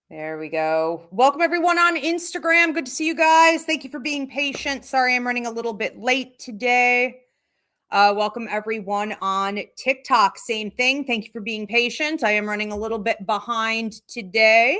There we go. Welcome everyone on Instagram. Good to see you guys. Thank you for being patient. Sorry, I'm running a little bit late today. Welcome everyone on TikTok. Same thing. Thank you for being patient. I am running a little bit behind today.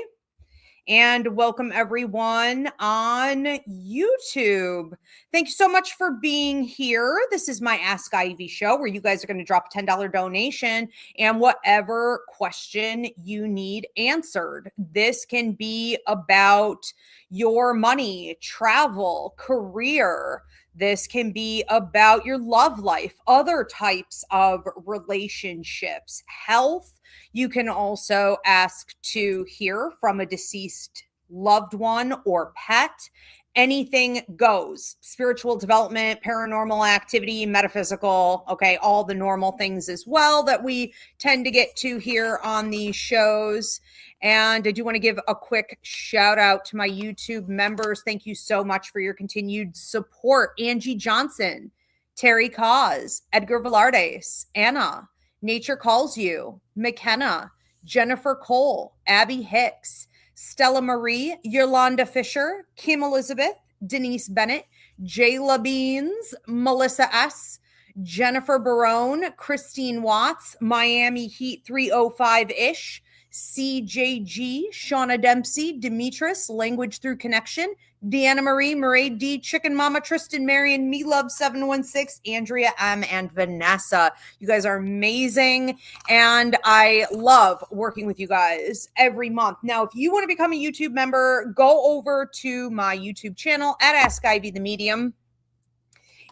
And welcome everyone on YouTube. Thank you so much for being here. This is my Ask Ivy show where you guys are going to drop a $10 donation and whatever question you need answered. This can be about your money, travel, career. This can be about your love life, other types of relationships, health. You can also ask to hear from a deceased loved one or pet. Anything goes. Spiritual development, paranormal activity, metaphysical, okay, all the normal things as well that we tend to get to here on these shows. And I do want to give a quick shout out to my YouTube members. Thank you so much for your continued support. Angie Johnson, Terry Cause, Edgar Velardes, Anna, Nature Calls You, McKenna, Jennifer Cole, Abby Hicks, Stella Marie, Yolanda Fisher, Kim Elizabeth, Denise Bennett, Jayla Beans, Melissa S., Jennifer Barone, Christine Watts, Miami Heat 305-ish, CJG, Shauna Dempsey, Demetris, Language Through Connection, Deanna Marie, Murray D, Chicken Mama, Tristan Marion, Me Love 716, Andrea M, and Vanessa. You guys are amazing, and I love working with you guys every month. Now, if you want to become a YouTube member, go over to my YouTube channel at AskIvy the Medium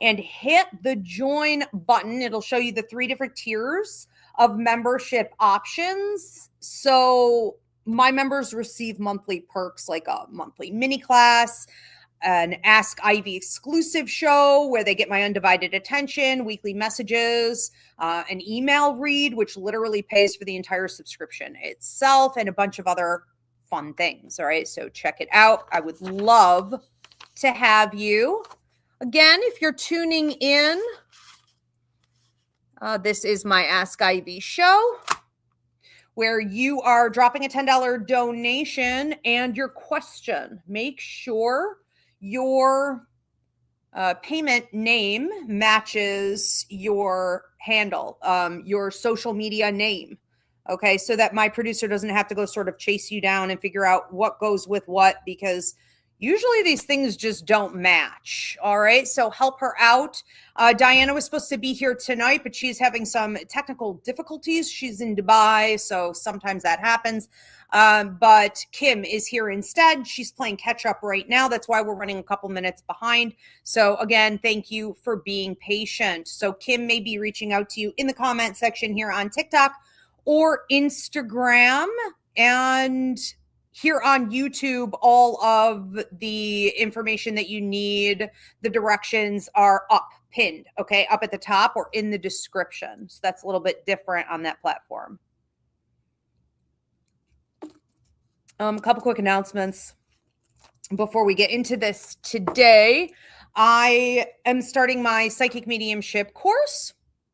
and hit the join button. It'll show you the 3 different tiers of membership options. So my members receive monthly perks like a monthly mini class, an Ask Ivy exclusive show where they get my undivided attention, weekly messages, an email read, which literally pays for the entire subscription itself, and a bunch of other fun things. All right, so check it out. I would love to have you. Again, if you're tuning in, this is my Ask Ivy show where you are dropping a $10 donation and your question. Make sure your payment name matches your handle, your social media name. Okay, so that my producer doesn't have to go sort of chase you down and figure out what goes with what, because usually these things just don't match. All right, so help her out. Diana was supposed to be here tonight, but she's having some technical difficulties. She's in Dubai, so sometimes that happens. But Kim is here instead. She's playing catch up right now. That's why we're running a couple minutes behind. So again, thank you for being patient. So Kim may be reaching out to you in the comment section here on TikTok or Instagram, and here on YouTube, all of the information that you need, the directions are up, pinned, okay, up at the top or in the description. So that's a little bit different on that platform. A couple quick announcements before we get into this today. I am starting my psychic mediumship course.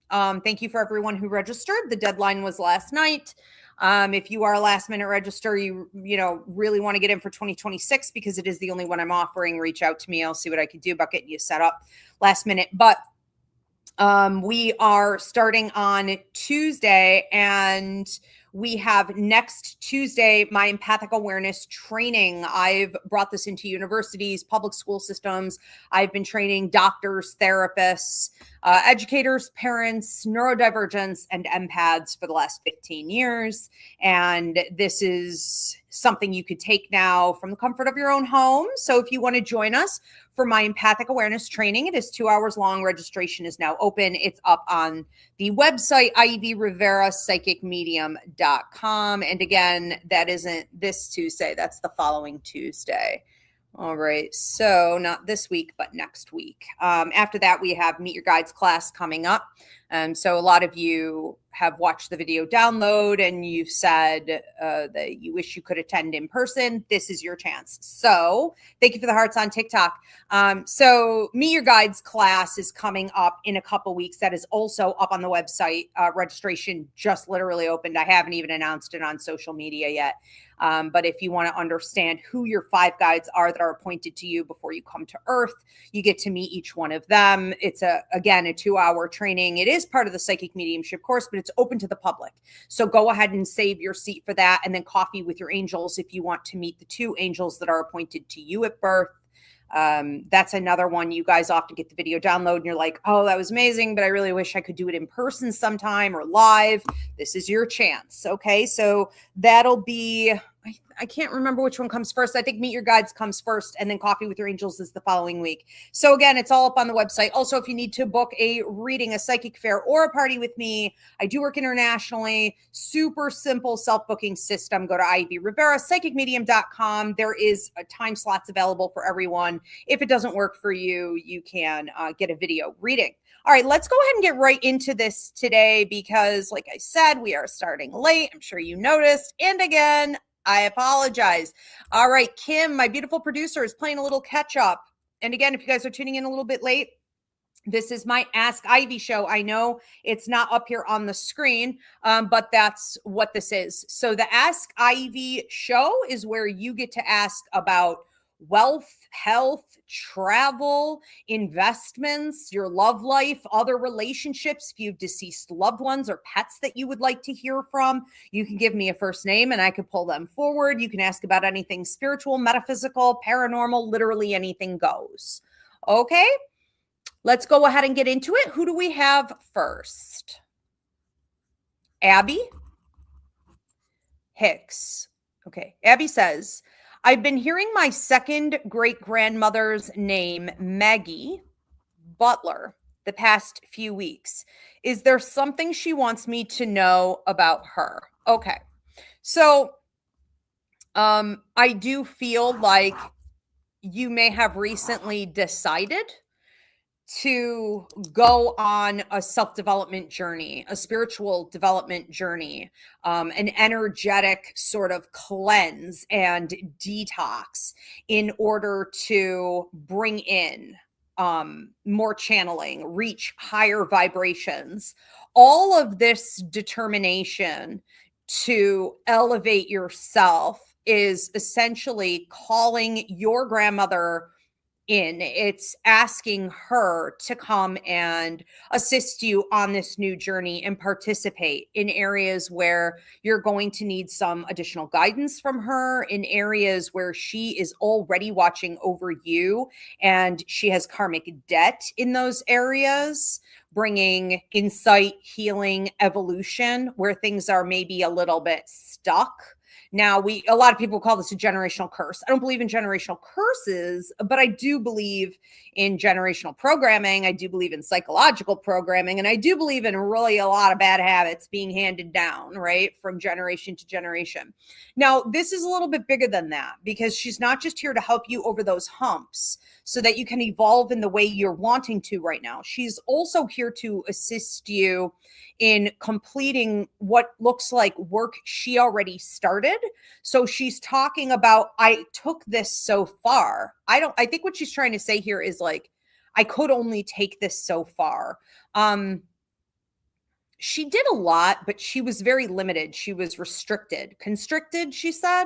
Thank you for everyone who registered. The deadline was last night. If you are a last minute register, you really want to get in for 2026 because it is the only one I'm offering, reach out to me. I'll see what I can do about getting you set up last minute. But we are starting on Tuesday, and we have next Tuesday my empathic awareness training. I've brought this into universities, public school systems. I've been training doctors, therapists, educators, parents, neurodivergents, and empaths for the last 15 years. And this is something you could take now from the comfort of your own home. So if you want to join us for my empathic awareness training, it is 2 hours long. Registration is now open. It's up on the website, Ivy Rivera Psychic Medium.com. And again, that isn't this Tuesday. That's the following Tuesday. All right. So not this week, but next week. After that, we have Meet Your Guides class coming up. So a lot of you have watched the video download and you've said that you wish you could attend in person, this is your chance. So thank you for the hearts on TikTok. So Meet Your Guides class is coming up in a couple weeks. That is also up on the website. Registration just literally opened. I haven't even announced it on social media yet. But if you want to understand who your 5 guides are that are appointed to you before you come to Earth, you get to meet each one of them. It's again, a 2-hour training. It is part of the psychic mediumship course, but it's open to the public. So go ahead and save your seat for that. And then coffee with your angels if you want to meet the 2 angels that are appointed to you at birth. That's another one. You guys often get the video download and you're like, oh, that was amazing, but I really wish I could do it in person sometime or live. This is your chance. Okay. So that'll be, I can't remember which one comes first. I think Meet Your Guides comes first and then Coffee with Your Angels is the following week. So again, it's all up on the website. Also, if you need to book a reading, a psychic fair, or a party with me, I do work internationally. Super simple self-booking system. Go to Ivy Rivera Psychic Medium.com. There is time slots available for everyone. If it doesn't work for you, you can get a video reading. All right, let's go ahead and get right into this today because, like I said, we are starting late. I'm sure you noticed. And again, I apologize. All right, Kim, my beautiful producer, is playing a little catch up. And again, if you guys are tuning in a little bit late, this is my Ask Ivy show. I know it's not up here on the screen, but that's what this is. So the Ask Ivy show is where you get to ask about wealth, health, travel, investments, your love life, other relationships. If you have deceased loved ones or pets that you would like to hear from, you can give me a first name and I can pull them forward. You can ask about anything spiritual, metaphysical, paranormal, literally anything goes. Okay, let's go ahead and get into it. Who do we have first? Abby Hicks. Okay, Abby says, I've been hearing my second great-grandmother's name, Maggie Butler, the past few weeks. Is there something she wants me to know about her? Okay. So I do feel like you may have recently decided to go on a self-development journey, a spiritual development journey, an energetic sort of cleanse and detox in order to bring in more channeling, reach higher vibrations. All of this determination to elevate yourself is essentially calling your grandmother in. It's asking her to come and assist you on this new journey and participate in areas where you're going to need some additional guidance from her, in areas where she is already watching over you and she has karmic debt in those areas, bringing insight, healing, evolution where things are maybe a little bit stuck. Now, a lot of people call this a generational curse. I don't believe in generational curses, but I do believe in generational programming. I do believe in psychological programming, and I do believe in really a lot of bad habits being handed down, right, from generation to generation. Now, this is a little bit bigger than that because she's not just here to help you over those humps so that you can evolve in the way you're wanting to right now. She's also here to assist you in completing what looks like work she already started. So she's talking about, I took this so far. I think what she's trying to say here is like, I could only take this so far. She did a lot, but she was very limited. She was constricted, she said.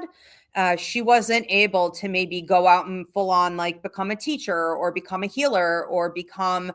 She wasn't able to maybe go out and full on like become a teacher or become a healer or become,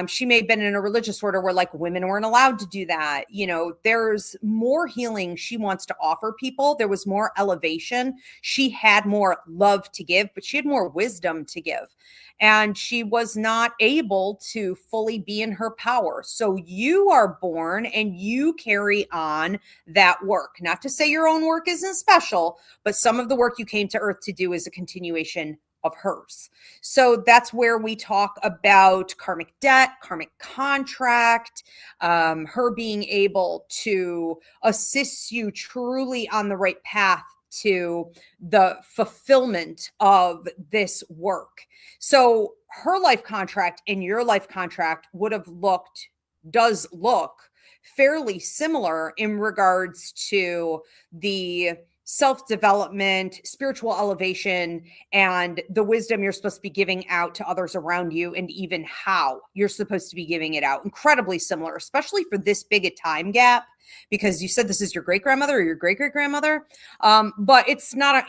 she may have been in a religious order where like women weren't allowed to do that. You know, there's more healing she wants to offer people. There was more elevation. She had more love to give, but she had more wisdom to give. And she was not able to fully be in her power. So you are born and you carry on that work. Not to say your own work isn't special, but some of the work you came to Earth to do is a continuation of hers. So that's where we talk about karmic debt, karmic contract, her being able to assist you truly on the right path to the fulfillment of this work. So her life contract and your life contract does look fairly similar in regards to the self-development, spiritual elevation, and the wisdom you're supposed to be giving out to others around you, and even how you're supposed to be giving it out. Incredibly similar, especially for this big a time gap, because you said this is your great-grandmother or your great-great-grandmother. But it's not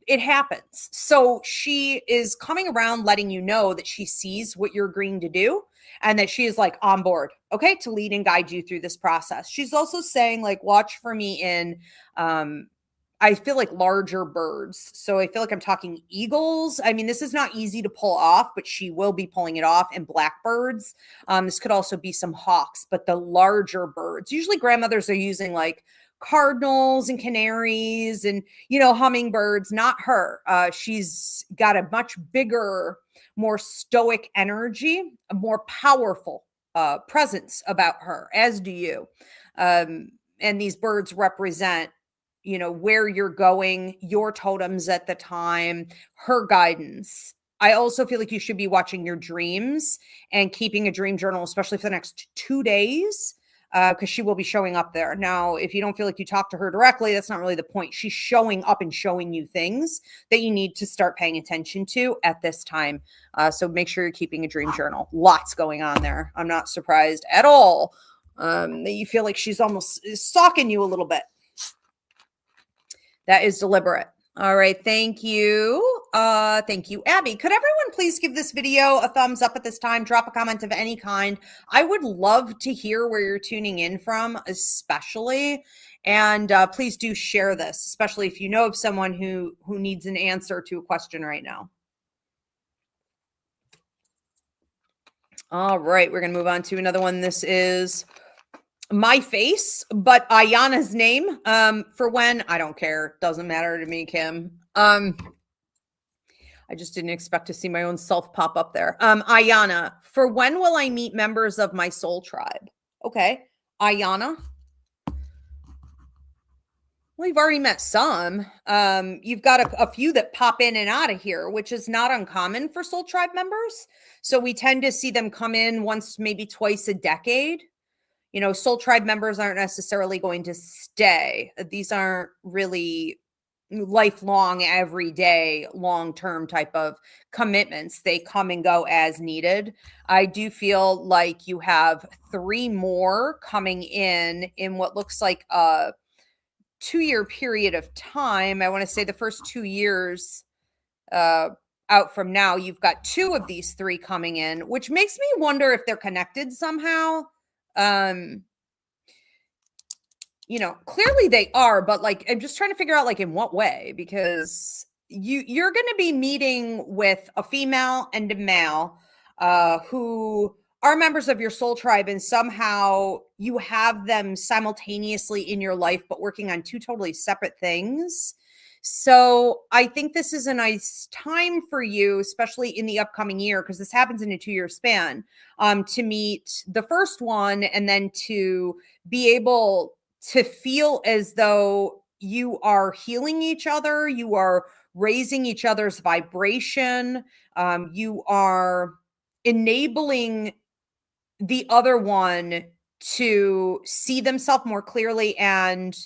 it happens. So she is coming around letting you know that she sees what you're agreeing to do and that she is like on board, okay, to lead and guide you through this process. She's also saying like, watch for me in, I feel like larger birds. So I feel like I'm talking eagles. I mean, this is not easy to pull off, but she will be pulling it off, and blackbirds. This could also be some hawks, but the larger birds, usually grandmothers are using like cardinals and canaries and, hummingbirds. Not her. She's got a much bigger, more stoic energy, a more powerful presence about her, as do you. And these birds represent, where you're going, your totems at the time, her guidance. I also feel like you should be watching your dreams and keeping a dream journal, especially for the next 2 days, because she will be showing up there. Now, if you don't feel like you talk to her directly, that's not really the point. She's showing up and showing you things that you need to start paying attention to at this time. So make sure you're keeping a dream journal. Lots going on there. I'm not surprised at all that you feel like she's almost stalking you a little bit. That is deliberate. All right. Thank you. Thank you, Abby. Could everyone please give this video a thumbs up at this time? Drop a comment of any kind. I would love to hear where you're tuning in from, especially. And please do share this, especially if you know of someone who needs an answer to a question right now. All right. We're going to move on to another one. This is my face, but Ayana's name. For when, I don't care. Doesn't matter to me, Kim. I just didn't expect to see my own self pop up there. Ayana, for when will I meet members of my soul tribe? Okay. Ayana. Well, you've already met some. You've got a few that pop in and out of here, which is not uncommon for soul tribe members. So we tend to see them come in once, maybe twice a decade. Soul tribe members aren't necessarily going to stay. These aren't really lifelong, everyday, long-term type of commitments. They come and go as needed. I do feel like you have 3 more coming in what looks like a 2-year period of time. I want to say the first 2 years out from now, you've got 2 of these 3 coming in, which makes me wonder if they're connected somehow. Clearly they are, but like, I'm just trying to figure out like in what way, because you're going to be meeting with a female and a male, who are members of your soul tribe, and somehow you have them simultaneously in your life, but working on 2 totally separate things. So I think this is a nice time for you, especially in the upcoming year, because this happens in a 2-year span, to meet the first one and then to be able to feel as though you are healing each other, you are raising each other's vibration, you are enabling the other one to see themselves more clearly, and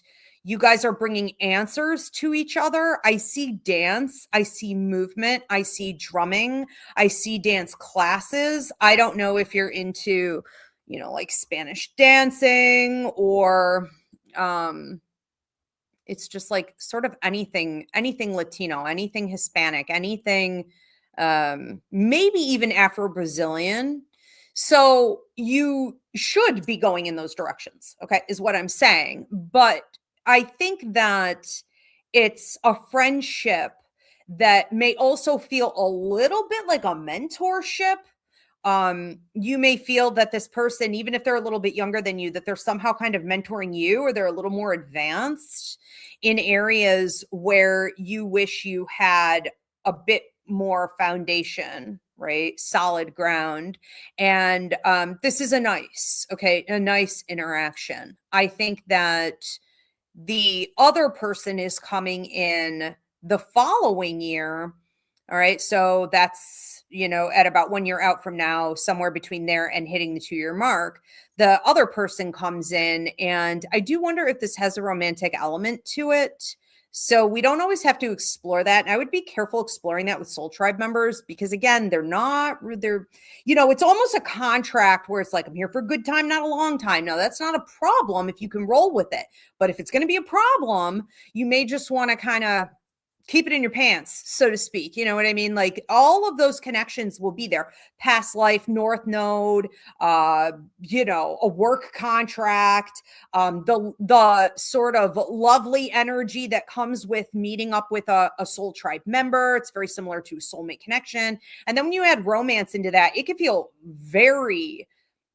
you guys are bringing answers to each other. I see dance. I see movement. I see drumming. I see dance classes. I don't know if you're into, like Spanish dancing, or it's just like sort of anything Latino, anything Hispanic, anything, maybe even Afro-Brazilian. So you should be going in those directions, okay, is what I'm saying. But I think that it's a friendship that may also feel a little bit like a mentorship. You may feel that this person, even if they're a little bit younger than you, that they're somehow kind of mentoring you, or they're a little more advanced in areas where you wish you had a bit more foundation, right? Solid ground. And this is a nice interaction. I think that the other person is coming in the following year All right. So that's, at about 1 year out from now, somewhere between there and hitting the 2 year mark, the other person comes in. And I do wonder if this has a romantic element to it. So we don't always have to explore that. And I would be careful exploring that with soul tribe members because, again, it's almost a contract where it's like, I'm here for a good time, not a long time. No, that's not a problem if you can roll with it. But if it's going to be a problem, you may just want to kind of keep it in your pants, so to speak. You know what I mean? Like all of those connections will be there. Past life, North Node, a work contract, the sort of lovely energy that comes with meeting up with a soul tribe member. It's very similar to soulmate connection. And then when you add romance into that, it can feel very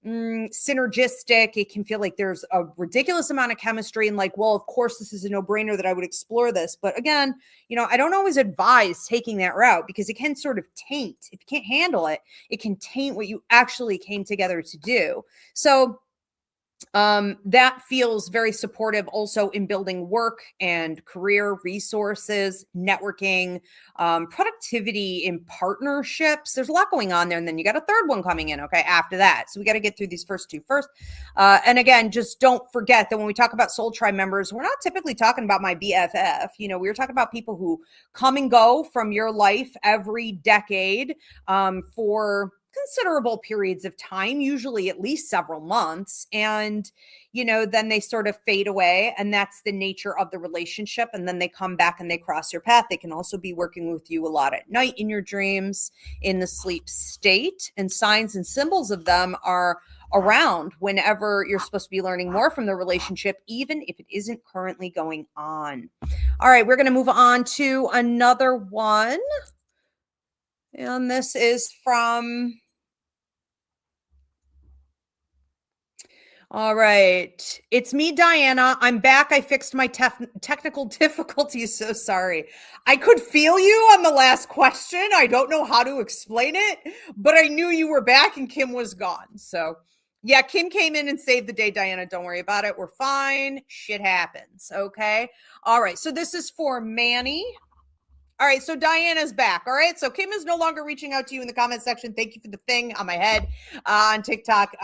synergistic. It can feel like there's a ridiculous amount of chemistry and like, well, of course, this is a no-brainer that I would explore this. But again, I don't always advise taking that route because it can sort of taint. If you can't handle it, it can taint what you actually came together to do. So that feels very supportive also in building work and career resources, networking, productivity in partnerships. There's a lot going on there. And then you got a third one coming in, okay, after that. So we got to get through these first two first. And again, just don't forget that when we talk about Soul Tribe members, we're not typically talking about my BFF. We're talking about people who come and go from your life every decade for considerable periods of time, usually at least several months. And, then they sort of fade away. And that's the nature of the relationship. And then they come back and they cross your path. They can also be working with you a lot at night in your dreams, in the sleep state. And signs and symbols of them are around whenever you're supposed to be learning more from the relationship, even if it isn't currently going on. All right, we're going to move on to another one. And this is from... All right. It's me, Diana. I'm back. I fixed my technical difficulties. So sorry. I could feel you on the last question. I don't know how to explain it, but I knew you were back and Kim was gone. So yeah, Kim came in and saved the day, Diana. Don't worry about it. We're fine. Shit happens. Okay. All right. So this is for Manny. All right, so Diana's back. All right, so Kim is no longer reaching out to you in the comment section. Thank you for the thing on my head on TikTok.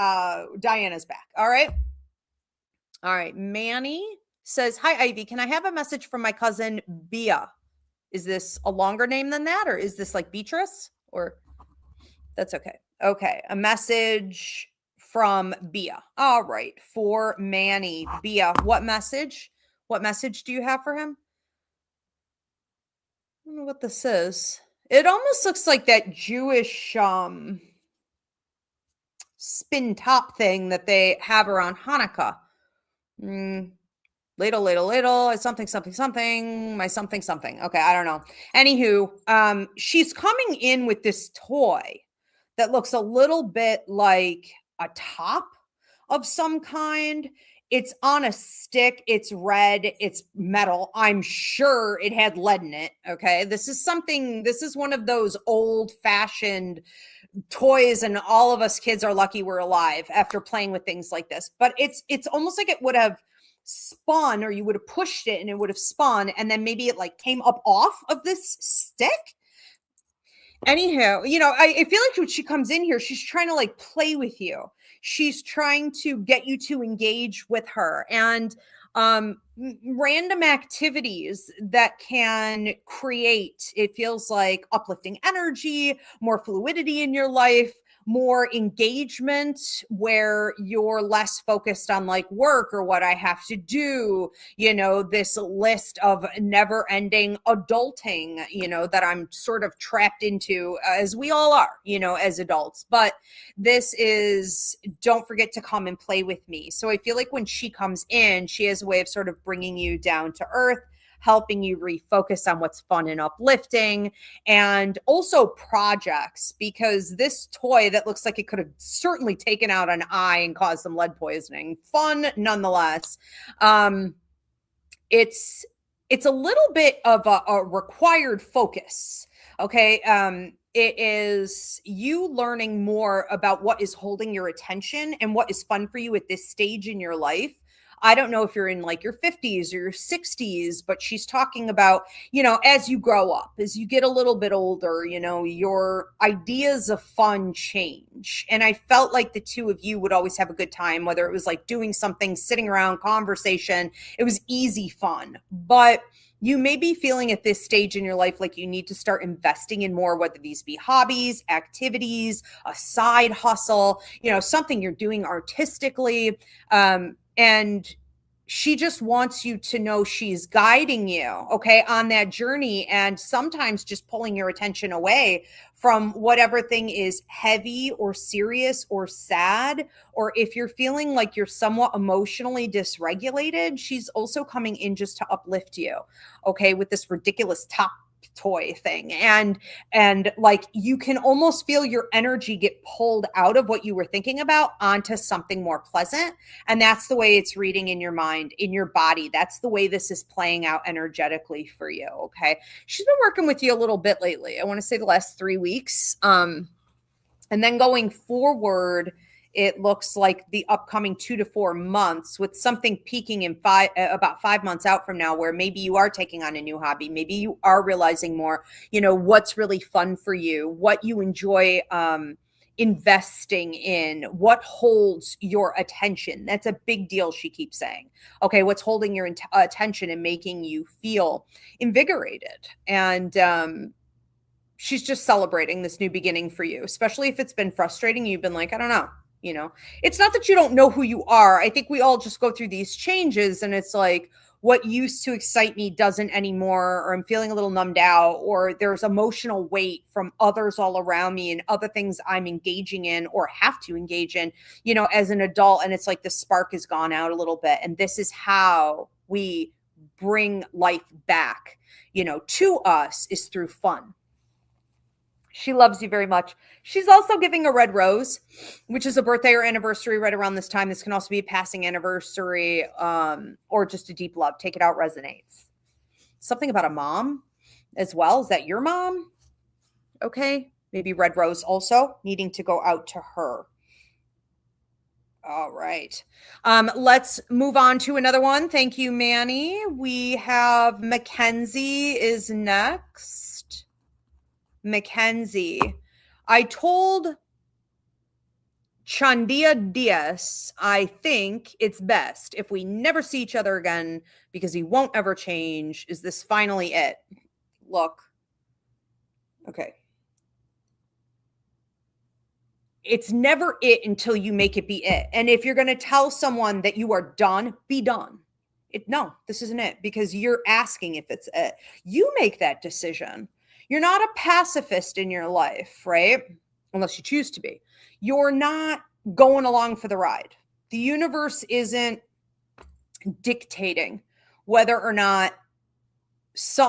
Diana's back. All right. All right. Manny says, hi, Ivy. Can I have a message from my cousin, Bia? Is this a longer name than that? Or is this like Beatrice? Or that's okay. Okay. A message from Bia. All right. For Manny. Bia, what message? What message do you have for him? I don't know what this is. It almost looks like that Jewish spin top thing that they have around Hanukkah. Ladle, something, my something. Okay, I don't know. Anywho, she's coming in with this toy that looks a little bit like a top of some kind. It's on a stick. It's red. It's metal. I'm sure it had lead in it. Okay. This is one of those old fashioned toys, and all of us kids are lucky we're alive after playing with things like this. But it's almost like it would have spun, or you would have pushed it and it would have spun, and then maybe it like came up off of this stick. Anyhow, I feel like when she comes in here, she's trying to like play with you. She's trying to get you to engage with her, and random activities that can create, it feels like, uplifting energy, more fluidity in your life, more engagement where you're less focused on like work or what I have to do, this list of never ending adulting, that I'm sort of trapped into, as we all are, as adults. But this is, don't forget to come and play with me. So I feel like when she comes in, she has a way of sort of bringing you down to earth, helping you refocus on what's fun and uplifting, and also projects, because this toy that looks like it could have certainly taken out an eye and caused some lead poisoning, fun nonetheless. It's a little bit of a required focus. Okay. It is you learning more about what is holding your attention and what is fun for you at this stage in your life. I don't know if you're in like your 50s or your 60s, but she's talking about, as you grow up, as you get a little bit older, your ideas of fun change. And I felt like the two of you would always have a good time, whether it was like doing something, sitting around, conversation. It was easy fun. But you may be feeling at this stage in your life like you need to start investing in more, whether these be hobbies, activities, a side hustle, something you're doing artistically. And she just wants you to know she's guiding you, okay, on that journey, and sometimes just pulling your attention away from whatever thing is heavy or serious or sad, or if you're feeling like you're somewhat emotionally dysregulated, she's also coming in just to uplift you, okay, with this ridiculous top toy thing. And like you can almost feel your energy get pulled out of what you were thinking about onto something more pleasant. And that's the way it's reading in your mind, in your body. That's the way this is playing out energetically for you. Okay. She's been working with you a little bit lately. I want to say the last 3 weeks. And then going forward, it looks like the upcoming 2 to 4 months, with something peaking in about 5 months out from now, where maybe you are taking on a new hobby. Maybe you are realizing more, what's really fun for you, what you enjoy investing in, what holds your attention. That's a big deal, she keeps saying. Okay, what's holding your attention and making you feel invigorated. And she's just celebrating this new beginning for you, especially if it's been frustrating. You've been like, I don't know. It's not that you don't know who you are. I think we all just go through these changes, and it's like what used to excite me doesn't anymore, or I'm feeling a little numbed out, or there's emotional weight from others all around me and other things I'm engaging in or have to engage in, as an adult. And it's like the spark has gone out a little bit. And this is how we bring life back, to us, is through fun. She loves you very much. She's also giving a red rose, which is a birthday or anniversary right around this time. This can also be a passing anniversary, or just a deep love. Take it out, resonates. Something about a mom as well. Is that your mom? Okay. Maybe red rose also needing to go out to her. All right. Let's move on to another one. Thank you, Manny. We have Mackenzie is next. Mackenzie, I told Chandia Diaz, I think it's best if we never see each other again because he won't ever change. Is this finally it? Look. Okay. It's never it until you make it be it. And if you're going to tell someone that you are done, be done. No, this isn't it, because you're asking if it's it. You make that decision. You're not a pacifist in your life, right? Unless you choose to be. You're not going along for the ride. The universe isn't dictating whether or not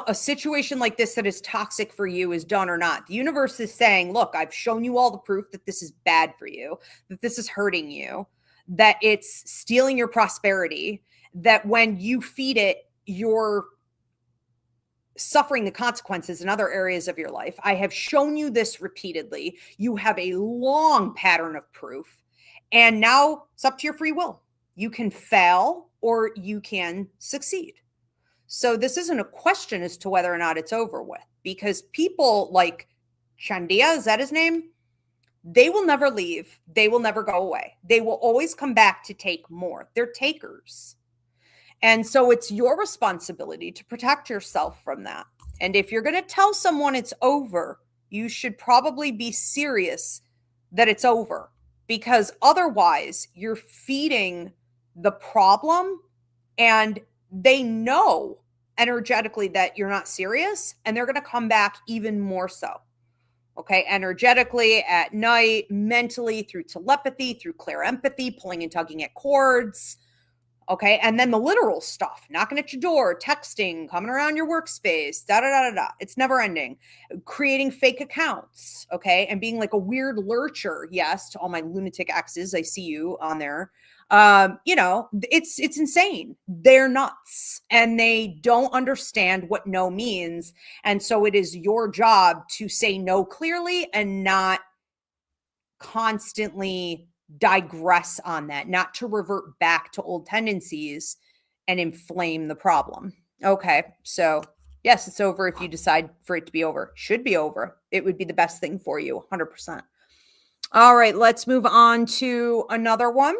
a situation like this that is toxic for you is done or not. The universe is saying, look, I've shown you all the proof that this is bad for you, that this is hurting you, that it's stealing your prosperity, that when you feed it, you're suffering the consequences in other areas of your life. I have shown you this repeatedly. You have a long pattern of proof. And now it's up to your free will. You can fail or you can succeed. So this isn't a question as to whether or not it's over with, because people like Chandia, is that his name? They will never leave. They will never go away. They will always come back to take more. They're takers. And so it's your responsibility to protect yourself from that. And if you're going to tell someone it's over, you should probably be serious that it's over, because otherwise you're feeding the problem, and they know energetically that you're not serious, and they're going to come back even more so. Okay, energetically, at night, mentally, through telepathy, through clear empathy, pulling and tugging at cords. Okay, and then the literal stuff, knocking at your door, texting, coming around your workspace, da-da-da-da-da. It's never ending. Creating fake accounts, okay, and being like a weird lurcher. Yes, to all my lunatic exes, I see you on there. It's insane. They're nuts, and they don't understand what no means. And so it is your job to say no clearly and not constantly digress on that, not to revert back to old tendencies and inflame the problem. Okay, so yes, it's over if you decide for it to be over. Should be over. It would be the best thing for you, 100%. All right, let's move on to another one.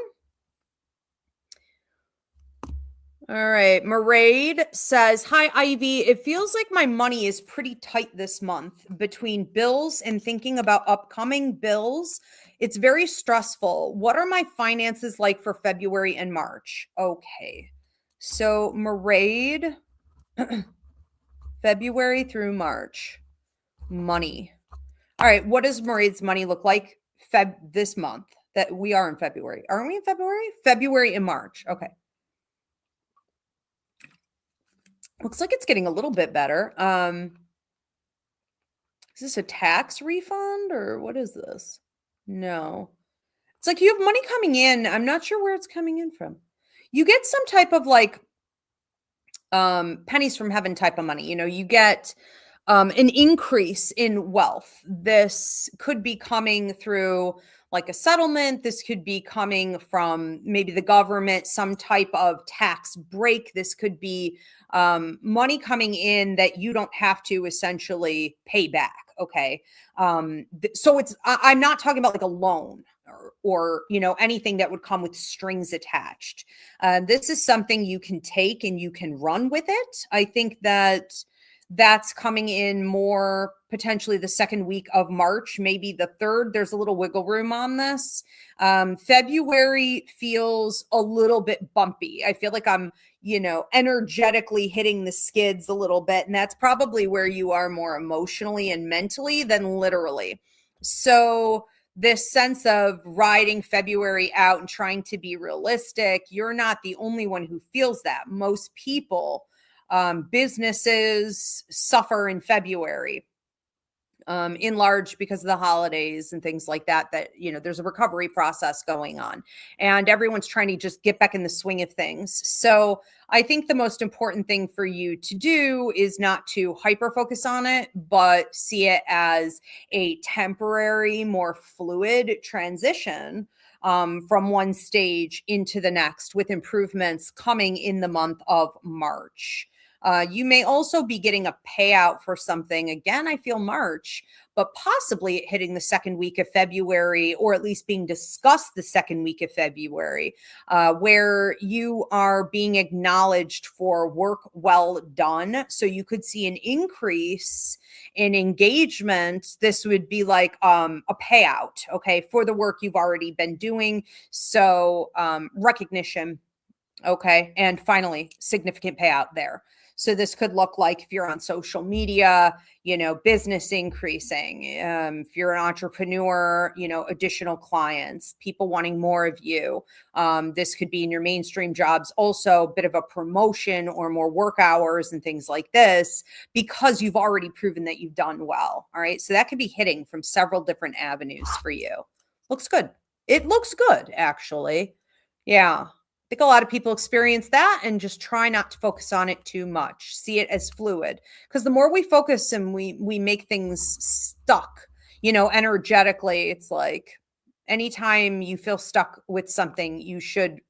All right. Maraid says, hi, Ivy. It feels like my money is pretty tight this month between bills and thinking about upcoming bills. It's very stressful. What are my finances like for February and March? Okay. So, Maraid, February through March, money. All right. What does Maraid's money look like this month that we are in February? Aren't we in February? February and March. Okay. Looks like it's getting a little bit better. Is this a tax refund or what is this? No. It's like you have money coming in. I'm not sure where it's coming in from. You get some type of like pennies from heaven type of money. You know, you get an increase in wealth. This could be coming through like a settlement. This could be coming from maybe the government, some type of tax break. This could be money coming in that you don't have to essentially pay back. Okay. So I'm not talking about like a loan or you know, anything that would come with strings attached. This is something you can take and you can run with it. I think that's coming in more potentially the second week of March, maybe the third. There's a little wiggle room on this. February feels a little bit bumpy. I feel like I'm, you know, energetically hitting the skids a little bit. And that's probably where you are more emotionally and mentally than literally. So this sense of riding February out and trying to be realistic, you're not the only one who feels that. Most people, businesses suffer in February, in large because of the holidays and things like that, you know, there's a recovery process going on and everyone's trying to just get back in the swing of things. So I think the most important thing for you to do is not to hyper focus on it, but see it as a temporary, more fluid transition from one stage into the next with improvements coming in the month of March. You may also be getting a payout for something. Again, I feel March, but possibly hitting the second week of February, or at least being discussed the second week of February, where you are being acknowledged for work well done. So you could see an increase in engagement. This would be like a payout, okay, for the work you've already been doing. So recognition, okay, and finally, significant payout there. So this could look like if you're on social media, you know, business increasing. If you're an entrepreneur, you know, additional clients, people wanting more of you. This could be in your mainstream jobs, also a bit of a promotion or more work hours and things like this, because you've already proven that you've done well. All right. So that could be hitting from several different avenues for you. Looks good. It looks good, actually. Yeah. I think a lot of people experience that and just try not to focus on it too much. See it as fluid, because the more we focus and we make things stuck, you know, energetically, it's like anytime you feel stuck with something, you should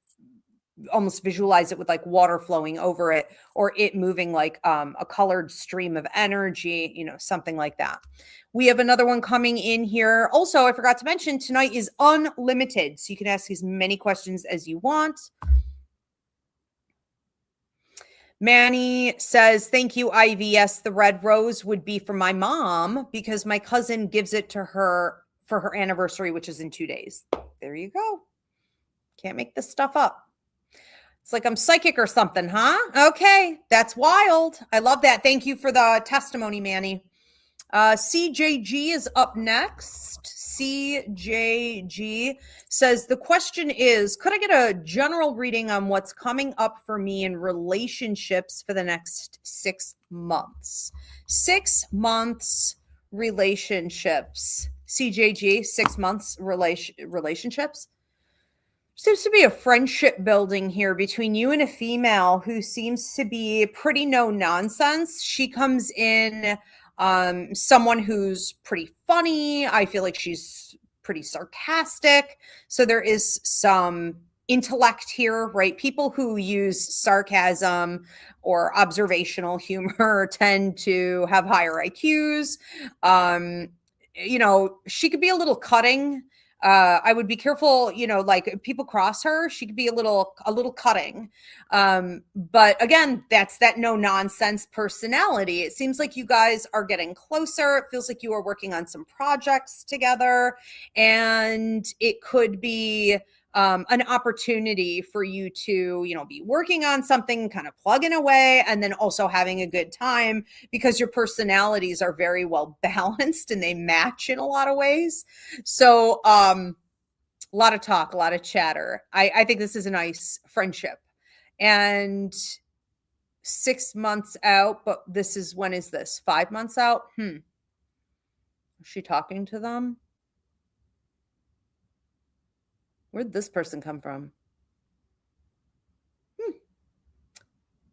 almost visualize it with like water flowing over it or it moving like a colored stream of energy, you know, something like that. We have another one coming in here. Also, I forgot to mention tonight is unlimited. So you can ask as many questions as you want. Manny says, thank you, Ivy. Yes, the red rose would be for my mom because my cousin gives it to her for her anniversary, which is in 2 days. There you go. Can't make this stuff up. It's like I'm psychic or something, huh? Okay, that's wild. I love that. Thank you for the testimony, Manny. CJG is up next. CJG says, the question is, could I get a general reading on what's coming up for me in relationships for the next 6 months? 6 months relationships. CJG, 6 months relationships. Seems to be a friendship building here between you and a female who seems to be pretty no nonsense. She comes in someone who's pretty funny. I feel like she's pretty sarcastic. So there is some intellect here, right? People who use sarcasm or observational humor tend to have higher IQs. She could be a little cutting. I would be careful, like if people cross her, she could be a little cutting. But again, that's that no nonsense personality. It seems like you guys are getting closer. It feels like you are working on some projects together, and it could be an opportunity for you to, be working on something, kind of plugging away, and then also having a good time, because your personalities are very well balanced and they match in a lot of ways. So a lot of talk, a lot of chatter. I think this is a nice friendship. And 6 months out, but when is this? 5 months out? Is she talking to them? Where'd this person come from?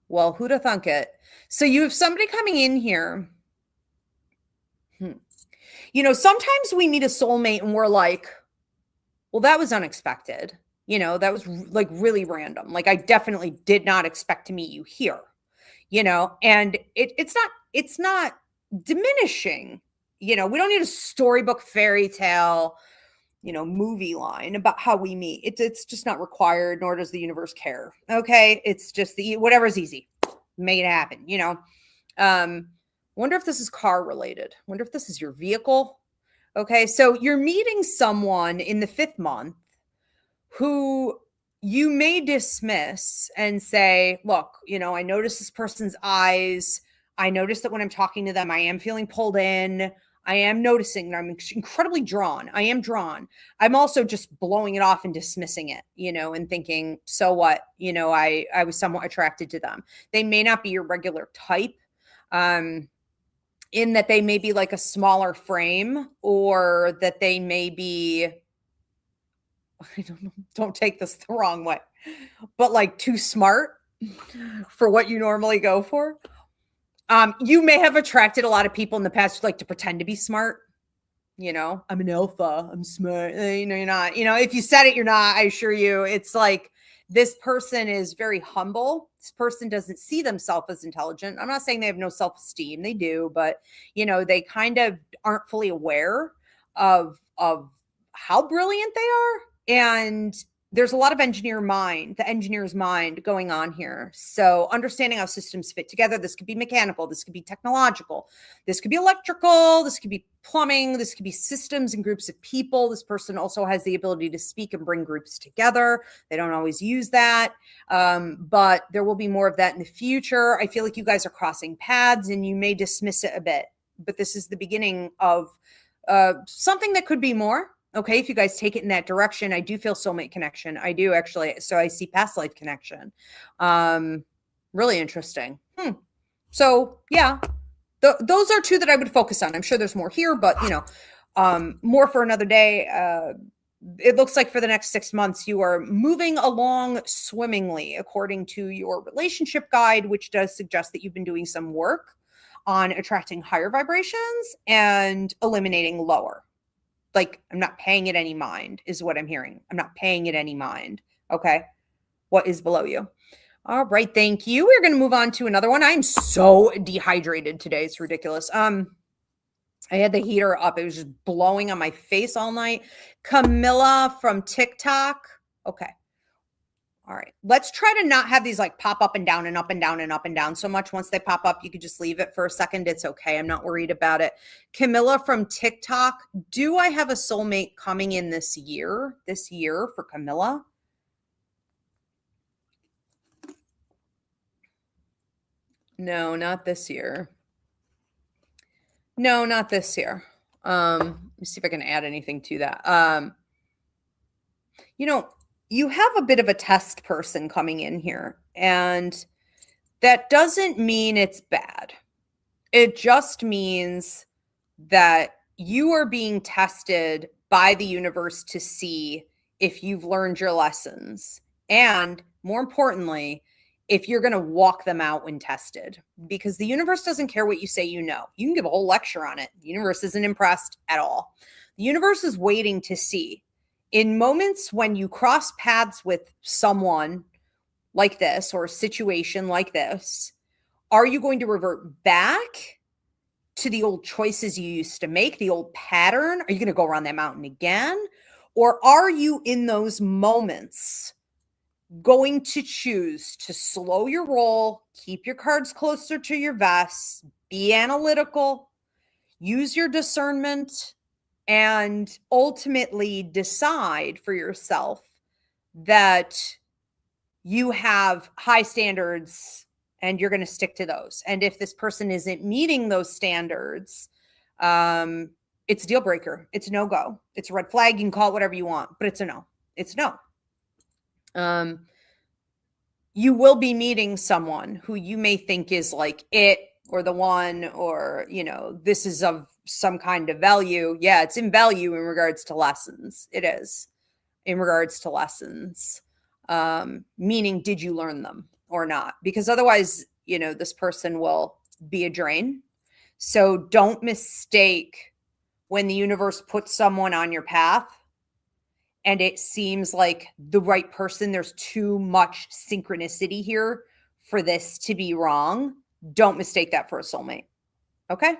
Well, who'd have thunk it? So you have somebody coming in here. Sometimes we meet a soulmate and we're like, well, that was unexpected. That was like really random. Like, I definitely did not expect to meet you here, and it's not diminishing. We don't need a storybook fairy tale, movie line about how we meet. It's just not required, nor does the universe care. Okay. It's just whatever's easy, make it happen, wonder if this is car related. Wonder if this is your vehicle. Okay. So you're meeting someone in the 5th month who you may dismiss and say, look, I notice this person's eyes. I notice that when I'm talking to them, I am feeling pulled in. I am noticing that I'm incredibly drawn. I am drawn. I'm also just blowing it off and dismissing it, and thinking, so what? I was somewhat attracted to them. They may not be your regular type, in that they may be like a smaller frame, or that they may be, I don't know, don't take this the wrong way, but like too smart for what you normally go for. You may have attracted a lot of people in the past who like to pretend to be smart. I'm an alpha, I'm smart. You're not. If you said it, you're not. I assure you. It's like, this person is very humble. This person doesn't see themselves as intelligent. I'm not saying they have no self-esteem. They do, but they kind of aren't fully aware of how brilliant they are. And there's a lot of the engineer's mind going on here. So understanding how systems fit together. This could be mechanical. This could be technological. This could be electrical. This could be plumbing. This could be systems and groups of people. This person also has the ability to speak and bring groups together. They don't always use that. But there will be more of that in the future. I feel like you guys are crossing paths and you may dismiss it a bit, but this is the beginning of something that could be more. Okay, if you guys take it in that direction, I do feel soulmate connection. I do actually. So I see past life connection. Really interesting. So yeah, those are two that I would focus on. I'm sure there's more here, but more for another day. It looks like for the next 6 months, you are moving along swimmingly, according to your relationship guide, which does suggest that you've been doing some work on attracting higher vibrations and eliminating lower. Like, I'm not paying it any mind is what I'm hearing. I'm not paying it any mind. Okay. What is below you? All right. Thank you. We're going to move on to another one. I'm so dehydrated today. It's ridiculous. I had the heater up. It was just blowing on my face all night. Camilla from TikTok. Okay. All right. Let's try to not have these like pop up and down and up and down and up and down so much. Once they pop up, you could just leave it for a second. It's okay. I'm not worried about it. Camilla from TikTok. Do I have a soulmate coming in this year? This year for Camilla? No, not this year. No, not this year. Let me see if I can add anything to that. You have a bit of a test person coming in here, and that doesn't mean it's bad. It just means that you are being tested by the universe to see if you've learned your lessons. And more importantly, if you're going to walk them out when tested, because the universe doesn't care what you say. You can give a whole lecture on it. The universe isn't impressed at all. The universe is waiting to see in moments when you cross paths with someone like this or a situation like this, are you going to revert back to the old choices you used to make, the old pattern? Are you going to go around that mountain again? Or are you in those moments going to choose to slow your roll, keep your cards closer to your vest, be analytical, use your discernment, and ultimately decide for yourself that you have high standards and you're going to stick to those? And if this person isn't meeting those standards, it's a deal breaker. It's a no-go. It's a red flag. You can call it whatever you want, but it's a no. It's no. You will be meeting someone who you may think is like it or the one, or, this is of some kind of value. Yeah, it's in value in regards to lessons. It is in regards to lessons, meaning did you learn them or not? Because otherwise, this person will be a drain. So don't mistake when the universe puts someone on your path and it seems like the right person, there's too much synchronicity here for this to be wrong. Don't mistake that for a soulmate. Okay?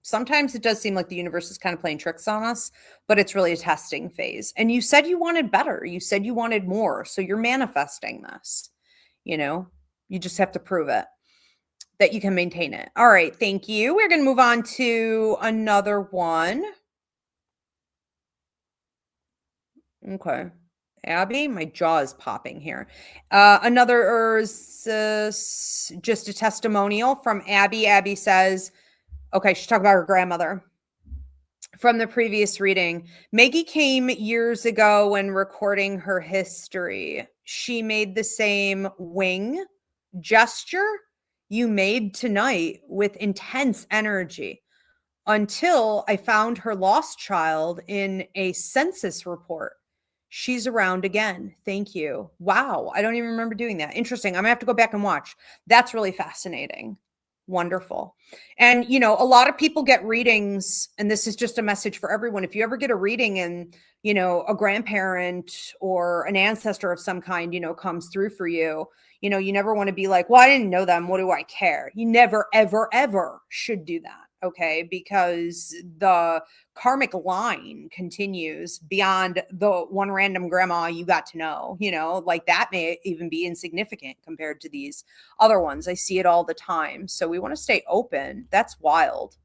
Sometimes it does seem like the universe is kind of playing tricks on us, but it's really a testing phase. And you said you wanted better. You said you wanted more. So you're manifesting this. You just have to prove it, that you can maintain it. All right. Thank you. We're going to move on to another one. Okay. Abby, my jaw is popping here. Another just a testimonial from Abby. Abby says, okay, she's talking about her grandmother from the previous reading. Maggie came years ago when recording her history. She made the same wing gesture you made tonight with intense energy until I found her lost child in a census report. She's around again. Thank you. Wow. I don't even remember doing that. Interesting. I'm gonna have to go back and watch. That's really fascinating. Wonderful. And, a lot of people get readings, and this is just a message for everyone. If you ever get a reading and, a grandparent or an ancestor of some kind, comes through for you, you never want to be like, well, I didn't know them. What do I care? You never, ever, ever should do that. Okay. Because the karmic line continues beyond the one random grandma you got to know, like that may even be insignificant compared to these other ones. I see it all the time. So we want to stay open. That's wild.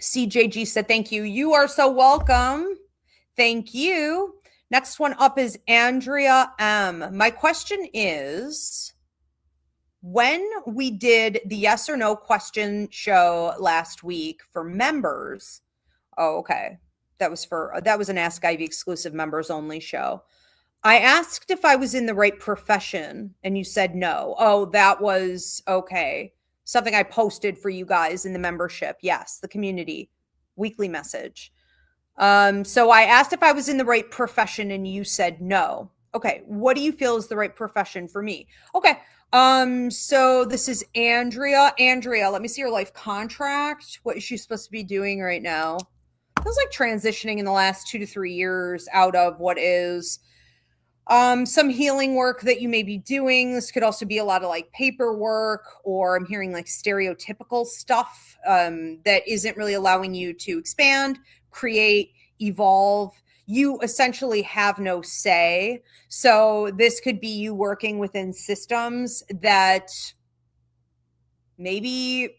CJG said, thank you. You are so welcome. Thank you. Next one up is Andrea M. My question is, when we did the yes or no question show last week for members, okay, that was an AskIvy exclusive members only show. I asked if I was in the right profession and you said no. Oh, that was okay. Something I posted for you guys in the membership. Yes, the community weekly message. So I asked if I was in the right profession and you said no. Okay. What do you feel is the right profession for me? Okay. So this is Andrea. Andrea, let me see your life contract. What is she supposed to be doing right now? Feels like transitioning in the last 2 to 3 years out of what is some healing work that you may be doing. This could also be a lot of like paperwork, or I'm hearing like stereotypical stuff that isn't really allowing you to expand, create, evolve. You essentially have no say. So this could be you working within systems that maybe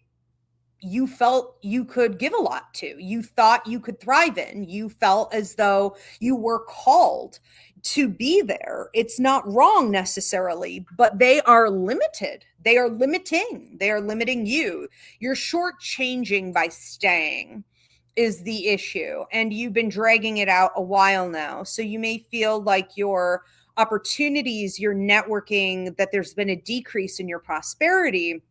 you felt you could give a lot to, you thought you could thrive in, you felt as though you were called to be there. It's not wrong necessarily, but they are limited. They are limiting. They are limiting you. You're shortchanging by staying is the issue. And you've been dragging it out a while now. So you may feel like your opportunities, your networking, that there's been a decrease in your prosperity,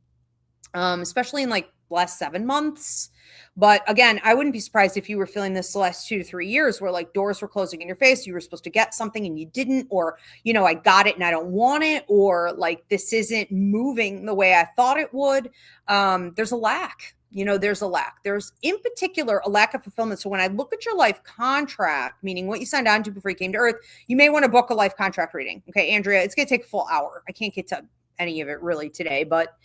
especially in like last 7 months. But again, I wouldn't be surprised if you were feeling this the last 2 to 3 years where like doors were closing in your face. You were supposed to get something and you didn't, or, I got it and I don't want it, or like this isn't moving the way I thought it would. There's a lack. There's a lack. There's in particular a lack of fulfillment. So when I look at your life contract, meaning what you signed on to before you came to Earth, you may want to book a life contract reading. Okay, Andrea, it's going to take a full hour. I can't get to any of it really today, but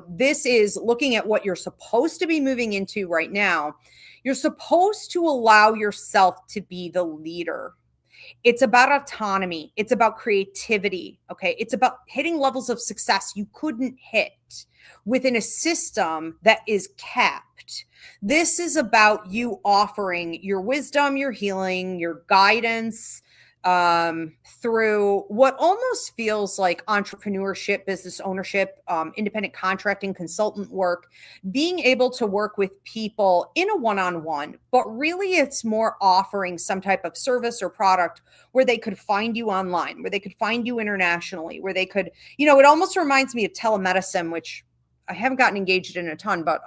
this is looking at what you're supposed to be moving into right now. You're supposed to allow yourself to be the leader. It's about autonomy. It's about creativity. Okay. It's about hitting levels of success you couldn't hit within a system that is capped. This is about you offering your wisdom, your healing, your guidance, through what almost feels like entrepreneurship, business ownership, independent contracting, consultant work, being able to work with people in a one-on-one, but really it's more offering some type of service or product where they could find you online, where they could find you internationally, where they could, it almost reminds me of telemedicine, which I haven't gotten engaged in a ton, but,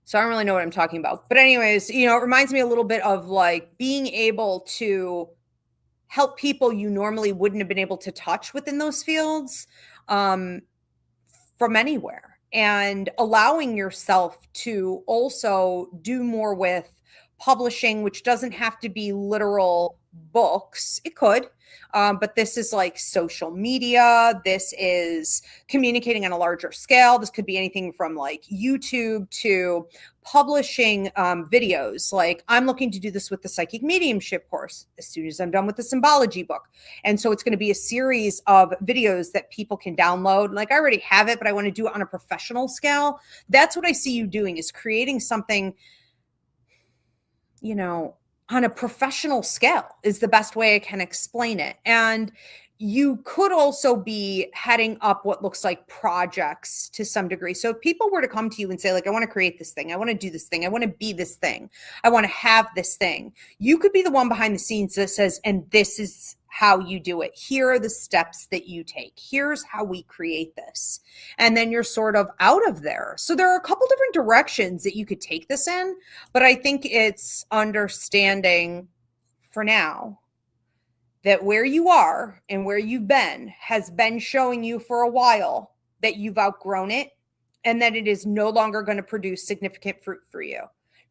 so I don't really know what I'm talking about. But anyways, it reminds me a little bit of like being able to help people you normally wouldn't have been able to touch within those fields from anywhere, and allowing yourself to also do more with publishing, which doesn't have to be literal books. It could. But this is like social media. This is communicating on a larger scale. This could be anything from like YouTube to publishing videos. Like I'm looking to do this with the psychic mediumship course as soon as I'm done with the symbology book. And so it's going to be a series of videos that people can download. Like I already have it, but I want to do it on a professional scale. That's what I see you doing, is creating something, on a professional scale is the best way I can explain it. And you could also be heading up what looks like projects to some degree. So if people were to come to you and say, like, I want to create this thing, I want to do this thing, I want to be this thing, I want to have this thing, you could be the one behind the scenes that says, and this is how you do it. Here are the steps that you take. Here's how we create this. And then you're sort of out of there. So there are a couple different directions that you could take this in, but I think it's understanding for now that where you are and where you've been has been showing you for a while that you've outgrown it and that it is no longer going to produce significant fruit for you.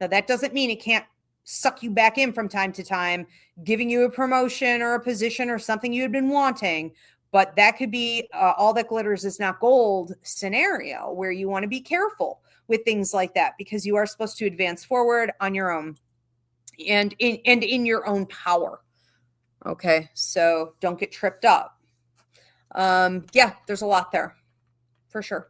Now, that doesn't mean it can't suck you back in from time to time, giving you a promotion or a position or something you had been wanting. But that could be all that glitters is not gold scenario where you want to be careful with things like that, because you are supposed to advance forward on your own and in your own power. Okay, so don't get tripped up. Yeah, there's a lot there for sure.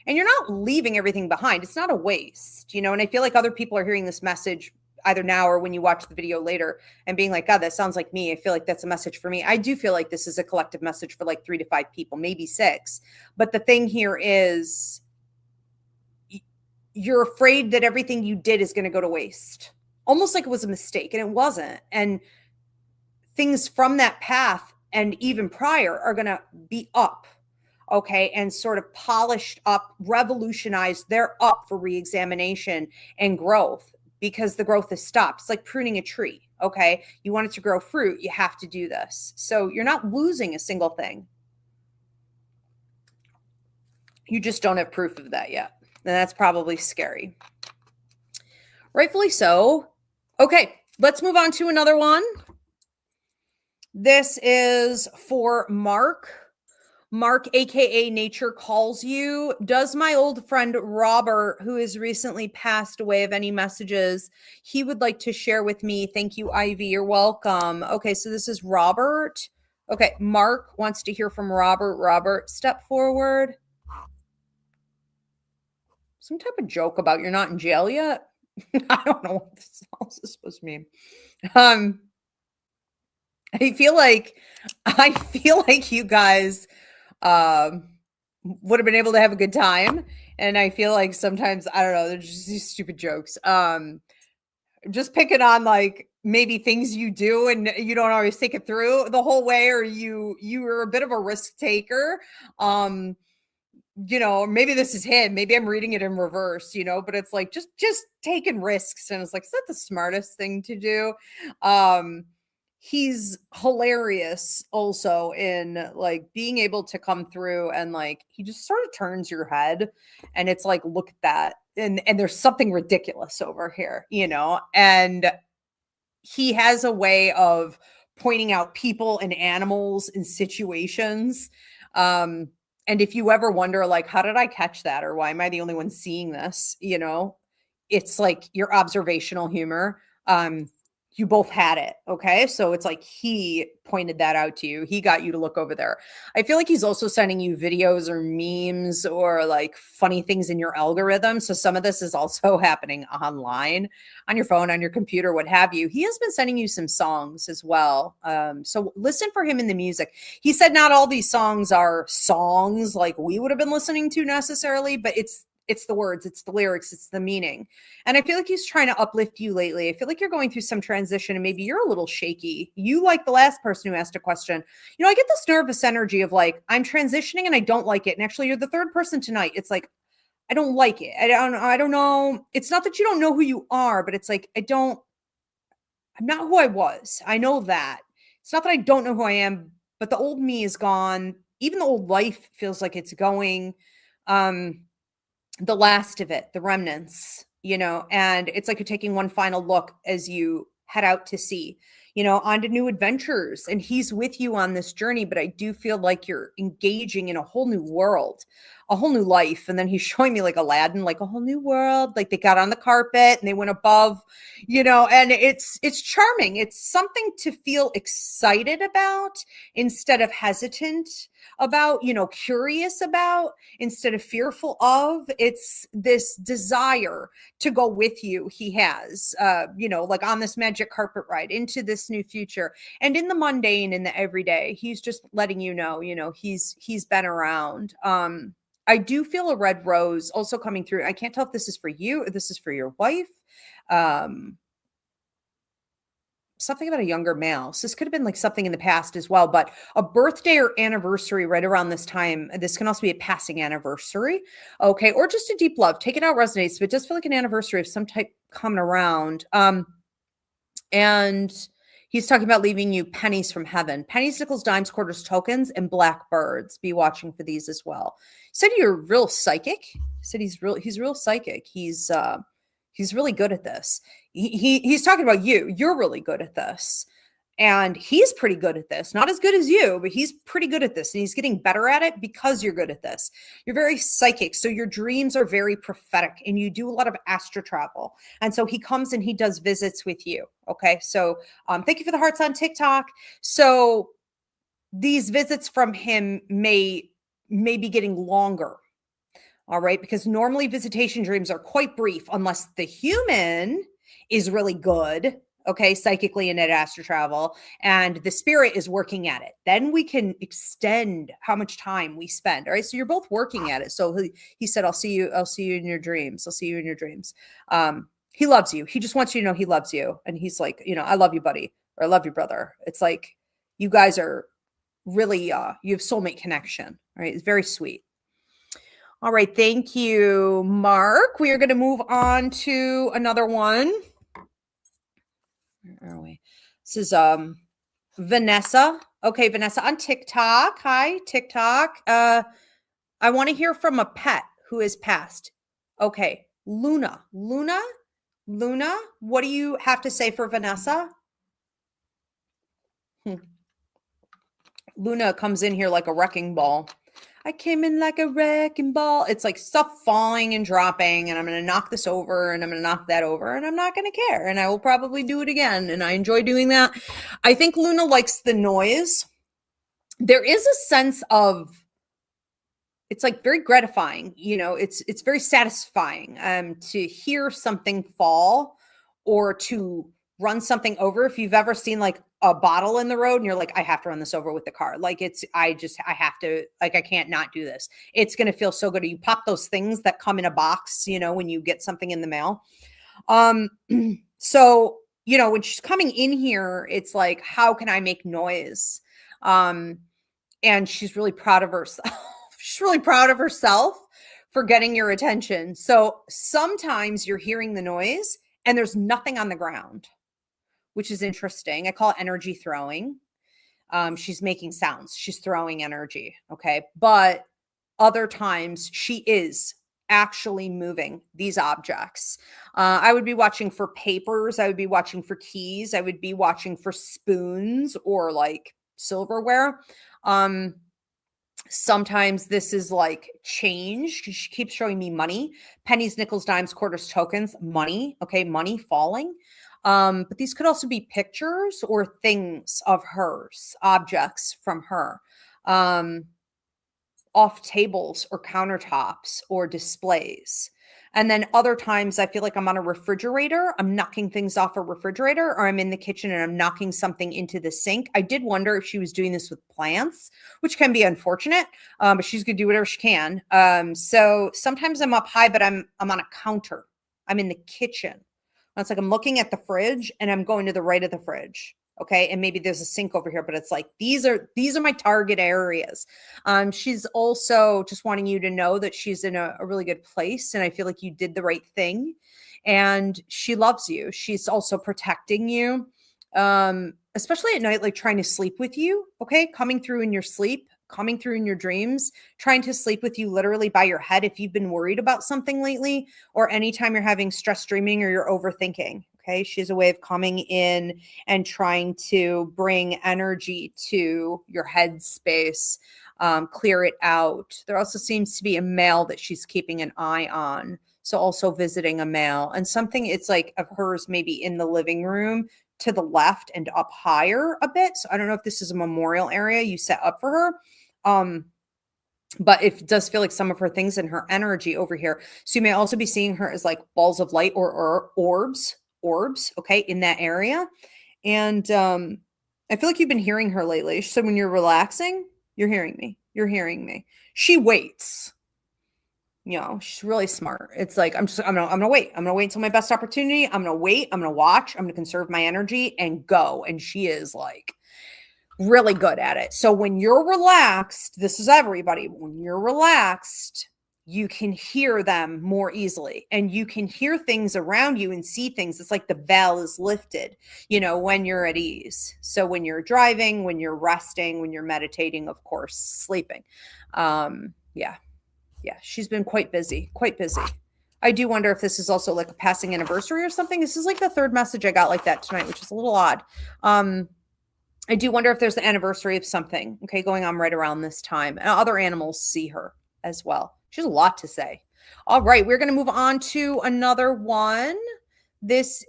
And you're not leaving everything behind. It's not a waste, and I feel like other people are hearing this message either now or when you watch the video later and being like, God, that sounds like me. I feel like that's a message for me. I do feel like this is a collective message for like 3 to 5 people, maybe 6. But the thing here is you're afraid that everything you did is going to go to waste, almost like it was a mistake, and it wasn't. And things from that path and even prior are going to be up, okay, and sort of polished up, revolutionized. They're up for reexamination and growth, because the growth is stopped. It's like pruning a tree, okay? You want it to grow fruit, you have to do this. So you're not losing a single thing. You just don't have proof of that yet. And that's probably scary. Rightfully so. Okay, let's move on to another one. This is for Mark. Mark, aka Nature Calls You. Does my old friend Robert, who has recently passed away, have any messages he would like to share with me? Thank you, Ivy. You're welcome. Okay, so this is Robert. Okay, Mark wants to hear from Robert. Robert, step forward. Some type of joke about you're not in jail yet? I don't know what this else is supposed to mean. I feel like you guys would have been able to have a good time. And I feel like sometimes, I don't know, they're just these stupid jokes. Just picking on like maybe things you do and you don't always take it through the whole way, or you are a bit of a risk taker. maybe this is him. Maybe I'm reading it in reverse, but it's like just taking risks. And it's like, is that the smartest thing to do? He's hilarious also in like being able to come through and like he just sort of turns your head and it's like, look at that. And there's something ridiculous over here, and he has a way of pointing out people and animals and situations. And if you ever wonder, like, how did I catch that? Or why am I the only one seeing this? It's like your observational humor. You both had it. Okay. So it's like he pointed that out to you. He got you to look over there. I feel like he's also sending you videos or memes or like funny things in your algorithm. So some of this is also happening online on your phone, on your computer, what have you. He has been sending you some songs as well. So listen for him in the music. He said not all these songs are songs like we would have been listening to necessarily, but it's the words, it's the lyrics, it's the meaning. And I feel like he's trying to uplift you lately. I feel like you're going through some transition and maybe you're a little shaky. You, like the last person who asked a question, I get this nervous energy of like, I'm transitioning and I don't like it. And actually you're the third person tonight. It's like, I don't like it. I don't know. It's not that you don't know who you are, but it's like, I'm not who I was. I know that. It's not that I don't know who I am, but the old me is gone. Even the old life feels like it's going. The last of it, the remnants, and it's like you're taking one final look as you head out to sea, onto new adventures. And he's with you on this journey, but I do feel like you're engaging in a whole new world, a whole new life. And then he's showing me like Aladdin, like a whole new world, like they got on the carpet and they went above, and it's charming. It's something to feel excited about instead of hesitant about, curious about instead of fearful of. It's this desire to go with you. He has, like on this magic carpet ride into this new future, and in the mundane, in the everyday, he's just letting he's been around. I do feel a red rose also coming through. I can't tell if this is for you or this is for your wife. Something about a younger male. So this could have been like something in the past as well, but a birthday or anniversary right around this time. This can also be a passing anniversary. Okay. Or just a deep love. Take it out resonates, but it does feel like an anniversary of some type coming around. And he's talking about leaving you pennies from heaven, pennies, nickels, dimes, quarters, tokens, and black birds. Be watching for these as well. He said you're real psychic. He said he's real psychic. He's really good at this. He's talking about you. You're really good at this. And he's pretty good at this. Not as good as you, but he's pretty good at this. And he's getting better at it because you're good at this. You're very psychic. So your dreams are very prophetic and you do a lot of astral travel. And so he comes and he does visits with you. Okay. So thank you for the hearts on TikTok. So these visits from him may be getting longer. All right. Because normally visitation dreams are quite brief unless the human is really good. Okay. Psychically and at astral travel, and the spirit is working at it. Then we can extend how much time we spend. All right. So you're both working at it. So he said, I'll see you in your dreams. I'll see you in your dreams. He loves you. He just wants you to know he loves you. And he's like, I love you, buddy, or I love you, brother. It's like, you guys are really, you have soulmate connection. Right. It's very sweet. All right. Thank you, Mark. We are going to move on to another one. Where are we? This is Vanessa. Okay, Vanessa on TikTok. Hi, TikTok. I want to hear from a pet who is passed. Okay, Luna. What do you have to say for Vanessa? Luna comes in here like a wrecking ball. I came in like a wrecking ball. It's like stuff falling and dropping, and I'm going to knock this over and I'm going to knock that over, and I'm not going to care. And I will probably do it again. And I enjoy doing that. I think Luna likes the noise. There is a sense of, it's like very gratifying. It's very satisfying to hear something fall or to run something over. If you've ever seen like a bottle in the road and you're like, I have to run this over with the car. Like I have to, like, I can't not do this. It's going to feel so good. You pop those things that come in a box, when you get something in the mail. So, when she's coming in here, it's like, how can I make noise? And she's really proud of herself. She's She's really proud of herself for getting your attention. So sometimes you're hearing the noise and there's nothing on the ground, which is interesting. I call it energy throwing. She's making sounds. She's throwing energy. Okay. But other times she is actually moving these objects. I would be watching for papers. I would be watching for keys. I would be watching for spoons or like silverware. Sometimes this is like change. She keeps showing me money, pennies, nickels, dimes, quarters, tokens, money. Okay. Money falling. But these could also be pictures or things of hers, objects from her. Off tables or countertops or displays. And then other times I feel like I'm on a refrigerator. I'm knocking things off a refrigerator, or I'm in the kitchen and I'm knocking something into the sink. I did wonder if she was doing this with plants, which can be unfortunate, but she's going to do whatever she can. So sometimes I'm up high, but I'm on a counter. I'm in the kitchen. It's like I'm looking at the fridge and I'm going to the right of the fridge. Okay. And maybe there's a sink over here, but it's like, these are my target areas. She's also just wanting you to know that she's in a really good place. And I feel like you did the right thing and she loves you. She's also protecting you, especially at night, like trying to sleep with you. Okay. Coming through in your sleep, coming through in your dreams, trying to sleep with you literally by your head. If you've been worried about something lately, or anytime you're having stress dreaming or you're overthinking. Okay. She has a way of coming in and trying to bring energy to your head space, clear it out. There also seems to be a male that she's keeping an eye on. So also visiting a male, and something it's like of hers maybe in the living room to the left and up higher a bit. So I don't know if this is a memorial area you set up for her. But it does feel like some of her things and her energy over here. So you may also be seeing her as like balls of light or orbs, okay, in that area. And I feel like you've been hearing her lately. So when you're relaxing, you're hearing me. She waits. You know, she's really smart. It's like, I'm gonna wait. I'm gonna wait until my best opportunity. I'm gonna wait. I'm gonna watch. I'm gonna conserve my energy and go. And she is like really good at it. So when you're relaxed, this is everybody. When you're relaxed, you can hear them more easily and you can hear things around you and see things. It's like the veil is lifted, you know, when you're at ease. So when you're driving, when you're resting, when you're meditating, of course, sleeping. Yeah, she's been quite busy. I do wonder if this is also like a passing anniversary or something. This is like the third message I got like that tonight, which is a little odd. I do wonder if there's the anniversary of something, okay, going on right around this time. And other animals see her as well. She has a lot to say. All right, we're going to move on to another one. This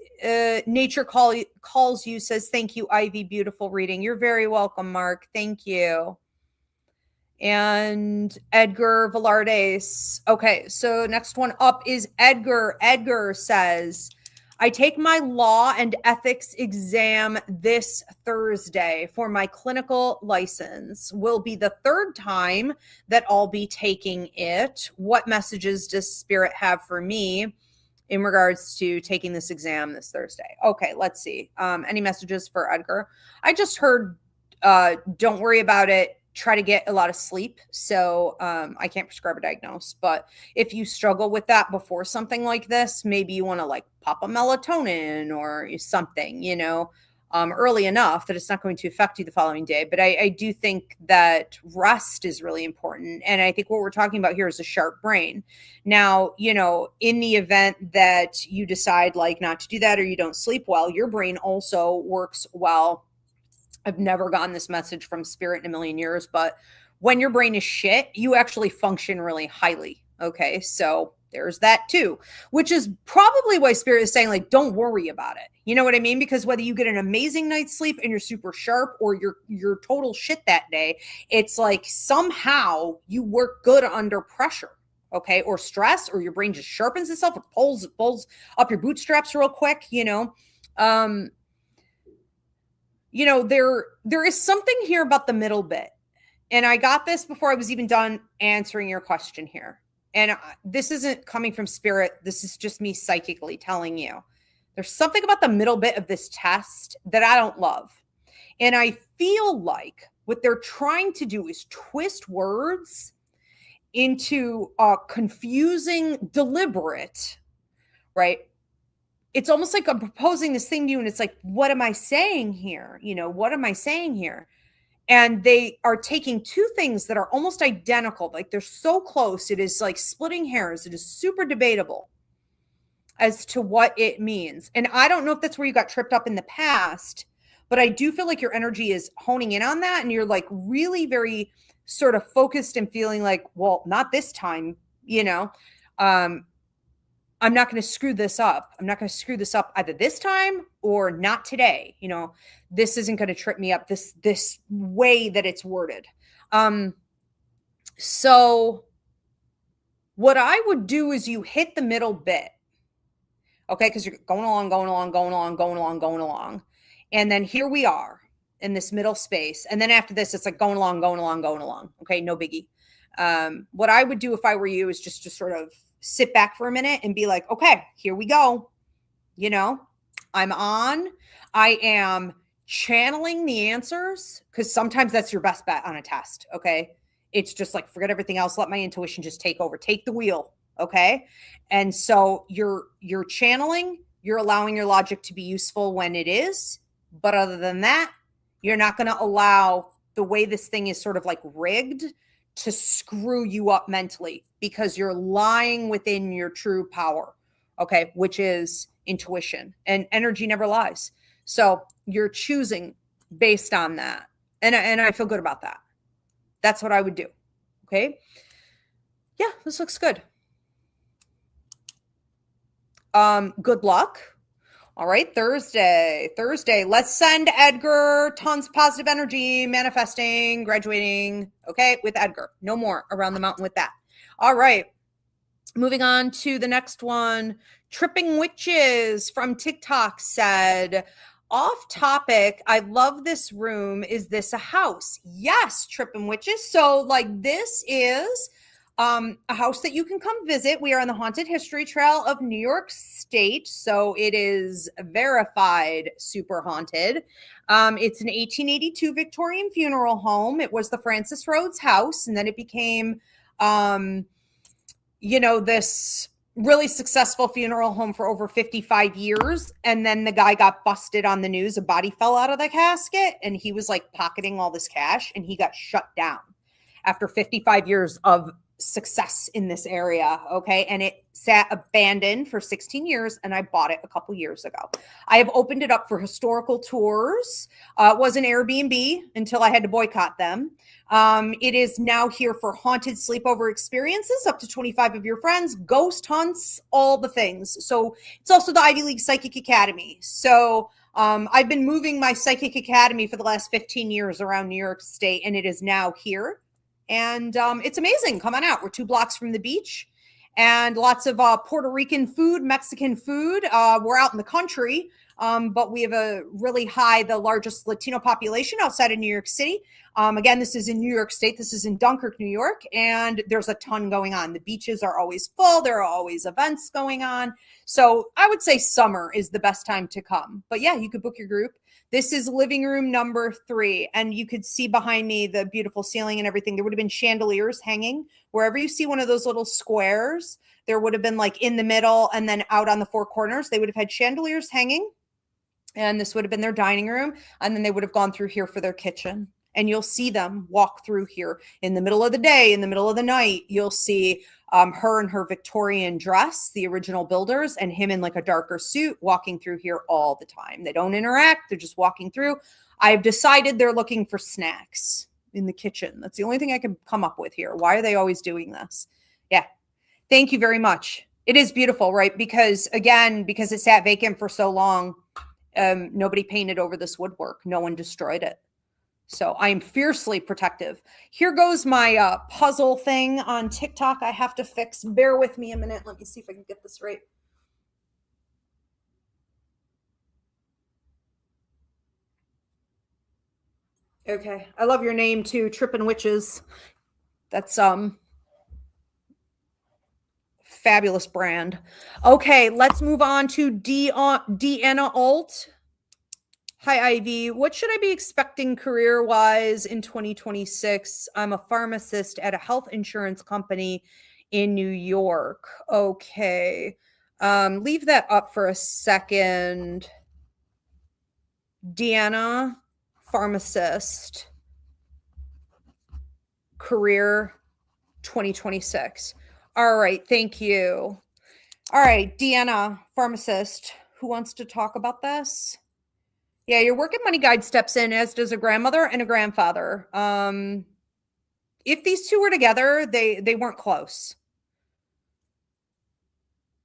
nature calls you, says, thank you, Ivy. Beautiful reading. You're very welcome, Mark. Thank you. And Edgar Velardes. Okay, so next one up is Edgar. Edgar says, I take my law and ethics exam this Thursday for my clinical license. Will be the third time that I'll be taking it. What messages does Spirit have for me in regards to taking this exam this Thursday? Okay, let's see. Any messages for Edgar? I just heard, don't worry about it. Try to get a lot of sleep. So I can't prescribe a diagnose, but if you struggle with that before something like this, maybe you want to like pop a melatonin or something, you know, early enough that it's not going to affect you the following day. But I do think that rest is really important. And I think what we're talking about here is a sharp brain. Now, you know, in the event that you decide like not to do that or you don't sleep well, your brain also works well. I've never gotten this message from Spirit in a million years, but when your brain is shit, you actually function really highly. Okay. So there's that too, which is probably why Spirit is saying like, don't worry about it. You know what I mean? Because whether you get an amazing night's sleep and you're super sharp or you're total shit that day, it's like somehow you work good under pressure. Okay. Or stress, or your brain just sharpens itself or pulls up your bootstraps real quick, you know? You know, there is something here about the middle bit. And I got this before I was even done answering your question here. And this isn't coming from Spirit. This is just me psychically telling you. There's something about the middle bit of this test that I don't love. And I feel like what they're trying to do is twist words into confusing deliberate, right? It's almost like I'm proposing this thing to you and it's like, what am I saying here? You know, what am I saying here? And they are taking two things that are almost identical. Like they're so close. It is like splitting hairs. It is super debatable as to what it means. And I don't know if that's where you got tripped up in the past, but I do feel like your energy is honing in on that. And you're like really very sort of focused and feeling like, well, not this time, you know, I'm not going to screw this up. I'm not going to screw this up either this time or not today. You know, this isn't going to trip me up this way that it's worded. So what I would do is you hit the middle bit. Okay, because you're going along, going along, going along, going along, going along. And then here we are in this middle space. And then after this, it's like going along, going along, going along. Okay, no biggie. What I would do if I were you is just to sort of sit back for a minute and be like, okay, here we go. You know, I'm on. I am channeling the answers because sometimes that's your best bet on a test. Okay. It's just like, forget everything else. Let my intuition just take over, take the wheel. Okay. And so you're channeling, you're allowing your logic to be useful when it is. But other than that, you're not going to allow the way this thing is sort of like rigged to screw you up mentally because you're lying within your true power. Okay. Which is intuition, and energy never lies. So you're choosing based on that. And I feel good about that. That's what I would do. Okay. Yeah, this looks good. Good luck. All right, Thursday. Let's send Edgar tons of positive energy, manifesting, graduating. Okay, with Edgar. No more around the mountain with that. All right. Moving on to the next one. Tripping Witches from TikTok said, off topic, I love this room. Is this a house? Yes, Tripping Witches. So like this is a house that you can come visit. We are on the Haunted History Trail of New York State. So it is verified super haunted. It's an 1882 Victorian funeral home. It was the Francis Rhodes house. And then it became, this really successful funeral home for over 55 years. And then the guy got busted on the news. A body fell out of the casket and he was like pocketing all this cash and he got shut down after 55 years of success in this area. Okay. And it sat abandoned for 16 years and I bought it a couple years ago. I have opened it up for historical tours. It was an Airbnb until I had to boycott them. It is now here for haunted sleepover experiences, up to 25 of your friends, ghost hunts, all the things. So it's also the Ivy League Psychic Academy. So I've been moving my Psychic Academy for the last 15 years around New York State, and it is now here. And it's amazing. Come on out. We're 2 blocks from the beach and lots of Puerto Rican food, Mexican food. We're out in the country, but we have the largest Latino population outside of New York City. Again, this is in New York State. This is in Dunkirk, New York, and there's a ton going on. The beaches are always full. There are always events going on. So I would say summer is the best time to come. But yeah, you could book your group. This is living room number 3, and you could see behind me the beautiful ceiling and everything. There would have been chandeliers hanging. Wherever you see one of those little squares, there would have been like in the middle and then out on the 4 corners, they would have had chandeliers hanging, and this would have been their dining room, and then they would have gone through here for their kitchen. And you'll see them walk through here in the middle of the day, in the middle of the night. You'll see her in her Victorian dress, the original builders, and him in like a darker suit walking through here all the time. They don't interact. They're just walking through. I've decided they're looking for snacks in the kitchen. That's the only thing I can come up with here. Why are they always doing this? Yeah. Thank you very much. It is beautiful, right? Because it sat vacant for so long, nobody painted over this woodwork. No one destroyed it. So I am fiercely protective. Here goes my puzzle thing on TikTok I have to fix. Bear with me a minute. Let me see if I can get this right. Okay. I love your name too, Trippin' Witches. That's fabulous brand. Okay, let's move on to Deanna Alt. Hi, Ivy. What should I be expecting career-wise in 2026? I'm a pharmacist at a health insurance company in New York. Okay. Leave that up for a second. Deanna, pharmacist, career 2026. All right. Thank you. All right. Deanna, pharmacist, who wants to talk about this? Yeah, your work and money guide steps in, as does a grandmother and a grandfather. If these two were together, they weren't close.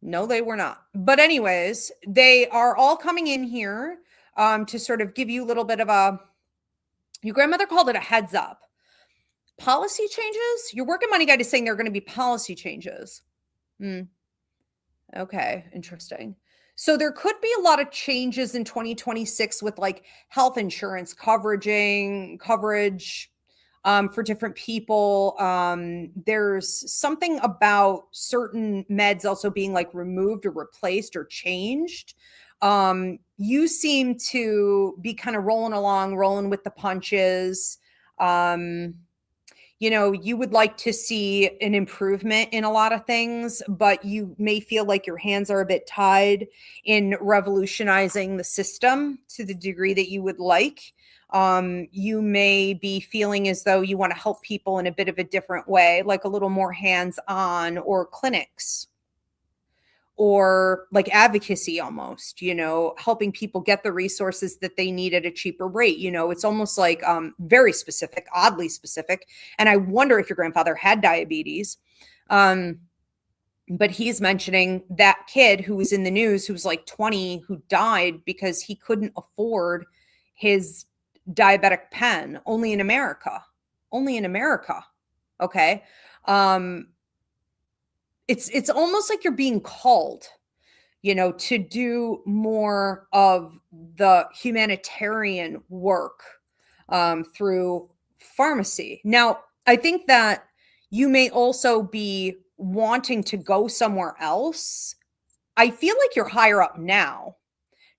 No, they were not. But anyways, they are all coming in here to sort of give you a little bit of a, your grandmother called it a heads up. Policy changes? Your work and money guide is saying there are going to be policy changes. Okay, interesting. So there could be a lot of changes in 2026 with like health insurance coverage for different people. There's something about certain meds also being like removed or replaced or changed. You seem to be kind of rolling with the punches. You would like to see an improvement in a lot of things, but you may feel like your hands are a bit tied in revolutionizing the system to the degree that you would like. You may be feeling as though you want to help people in a bit of a different way, like a little more hands-on, or clinics, or like advocacy almost, helping people get the resources that they need at a cheaper rate. It's almost like very specific, oddly specific. And I wonder if your grandfather had diabetes. But he's mentioning that kid who was in the news, who was like 20, who died because he couldn't afford his diabetic pen, only in America. Okay. It's almost like you're being called, to do more of the humanitarian work through pharmacy. Now, I think that you may also be wanting to go somewhere else. I feel like you're higher up now.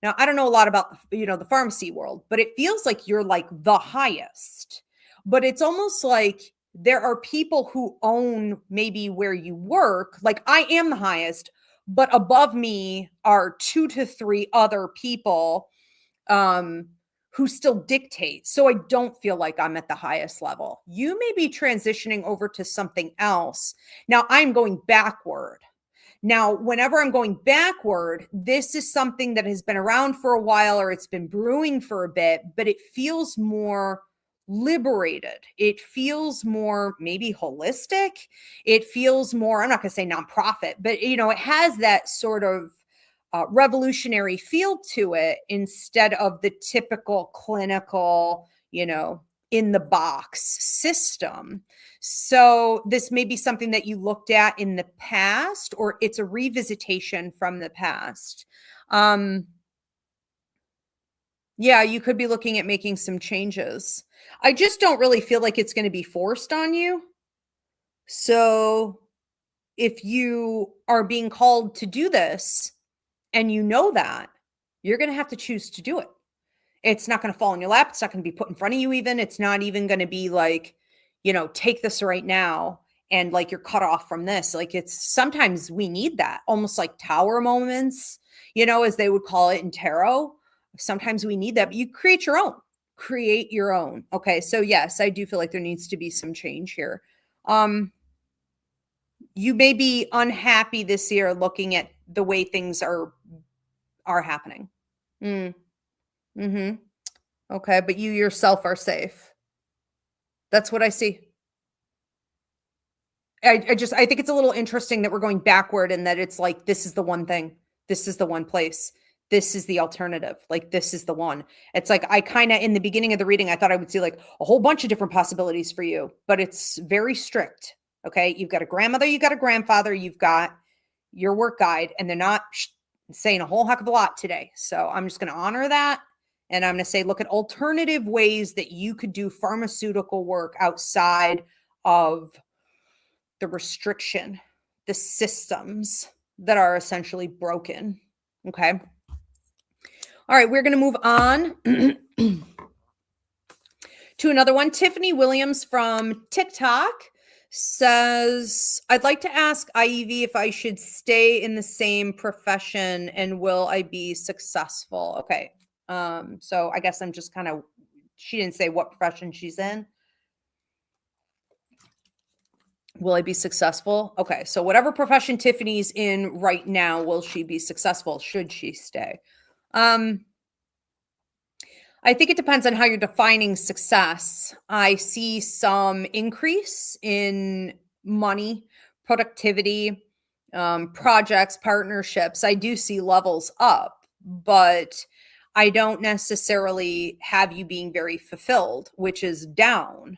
Now, I don't know a lot about, the pharmacy world, but it feels like you're like the highest. But it's almost like there are people who own maybe where you work. Like I am the highest, but above me are 2 to 3 other people who still dictate. So I don't feel like I'm at the highest level. You may be transitioning over to something else. Now I'm going backward. Now, whenever I'm going backward, this is something that has been around for a while, or it's been brewing for a bit, but it feels more liberated. It feels more maybe holistic. It feels more, I'm not going to say nonprofit, but it has that sort of revolutionary feel to it, instead of the typical clinical, in the box system. So this may be something that you looked at in the past, or it's a revisitation from the past. Yeah, you could be looking at making some changes. I just don't really feel like it's going to be forced on you. So if you are being called to do this and you know that, you're going to have to choose to do it. It's not going to fall in your lap. It's not going to be put in front of you even. It's not even going to be like, take this right now and like you're cut off from this. Like sometimes we need that, almost like tower moments, as they would call it in tarot. Sometimes we need that, but you create your own. Okay. So yes, I do feel like there needs to be some change here. You may be unhappy this year looking at the way things are happening. Mm-hmm. Okay, but you yourself are safe. That's what I see. I think it's a little interesting that we're going backward, and that it's like, this is the one thing. This is the one place. This is the alternative. Like, this is the one. It's like, I kind of, in the beginning of the reading, I thought I would see like a whole bunch of different possibilities for you, but it's very strict. Okay. You've got a grandmother, you've got a grandfather, you've got your work guide, and they're not saying a whole heck of a lot today. So I'm just going to honor that. And I'm going to say, look at alternative ways that you could do pharmaceutical work outside of the restriction, the systems that are essentially broken. Okay. All right, we're going to move on to another one. Tiffany Williams from TikTok says, I'd like to ask Ivy if I should stay in the same profession and will I be successful? Okay. So I guess I'm just kind of, she didn't say what profession she's in. Will I be successful? Okay. So whatever profession Tiffany's in right now, will she be successful? Should she stay? I think it depends on how you're defining success. I see some increase in money, productivity, projects, partnerships. I do see levels up, but I don't necessarily have you being very fulfilled, which is down.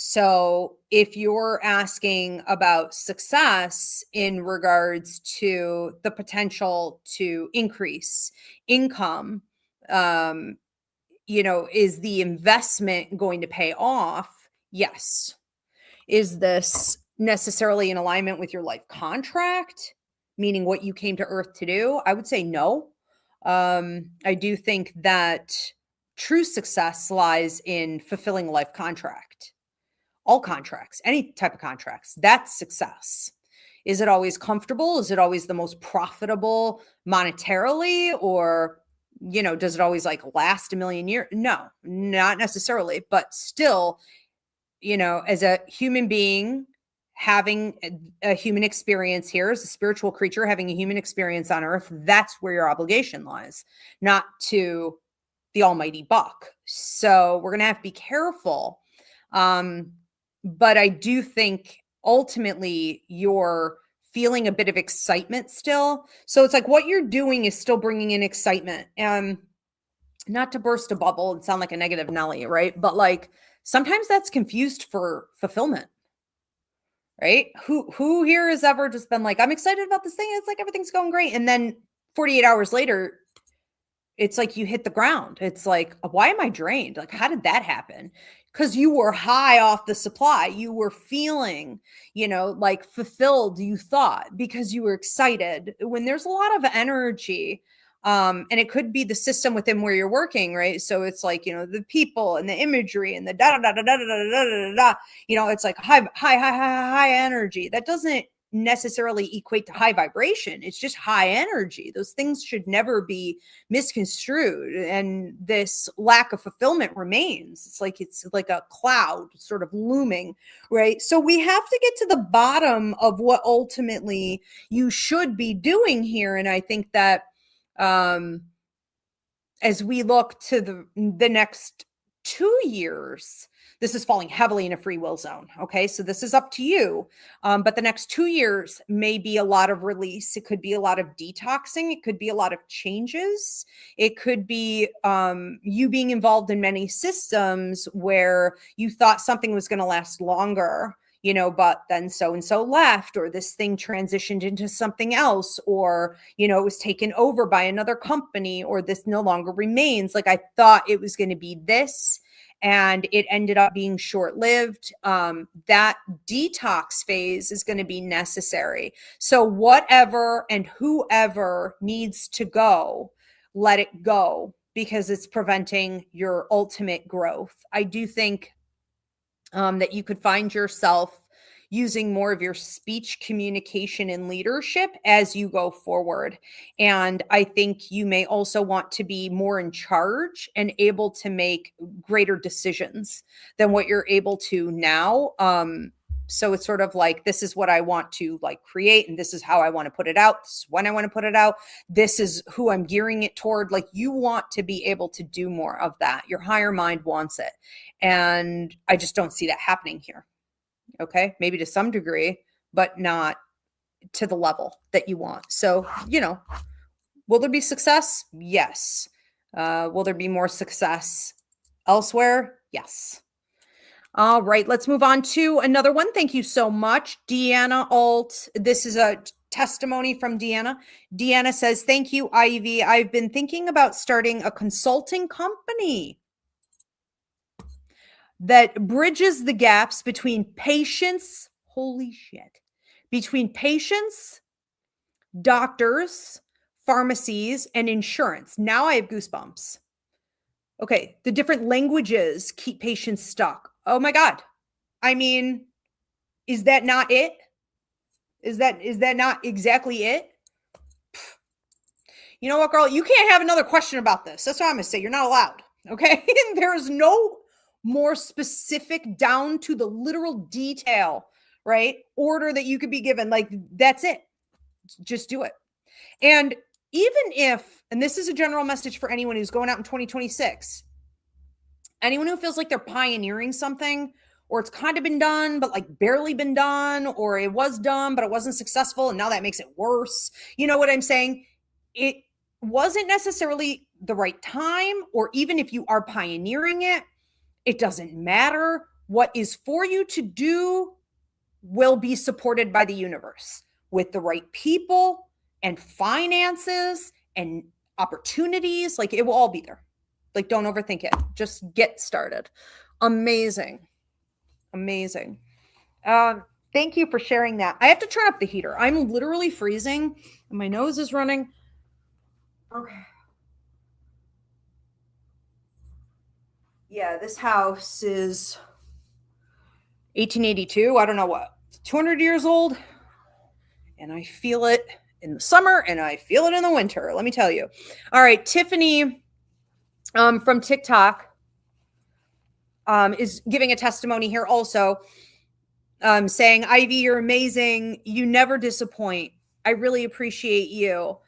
So if you're asking about success in regards to the potential to increase income, is the investment going to pay off? Yes. Is this necessarily in alignment with your life contract, meaning what you came to Earth to do? I would say no. I do think that true success lies in fulfilling a life contract. All contracts, any type of contracts, that's success. Is it always comfortable? Is it always the most profitable monetarily? Or, does it always like last a million years? No, not necessarily, but still, as a human being, having a human experience here, as a spiritual creature, having a human experience on earth, that's where your obligation lies, not to the almighty buck. So we're going to have to be careful. But I do think ultimately you're feeling a bit of excitement still. So it's like what you're doing is still bringing in excitement. Not to burst a bubble and sound like a negative Nelly, right? But like sometimes that's confused for fulfillment, right? Who here has ever just been like, I'm excited about this thing. It's like everything's going great. And then 48 hours later, it's like you hit the ground. It's like, why am I drained? Like, how did that happen? Because you were high off the supply. You were feeling, like fulfilled, you thought, because you were excited. When there's a lot of energy, and it could be the system within where you're working, right? So it's like, the people and the imagery and the da da da da da da da da da. It's like high energy. That doesn't necessarily equate to high vibration. It's just high energy. Those things should never be misconstrued, and this lack of fulfillment remains. It's like a cloud sort of looming, right? So we have to get to the bottom of what ultimately you should be doing here. And I think that as we look to the next 2 years, this is falling heavily in a free will zone. Okay. So this is up to you. But the next 2 years may be a lot of release. It could be a lot of detoxing. It could be a lot of changes. It could be you being involved in many systems where you thought something was going to last longer, but then so-and-so left, or this thing transitioned into something else, or, it was taken over by another company, or this no longer remains. Like I thought it was going to be this, and it ended up being short-lived. That detox phase is going to be necessary. So whatever and whoever needs to go, let it go, because it's preventing your ultimate growth. I do think that you could find yourself using more of your speech, communication, and leadership as you go forward. And I think you may also want to be more in charge and able to make greater decisions than what you're able to now. So it's sort of like, this is what I want to like create, and this is how I want to put it out. This is when I want to put it out. This is who I'm gearing it toward. Like you want to be able to do more of that. Your higher mind wants it. And I just don't see that happening here. Okay. Maybe to some degree, but not to the level that you want. So, will there be success? Yes. Will there be more success elsewhere? Yes. All right, let's move on to another one. Thank you so much, Deanna Alt. This is a testimony from Deanna. Deanna says, thank you, Ivy. I've been thinking about starting a consulting company that bridges the gaps between patients, holy shit, between patients, doctors, pharmacies, and insurance. Now I have goosebumps. Okay, the different languages keep patients stuck. Oh my God. I mean, is that not it? Is that not exactly it? You know what, girl? You can't have another question about this. That's what I'm going to say. You're not allowed. Okay? There is no more specific down to the literal detail, right? Order that you could be given. Like, that's it. Just do it. And even if, and this is a general message for anyone who's going out in 2026, anyone who feels like they're pioneering something, or it's kind of been done, but like barely been done, or it was done, but it wasn't successful, and now that makes it worse. You know what I'm saying? It wasn't necessarily the right time, or even if you are pioneering it, it doesn't matter. What is for you to do will be supported by the universe with the right people and finances and opportunities. Like, it will all be there. Like, don't overthink it. Just get started. Amazing. Amazing. Thank you for sharing that. I have to turn up the heater. I'm literally freezing and my nose is running. Okay. Yeah, this house is 1882. I don't know what, 200 years old. And I feel it in the summer and I feel it in the winter. Let me tell you. All right. Tiffany from TikTok is giving a testimony here also, saying, Ivy, you're amazing. You never disappoint. I really appreciate you.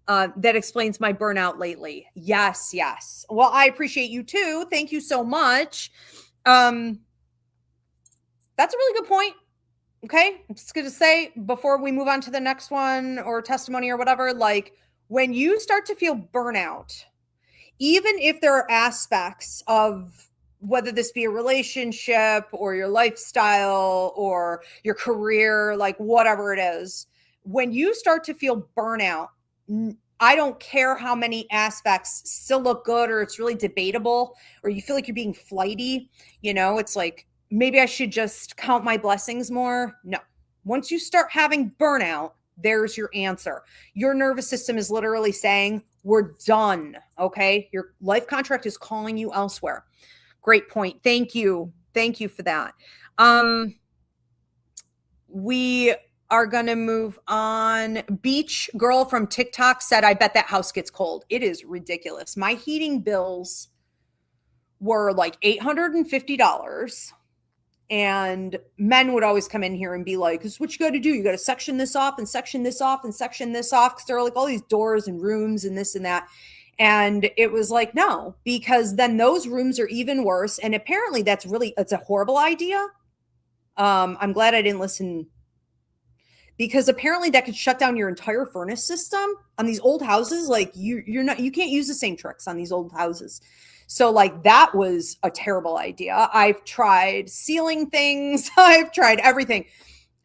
That explains my burnout lately. Yes, yes. Well, I appreciate you too. Thank you so much. That's a really good point. Okay. I'm just going to say before we move on to the next one or testimony or whatever, like, when you start to feel burnout, even if there are aspects of whether this be a relationship or your lifestyle or your career, like whatever it is, when you start to feel burnout, I don't care how many aspects still look good or it's really debatable or you feel like you're being flighty, you know, it's like, maybe I should just count my blessings more. No. Once you start having burnout, there's your answer. Your nervous system is literally saying, we're done. Okay. Your life contract is calling you elsewhere. Great point. Thank you. Thank you for that. We are going to move on. Beach Girl from TikTok said, I bet that house gets cold. It is ridiculous. My heating bills were like $850. And men would always come in here and be like, this is what you got to do. You got to section this off and section this off and section this off. Because there are like all these doors and rooms and this and that. And it was like, no, because then those rooms are even worse. And apparently it's a horrible idea. I'm glad I didn't listen, because apparently that could shut down your entire furnace system on these old houses. Like you can't use the same tricks on these old houses. So like that was a terrible idea. I've tried sealing things. I've tried everything.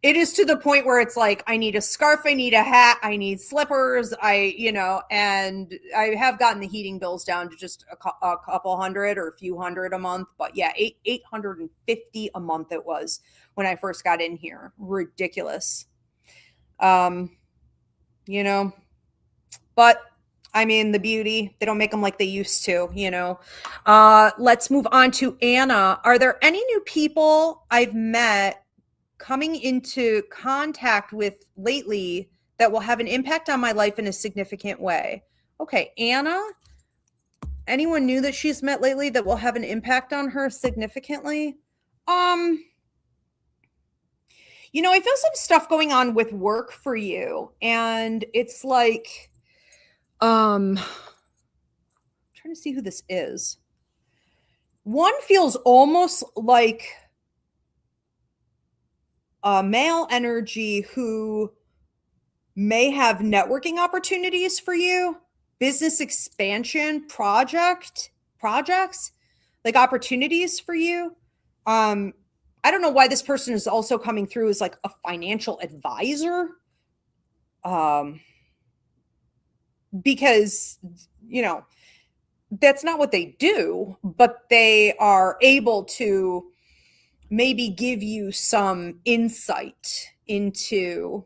It is to the point where it's like, I need a scarf, I need a hat, I need slippers, and I have gotten the heating bills down to just a couple hundred or a few hundred a month. But yeah, $850 a month it was when I first got in here. Ridiculous. But I mean, the beauty, they don't make them like they used to, let's move on to Anna. Are there any new people I've met coming into contact with lately that will have an impact on my life in a significant way? Okay, Anna, anyone new that she's met lately that will have an impact on her significantly? I feel some stuff going on with work for you, and it's like, I'm trying to see who this is. One feels almost like a male energy who may have networking opportunities for you, business expansion projects, like opportunities for you. I don't know why this person is also coming through as like a financial advisor. Because, that's not what they do, but they are able to maybe give you some insight into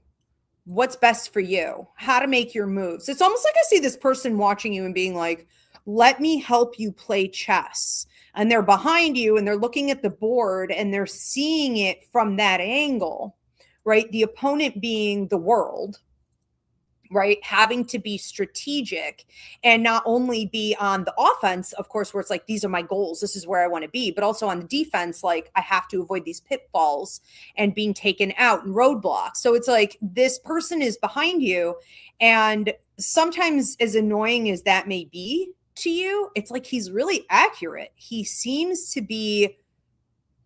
what's best for you, how to make your moves. It's almost like I see this person watching you and being like, let me help you play chess. And they're behind you and they're looking at the board and they're seeing it from that angle, right? The opponent being the world, right? Having to be strategic and not only be on the offense, of course, where it's like, these are my goals, this is where I want to be, but also on the defense, like I have to avoid these pitfalls and being taken out and roadblocks. So it's like this person is behind you. And sometimes, as annoying as that may be to you, it's like he's really accurate. He seems to be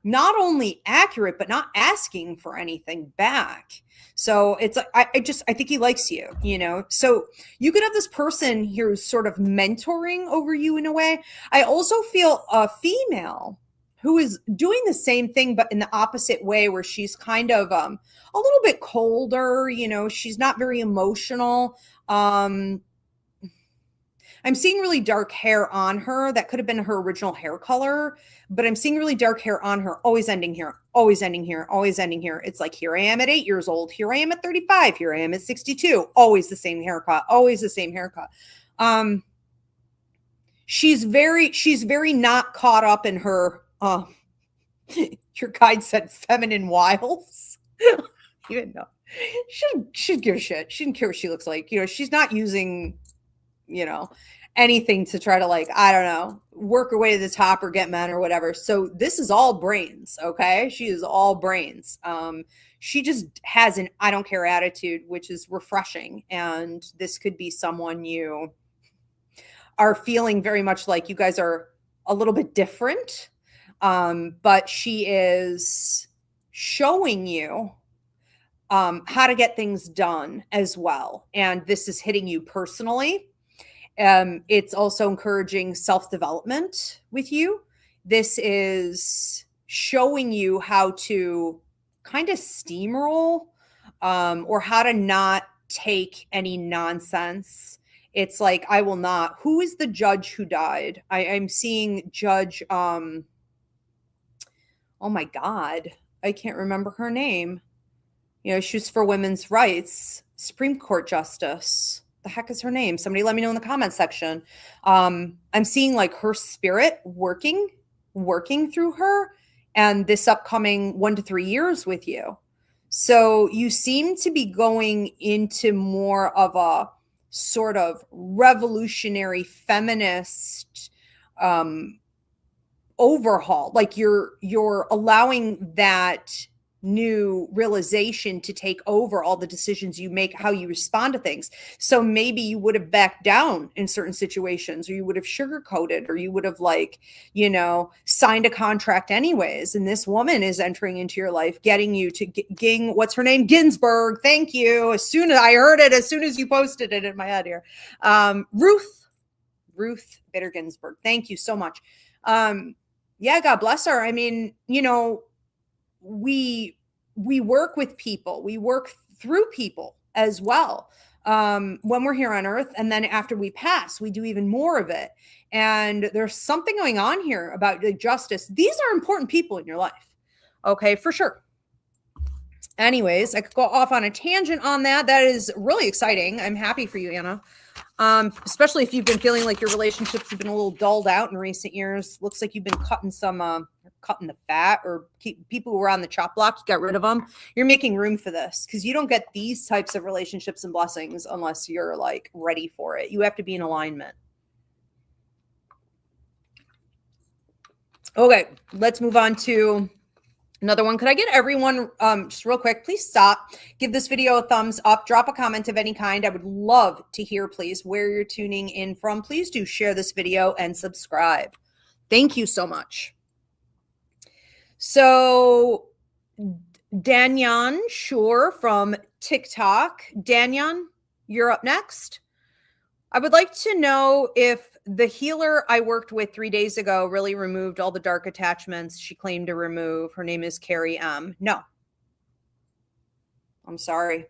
not only accurate, but not asking for anything back. So it's like, I think he likes you, you know? So you could have this person here who's sort of mentoring over you in a way. I also feel a female who is doing the same thing, but in the opposite way, where she's kind of a little bit colder, you know, she's not very emotional. I'm seeing really dark hair on her. That could have been her original hair color, but I'm seeing really dark hair on her, always ending here, always ending here, always ending here. It's like, here I am at 8 years old. Here I am at 35. Here I am at 62. Always the same haircut, always the same haircut. She's very not caught up in her, your guide said feminine wiles. Even though she'd give a shit. She didn't care what she looks like. You know, she's not using, you know, anything to try to, like, I don't know, work her way to the top or get men or whatever. So this is all brains. Okay. She is all brains. She just has an I don't care attitude, which is refreshing. And this could be someone you are feeling very much like you guys are a little bit different. But she is showing you how to get things done as well. And this is hitting you personally. It's also encouraging self-development with you. This is showing you how to kind of steamroll, or how to not take any nonsense. It's like, I will not. Who is the judge who died? I'm seeing Judge, oh my God, I can't remember her name. You know, she was for women's rights, Supreme Court Justice. The heck is her name? Somebody let me know in the comment section. I'm seeing like her spirit working through her, and this upcoming 1 to 3 years with you. So you seem to be going into more of a sort of revolutionary feminist overhaul. Like you're allowing that new realization to take over all the decisions you make, how you respond to things. So maybe you would have backed down in certain situations, or you would have sugarcoated, or you would have, like, you know, signed a contract anyways. And this woman is entering into your life, getting you to what's her name? Ginsburg. Thank you. As soon as I heard it, as soon as you posted it in my head here. Ruth Bader Ginsburg. Thank you so much. Yeah, God bless her. I mean, you know, we work with people, we work through people as well, when we're here on earth, and then after we pass, we do even more of it. And there's something going on here about the justice. These are important people in your life, okay, for sure. Anyways, I could go off on a tangent on that. That is really exciting. I'm happy for you, Anna. Especially if you've been feeling like your relationships have been a little dulled out in recent years. Looks like you've been cutting the fat, or people who were on the chop block, you got rid of them. You're making room for this, because you don't get these types of relationships and blessings unless you're like ready for it. You have to be in alignment. Okay, let's move on to another one. Could I get everyone, just real quick, please stop, give this video a thumbs up, drop a comment of any kind. I would love to hear, please, where you're tuning in from. Please do share this video and subscribe. Thank you so much. So Danyan Shore from TikTok. Danyan, you're up next. I would like to know if the healer I worked with 3 days ago really removed all the dark attachments she claimed to remove. Her name is Carrie M. No. I'm sorry.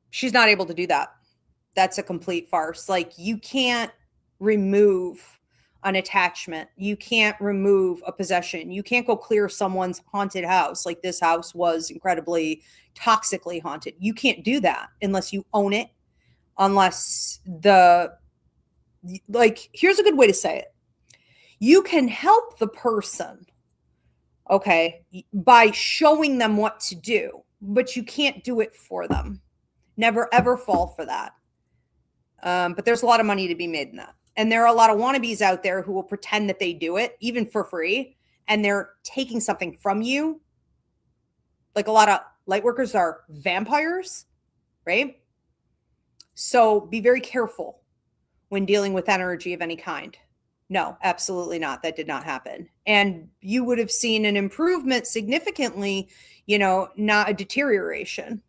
She's not able to do that. That's a complete farce. Like, you can't remove an attachment. You can't remove a possession. You can't go clear someone's haunted house. Like this house was incredibly toxically haunted. You can't do that unless you own it, unless here's a good way to say it. You can help the person, okay, by showing them what to do, but you can't do it for them. Never, ever fall for that. But there's a lot of money to be made in that. And there are a lot of wannabes out there who will pretend that they do it, even for free, and they're taking something from you. Like a lot of light workers are vampires, right? So be very careful when dealing with energy of any kind. No, absolutely not. That did not happen. And you would have seen an improvement significantly, not a deterioration.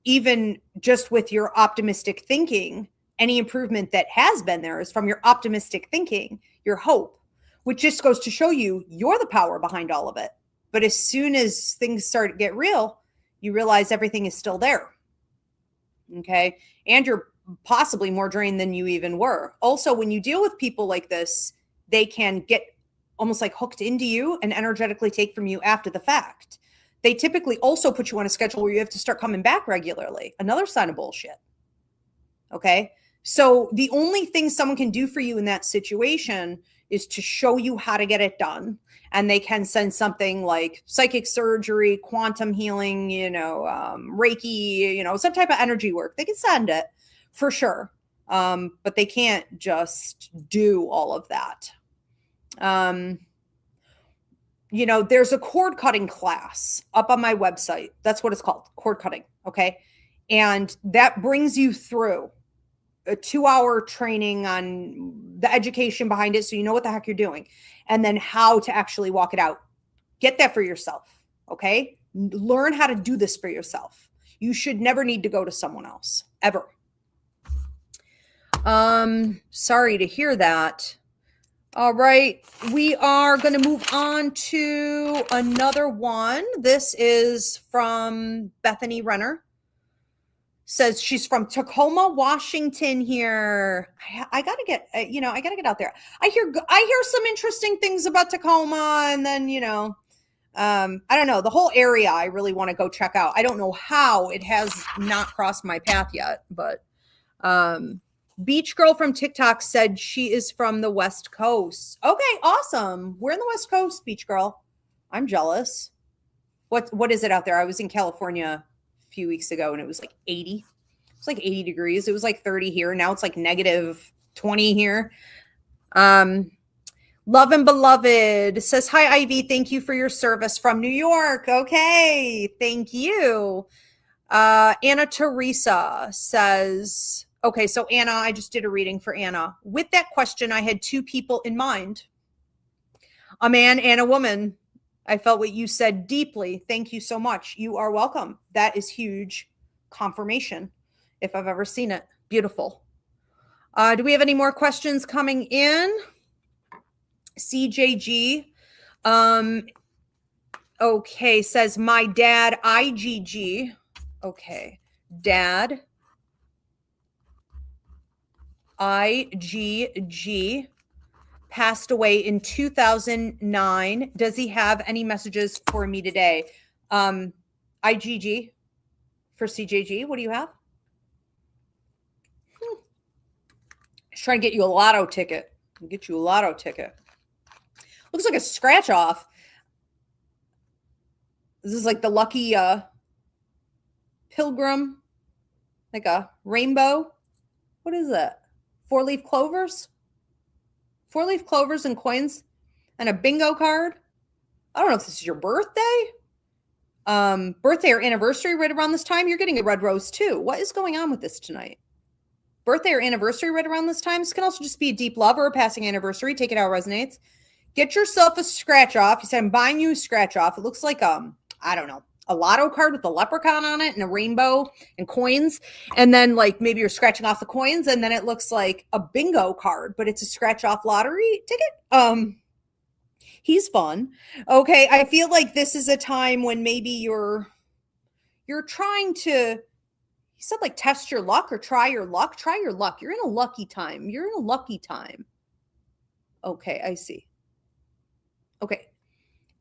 Even just with your optimistic thinking, any improvement that has been there is from your optimistic thinking, your hope, which just goes to show you're the power behind all of it. But as soon as things start to get real, you realize everything is still there. Okay. And you're possibly more drained than you even were. Also, when you deal with people like this, they can get almost like hooked into you and energetically take from you after the fact. They typically also put you on a schedule where you have to start coming back regularly. Another sign of bullshit. Okay. So the only thing someone can do for you in that situation is to show you how to get it done. And they can send something like psychic surgery, quantum healing, Reiki, some type of energy work. They can send it for sure. But they can't just do all of that. There's a cord cutting class up on my website. That's what it's called, cord cutting. Okay. And that brings you through a 2-hour training on the education behind it. So you know what the heck you're doing, and then how to actually walk it out. Get that for yourself. Okay. Learn how to do this for yourself. You should never need to go to someone else ever. Sorry to hear that. All right, we are going to move on to another one. This is from Bethany Renner. Says she's from Tacoma, Washington here. I got to get, I got to get out there. I hear some interesting things about Tacoma, and then, I don't know, the whole area I really want to go check out. I don't know how it has not crossed my path yet, but, Beach Girl from TikTok said she is from the West Coast. Okay, awesome. We're in the West Coast, Beach Girl. I'm jealous. What is it out there? I was in California a few weeks ago and it was like 80. It's like 80 degrees. It was like 30 here. Now it's like negative 20 here. Love and Beloved says, hi, Ivy. Thank you for your service from New York. Okay, thank you. Anna Teresa says, okay, so Anna, I just did a reading for Anna. With that question, I had two people in mind, a man and a woman. I felt what you said deeply. Thank you so much. You are welcome. That is huge confirmation if I've ever seen it. Beautiful. Do we have any more questions coming in? CJG. Okay, says my dad, IGG. Okay, dad. IGG passed away in 2009. Does he have any messages for me today? IGG for CJG. What do you have? Just trying to get you a lotto ticket. Get you a lotto ticket. Looks like a scratch off. This is like the lucky pilgrim, like a rainbow. What is that? 4-leaf clovers? 4-leaf clovers and coins and a bingo card. I don't know if this is your birthday. Birthday or anniversary right around this time. You're getting a red rose too. What is going on with this tonight? Birthday or anniversary right around this time. This can also just be a deep love or a passing anniversary. Take it how it resonates. Get yourself a scratch off. He said, I'm buying you a scratch off. It looks like, I don't know, a lotto card with a leprechaun on it and a rainbow and coins. And then like maybe you're scratching off the coins and then it looks like a bingo card, but it's a scratch off lottery ticket. He's fun. Okay. I feel like this is a time when maybe you're trying to He said like test your luck or try your luck. Try your luck. You're in a lucky time. You're in a lucky time. Okay, I see. Okay.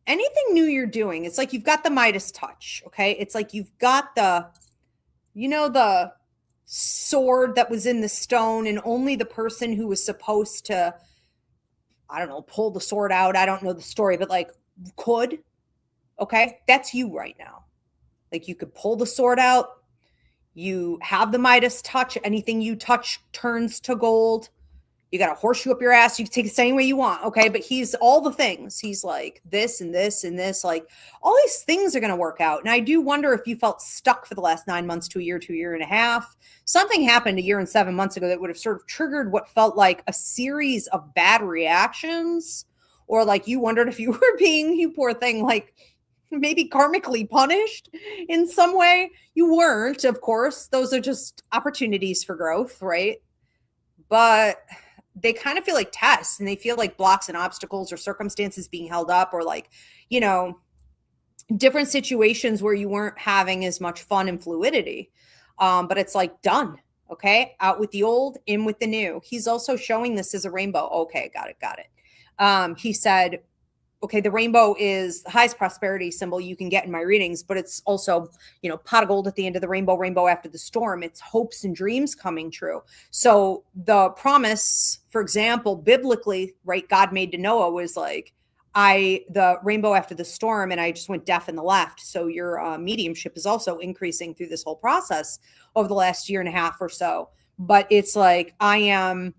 Anything new you're doing, it's like you've got the Midas touch, okay? It's like you've got the, the sword that was in the stone, and only the person who was supposed to, I don't know, pull the sword out. I don't know the story, but like could, okay? That's you right now. Like you could pull the sword out. You have the Midas touch. Anything you touch turns to gold. You got a horseshoe up your ass. You can take it the same way you want. Okay. But he's all the things. He's like this and this and this, like all these things are going to work out. And I do wonder if you felt stuck for the last 9 months to a year and a half. Something happened a year and 7 months ago that would have sort of triggered what felt like a series of bad reactions, or like you wondered if you were being, you poor thing, like maybe karmically punished in some way. You weren't, of course. Those are just opportunities for growth, right? But they kind of feel like tests, and they feel like blocks and obstacles or circumstances being held up, or like, different situations where you weren't having as much fun and fluidity. But it's like done. Okay. Out with the old, in with the new. He's also showing this as a rainbow. Okay. Got it. He said, okay, the rainbow is the highest prosperity symbol you can get in my readings, but it's also, pot of gold at the end of the rainbow, rainbow after the storm. It's hopes and dreams coming true. So the promise, for example, biblically, right, God made to Noah was like, the rainbow after the storm, and I just went deaf in the left. So your mediumship is also increasing through this whole process over the last year and a half or so. But it's like, I am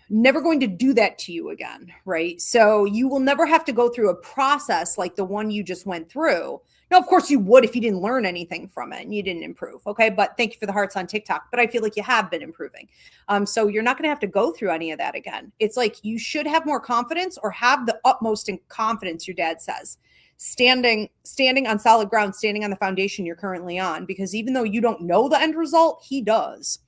never going to do that to you again, right? So you will never have to go through a process like the one you just went through. Now, of course you would if you didn't learn anything from it and you didn't improve, okay? But thank you for the hearts on TikTok. But I feel like you have been improving. So you're not going to have to go through any of that again. It's like you should have more confidence, or have the utmost in confidence, your dad says. Standing on solid ground, standing on the foundation you're currently on, because even though you don't know the end result, he does.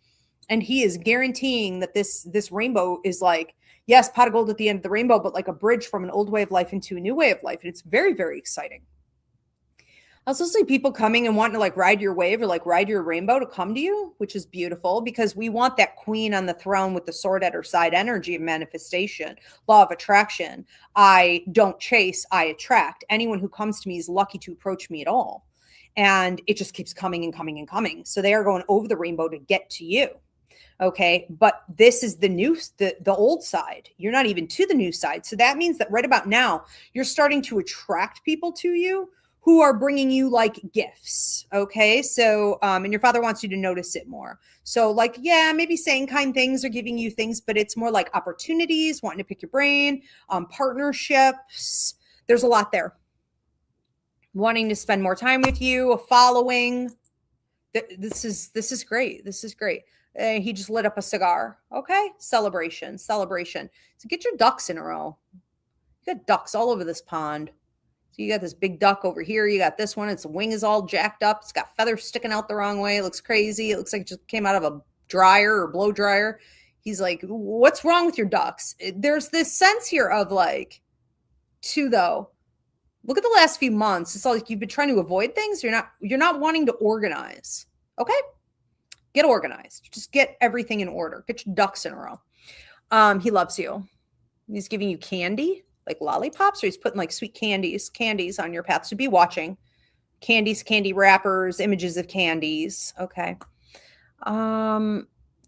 And he is guaranteeing that this rainbow is like, yes, pot of gold at the end of the rainbow, but like a bridge from an old way of life into a new way of life. And it's very, very exciting. I also see people coming and wanting to like ride your wave or like ride your rainbow to come to you, which is beautiful, because we want that queen on the throne with the sword at her side energy of manifestation, law of attraction. I don't chase, I attract. Anyone who comes to me is lucky to approach me at all. And it just keeps coming and coming and coming. So they are going over the rainbow to get to you. Okay. But this is the old side. You're not even to the new side. So that means that right about now, you're starting to attract people to you who are bringing you like gifts. Okay. So, and your father wants you to notice it more. So like, yeah, maybe saying kind things or giving you things, but it's more like opportunities, wanting to pick your brain, partnerships. There's a lot there. Wanting to spend more time with you, a following. This is great. This is great. He just lit up a cigar. Okay. Celebration. So get your ducks in a row. You got ducks all over this pond. So you got this big duck over here. You got this one. Its wing is all jacked up. It's got feathers sticking out the wrong way. It looks crazy. It looks like it just came out of a dryer or blow dryer. He's like, what's wrong with your ducks? There's this sense here of like, though. Look at the last few months. It's like you've been trying to avoid things. You're not wanting to organize. Okay. Get organized. Just get everything in order. Get your ducks in a row. He loves you. He's giving you candy, like lollipops, or he's putting like sweet candies on your path. So be watching. Candies, candy wrappers, images of candies. Okay.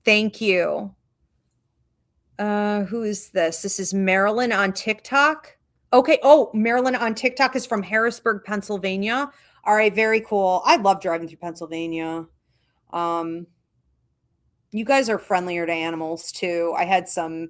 Thank you. Who is this? This is Marilyn on TikTok. Okay. Oh, Marilyn on TikTok is from Harrisburg, Pennsylvania. All right. Very cool. I love driving through Pennsylvania. You guys are friendlier to animals too. I had some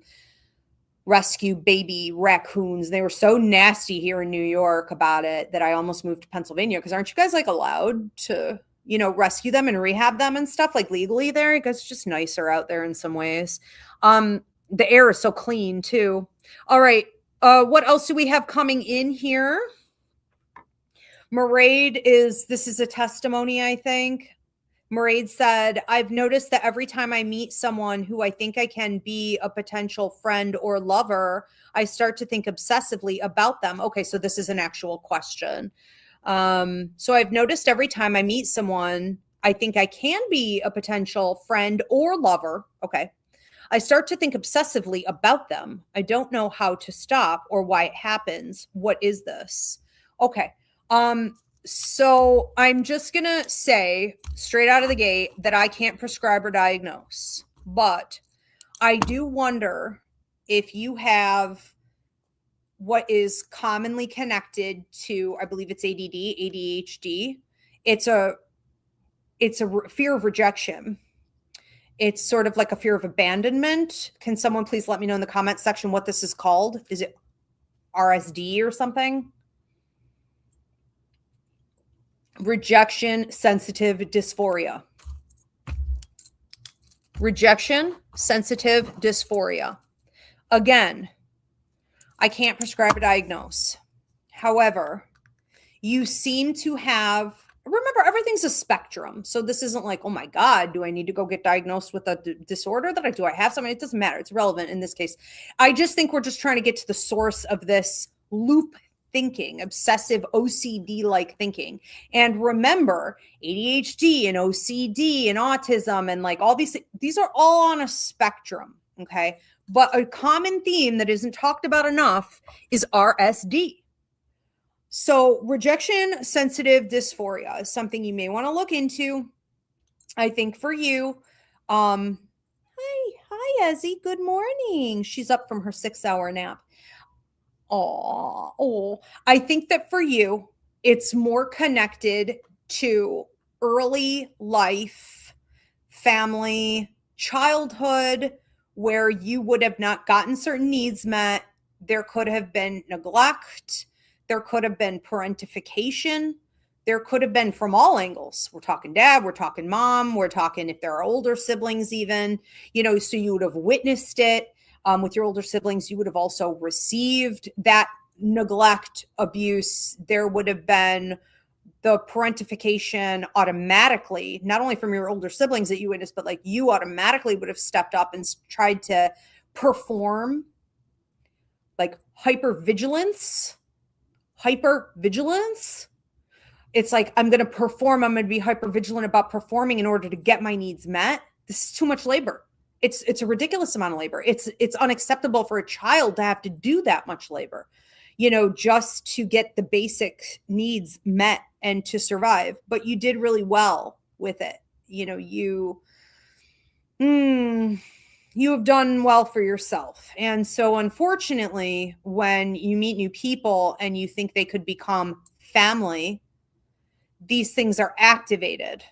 rescue baby raccoons. They were so nasty here in New York about it that I almost moved to Pennsylvania. Because aren't you guys like allowed to, rescue them and rehab them and stuff like legally there? Because it's just nicer out there in some ways. The air is so clean too. All right. What else do we have coming in here? This is a testimony, I think. Maraid said, I've noticed that every time I meet someone who I think I can be a potential friend or lover, I start to think obsessively about them. Okay, so this is an actual question. So I've noticed every time I meet someone I think I can be a potential friend or lover. Okay. I start to think obsessively about them. I don't know how to stop or why it happens. What is this? Okay. So I'm just going to say straight out of the gate that I can't prescribe or diagnose, but I do wonder if you have what is commonly connected to, I believe it's ADD, ADHD. It's a fear of rejection. It's sort of like a fear of abandonment. Can someone please let me know in the comment section what this is called? Is it RSD or something? Rejection sensitive dysphoria. Rejection sensitive dysphoria. Again, I can't prescribe or diagnose. However, you seem to have, remember, everything's a spectrum. So this isn't like, oh my God, do I need to go get diagnosed with a disorder that do I have something? It doesn't matter. It's relevant in this case. I just think we're just trying to get to the source of this loop thinking, obsessive OCD-like thinking. And remember, ADHD and OCD and autism and like all these are all on a spectrum, okay? But a common theme that isn't talked about enough is RSD. So rejection sensitive dysphoria is something you may want to look into. I think for you, hi, Ezzy. Good morning. She's up from her 6-hour nap. I think that for you, it's more connected to early life, family, childhood, where you would have not gotten certain needs met. There could have been neglect. There could have been parentification. There could have been from all angles. We're talking dad, we're talking mom, we're talking if there are older siblings even, so you would have witnessed it with your older siblings. You would have also received that neglect, abuse. There would have been the parentification automatically, not only from your older siblings that you witnessed, but like you automatically would have stepped up and tried to perform like hypervigilance. It's like, I'm going to perform. I'm going to be hypervigilant about performing in order to get my needs met. This is too much labor. It's a ridiculous amount of labor. It's unacceptable for a child to have to do that much labor, just to get the basic needs met and to survive. But you did really well with it. You have done well for yourself. And so unfortunately, when you meet new people and you think they could become family, these things are activated.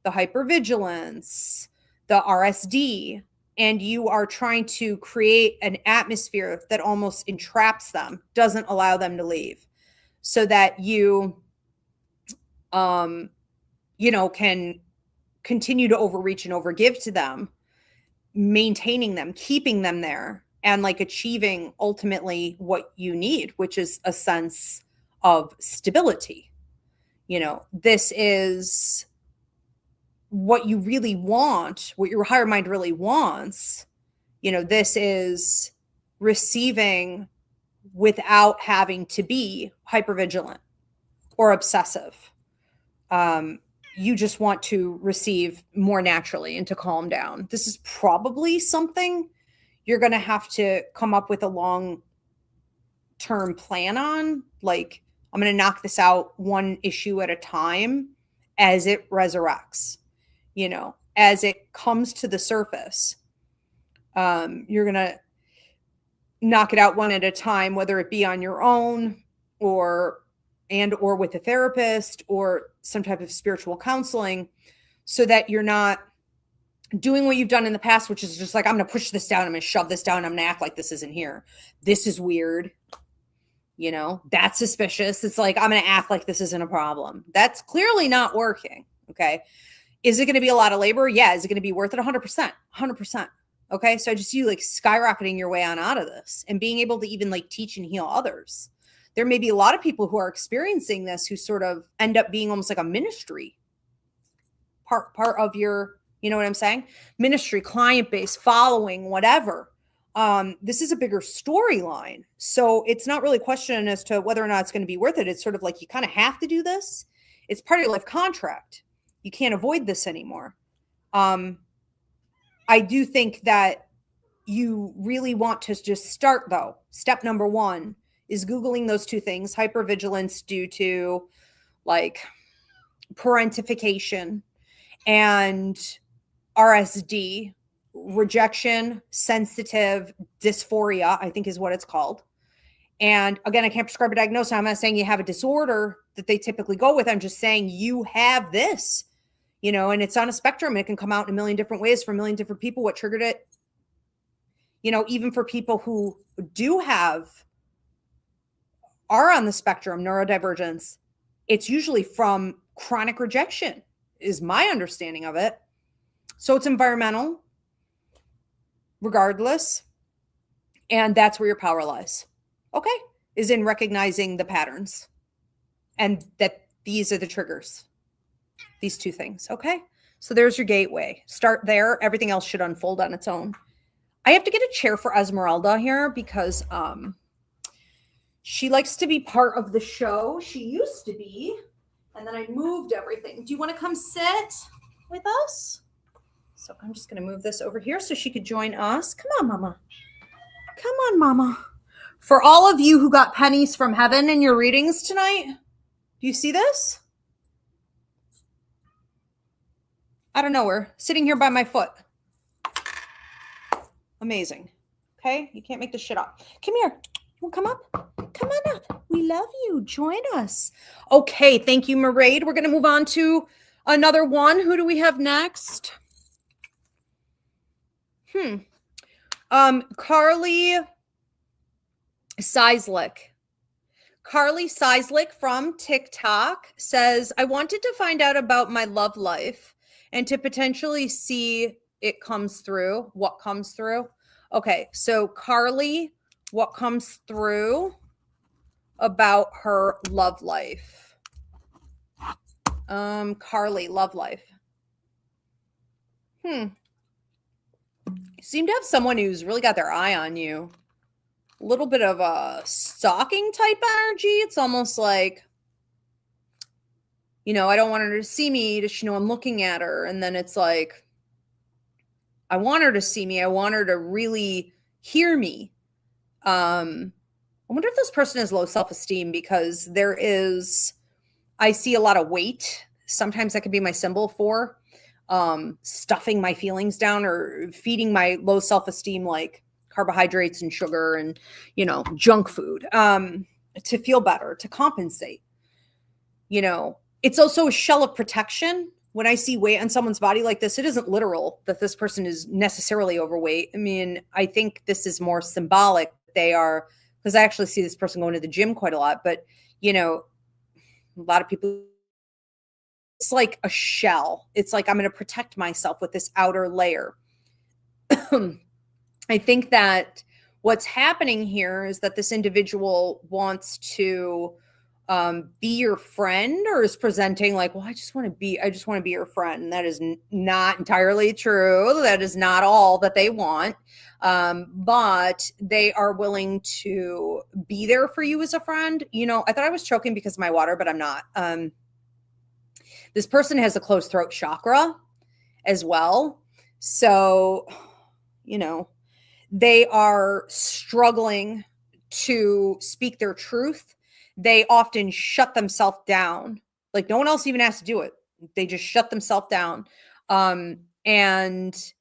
The hypervigilance, the RSD, and you are trying to create an atmosphere that almost entraps them, doesn't allow them to leave, so that you, can continue to overreach and overgive to them, maintaining them, keeping them there, and like achieving ultimately what you need, which is a sense of stability. This is what you really want, what your higher mind really wants. This is receiving without having to be hypervigilant or obsessive. You just want to receive more naturally and to calm down. This is probably something you're going to have to come up with a long-term plan on. Like, I'm going to knock this out one issue at a time as it resurrects, as it comes to the surface. You're going to knock it out one at a time, whether it be on your own or with a therapist or some type of spiritual counseling, so that you're not doing what you've done in the past, which is just like, I'm going to push this down. I'm going to shove this down. I'm going to act like this isn't here. This is weird. That's suspicious. It's like, I'm going to act like this isn't a problem. That's clearly not working. Okay. Is it going to be a lot of labor? Yeah. Is it going to be worth it? 100%, 100%. Okay. So I just see you like skyrocketing your way on out of this and being able to even like teach and heal others. There may be a lot of people who are experiencing this who sort of end up being almost like a ministry part of your, you know what I'm saying? Ministry, client base, following, whatever. This is a bigger storyline. So it's not really a question as to whether or not it's going to be worth it. It's sort of like, you kind of have to do this. It's part of your life contract. You can't avoid this anymore. I do think that you really want to just start, though. Step number one is Googling those two things: hypervigilance due to like parentification and RSD, rejection sensitive dysphoria, I think is what it's called. And again, I can't prescribe a diagnosis. I'm not saying you have a disorder that they typically go with. I'm just saying you have this, and it's on a spectrum. It can come out in a million different ways for a million different people. What triggered it, even for people who are on the spectrum, neurodivergence, it's usually from chronic rejection, is my understanding of it. So it's environmental, regardless. And that's where your power lies. Okay, is in recognizing the patterns and that these are the triggers, these two things. Okay, so there's your gateway. Start there. Everything else should unfold on its own. I have to get a chair for Esmeralda here because she likes to be part of the show. She used to be, and then I moved everything. Do you want to come sit with us? So I'm just going to move this over here so she could join us. Come on, Mama. Come on, Mama. For all of you who got pennies from heaven in your readings tonight, do you see this? Out of nowhere, sitting here by my foot. Amazing. Okay, you can't make this shit up. Come here. You want to come up? Come on up. We love you. Join us. Okay, thank you, Mairead. We're going to move on to another one. Who do we have next? Carly Seislick. Carly Seislick from TikTok says, I wanted to find out about my love life and to potentially see it comes through, what comes through. Okay, so Carly, what comes through about her love life? Carly, love life. You seem to have someone who's really got their eye on you. A little bit of a stalking type energy. It's almost like, I don't want her to see me. Does she know I'm looking at her? And then it's like, I want her to see me. I want her to really hear me. I wonder if this person has low self-esteem because I see a lot of weight. Sometimes that could be my symbol for stuffing my feelings down or feeding my low self-esteem, like carbohydrates and sugar and, junk food, to feel better, to compensate. It's also a shell of protection. When I see weight on someone's body like this, it isn't literal that this person is necessarily overweight. I mean, I think this is more symbolic. They are, because I actually see this person going to the gym quite a lot, but, a lot of people, it's like a shell. It's like, I'm going to protect myself with this outer layer. I think that what's happening here is that this individual wants to be your friend, or is presenting like, well, I just want to be your friend. And that is not entirely true. That is not all that they want. But they are willing to be there for you as a friend. I thought I was choking because of my water, but I'm not. This person has a closed throat chakra as well. So, they are struggling to speak their truth. They often shut themselves down. Like no one else even has to do it. They just shut themselves down. And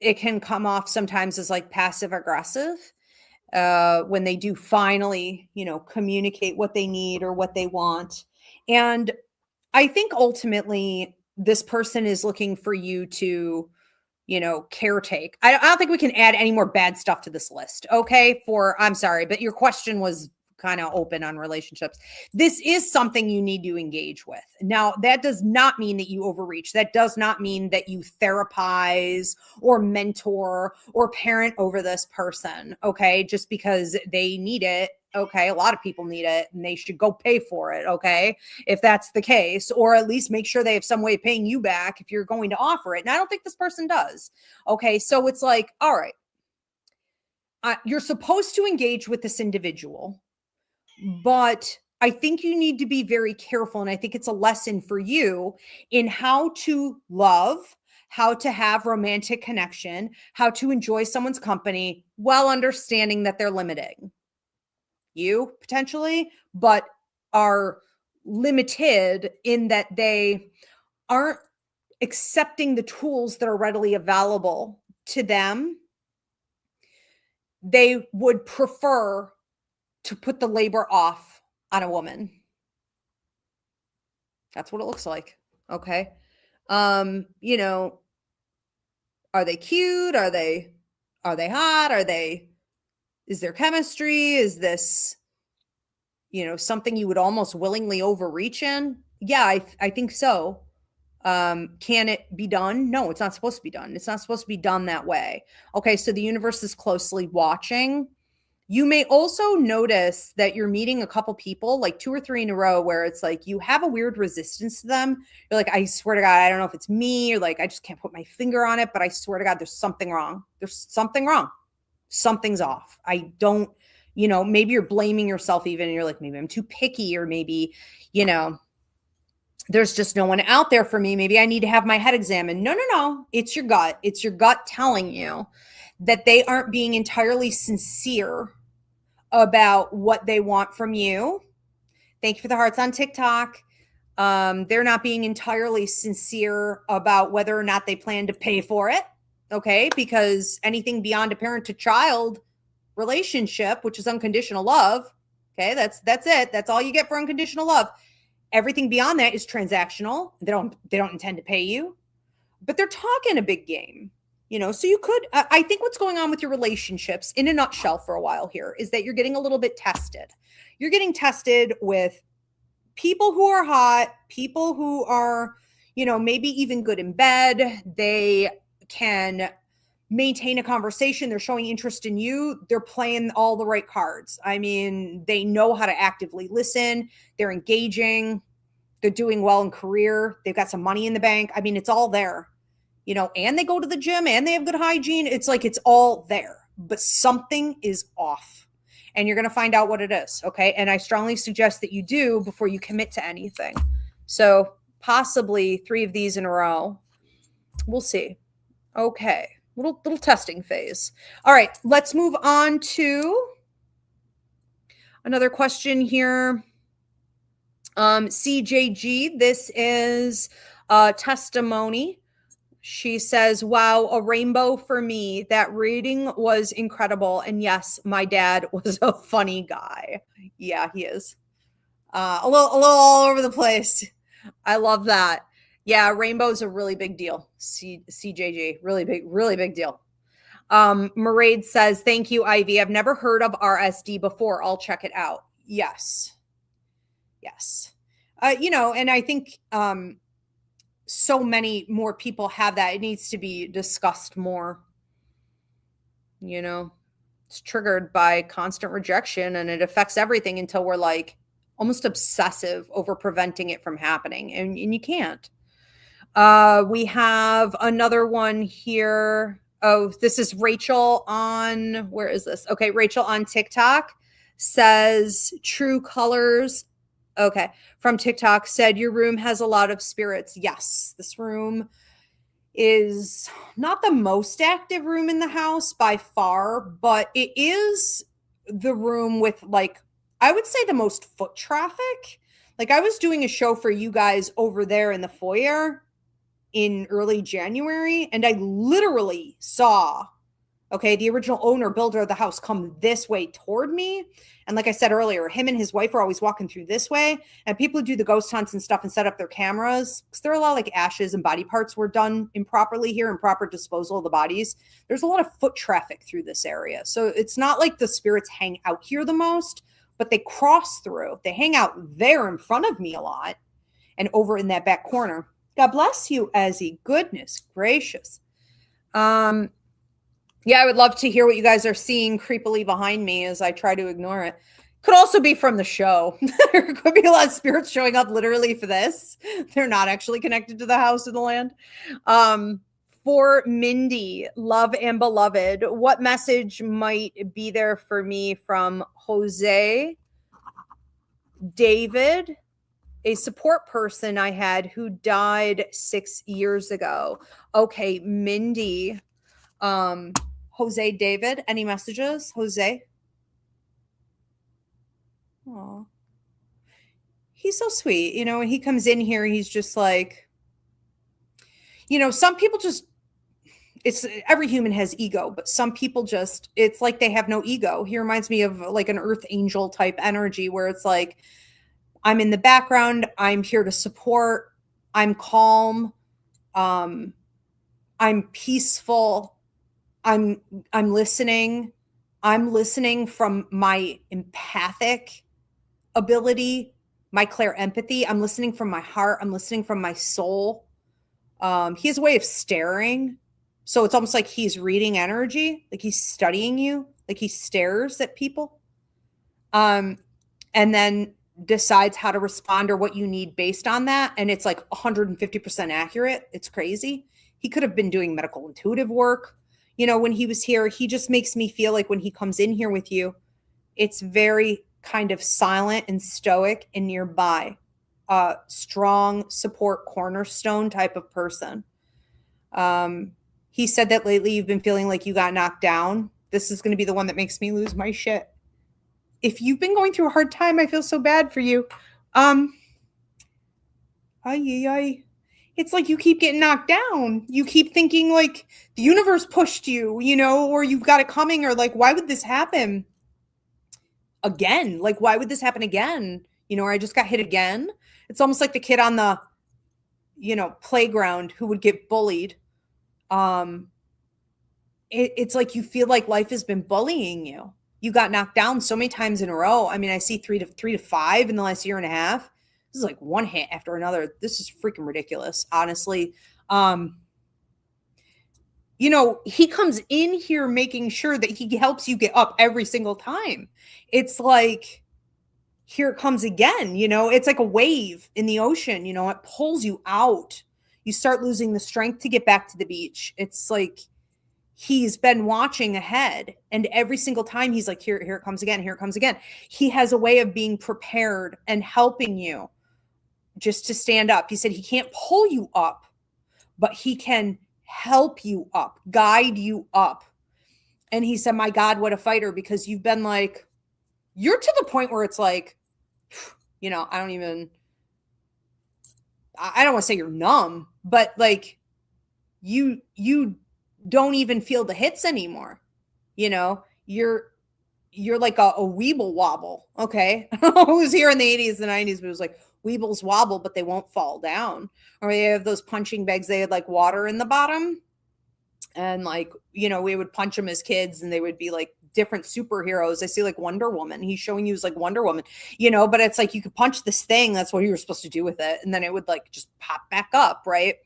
it can come off sometimes as like passive aggressive when they do finally, communicate what they need or what they want. And I think ultimately this person is looking for you to, caretake. I don't think we can add any more bad stuff to this list. Okay. I'm sorry, but your question was kind of open on relationships. This is something you need to engage with. Now, that does not mean that you overreach. That does not mean that you therapize or mentor or parent over this person. Okay. Just because they need it. Okay. A lot of people need it and they should go pay for it. Okay. If that's the case, or at least make sure they have some way of paying you back if you're going to offer it. And I don't think this person does. Okay. So it's like, all right, you're supposed to engage with this individual, but I think you need to be very careful. And I think it's a lesson for you in how to love, how to have romantic connection, how to enjoy someone's company while understanding that they're limiting you potentially, but are limited in that they aren't accepting the tools that are readily available to them. They would prefer to put the labor off on a woman. That's what it looks like. Okay. You know, are they cute? Are they hot? Is there chemistry? Is this, something you would almost willingly overreach in? Yeah, I think so. Can it be done? No, it's not supposed to be done. It's not supposed to be done that way. Okay. So the universe is closely watching. You may also notice that you're meeting a couple people, like 2 or 3 in a row, where it's like you have a weird resistance to them. You're like, I swear to God, I don't know if it's me, or like, I just can't put my finger on it, but I swear to God, there's something wrong. There's something wrong. Something's off. I don't, maybe you're blaming yourself even, and you're like, maybe I'm too picky, or maybe, there's just no one out there for me. Maybe I need to have my head examined. No. It's your gut. It's your gut telling you that they aren't being entirely sincere about what they want from you. Thank you for the hearts on TikTok. They're not being entirely sincere about whether or not they plan to pay for it. Okay. Because anything beyond a parent to child relationship, which is unconditional love. Okay. That's it. That's all you get for unconditional love. Everything beyond that is transactional. They don't intend to pay you, but they're talking a big game. So you could, I think what's going on with your relationships in a nutshell for a while here is that you're getting a little bit tested. You're getting tested with people who are hot, people who are, maybe even good in bed. They can maintain a conversation. They're showing interest in you. They're playing all the right cards. I mean, they know how to actively listen. They're engaging. They're doing well in career. They've got some money in the bank. I mean, it's all there. And they go to the gym and they have good hygiene. It's like, it's all there, but something is off and you're going to find out what it is. Okay. And I strongly suggest that you do before you commit to anything. So possibly 3 of these in a row. We'll see. Okay. Little testing phase. All right. Let's move on to another question here. CJG, this is a testimony. She says, wow, a rainbow for me. That reading was incredible. And yes, my dad was a funny guy. Yeah, he is. A little all over the place. I love that. Yeah, rainbow's a really big deal. CJG, really big deal. Maraid says, thank you, Ivy. I've never heard of RSD before. I'll check it out. Yes. And I think, so many more people have that. It needs to be discussed more. It's triggered by constant rejection and it affects everything until we're like almost obsessive over preventing it from happening. And you can't. We have another one here. Oh, this is Rachel on, where is this? Okay. Rachel on TikTok says True Colors. Okay. From TikTok said, your room has a lot of spirits. Yes. This room is not the most active room in the house by far, but it is the room with I would say the most foot traffic. Like I was doing a show for you guys over there in the foyer in early January, and I literally saw the original owner, builder of the house, come this way toward me. And like I said earlier, him and his wife are always walking through this way. And people who do the ghost hunts and stuff and set up their cameras, because there are a lot of ashes and body parts were done improperly here, improper disposal of the bodies. There's a lot of foot traffic through this area. So it's not like the spirits hang out here the most, but they cross through. They hang out there in front of me a lot and over in that back corner. God bless you, Ezzy. Goodness gracious. Yeah, I would love to hear what you guys are seeing creepily behind me as I try to ignore it. Could also be from the show. There could be a lot of spirits showing up literally for this. They're not actually connected to the house or the land. For Mindy, love and beloved, what message might be there for me from Jose? David, a support person I had who died 6 years ago. Okay, Mindy. Jose David, any messages? Jose? Aw. He's so sweet. You know, when he comes in here, he's just like, you know, some people just, it's every human has ego, but some people just, it's like they have no ego. He reminds me of like an earth angel type energy where it's like, I'm in the background, I'm here to support, I'm calm, I'm peaceful, I'm listening. I'm listening from my empathic ability, my clear empathy. I'm listening from my heart. I'm listening from my soul. He has a way of staring. So it's almost like he's reading energy, like he's studying you, like he stares at people. And then decides how to respond or what you need based on that. And it's like 150% accurate. It's crazy. He could have been doing medical intuitive work. You know, when he was here, he just makes me feel like when he comes in here with you, it's very kind of silent and stoic and nearby. Strong support cornerstone type of person. He said that lately you've been feeling like you got knocked down. This is going to be the one that makes me lose my shit. If you've been going through a hard time, I feel so bad for you. It's like you keep getting knocked down. You keep thinking like the universe pushed you, you know, or you've got it coming, or like, why would this happen again? Like, why would this happen again? You know, or I just got hit again. It's almost like the kid on the, you know, playground who would get bullied. It's like you feel like life has been bullying you. You got knocked down so many times in a row. I mean, I see three to five in the last year and a half. This is like one hit after another. This is freaking ridiculous, honestly. You know, he comes in here making sure that he helps you get up every single time. It's like, here it comes again. You know, it's like a wave in the ocean. You know, it pulls you out. You start losing the strength to get back to the beach. It's like, he's been watching ahead, and every single time he's like, here it comes again, here it comes again. He has a way of being prepared and helping you just to stand up. He said he can't pull you up, but he can help you up, guide you up. And he said, my God, what a fighter, because you've been like, you're to the point where it's like, you know, I don't want to say you're numb, but like you don't even feel the hits anymore. You know, you're like a weeble wobble. Okay. It was here in the 80s, the 90s, but it was like weebles wobble, but they won't fall down. Or they have those punching bags. They had like water in the bottom. And like, you know, we would punch them as kids and they would be like different superheroes. I see like Wonder Woman. He's showing you as like Wonder Woman, you know, but it's like, you could punch this thing. That's what you were supposed to do with it. And then it would like just pop back up. Right.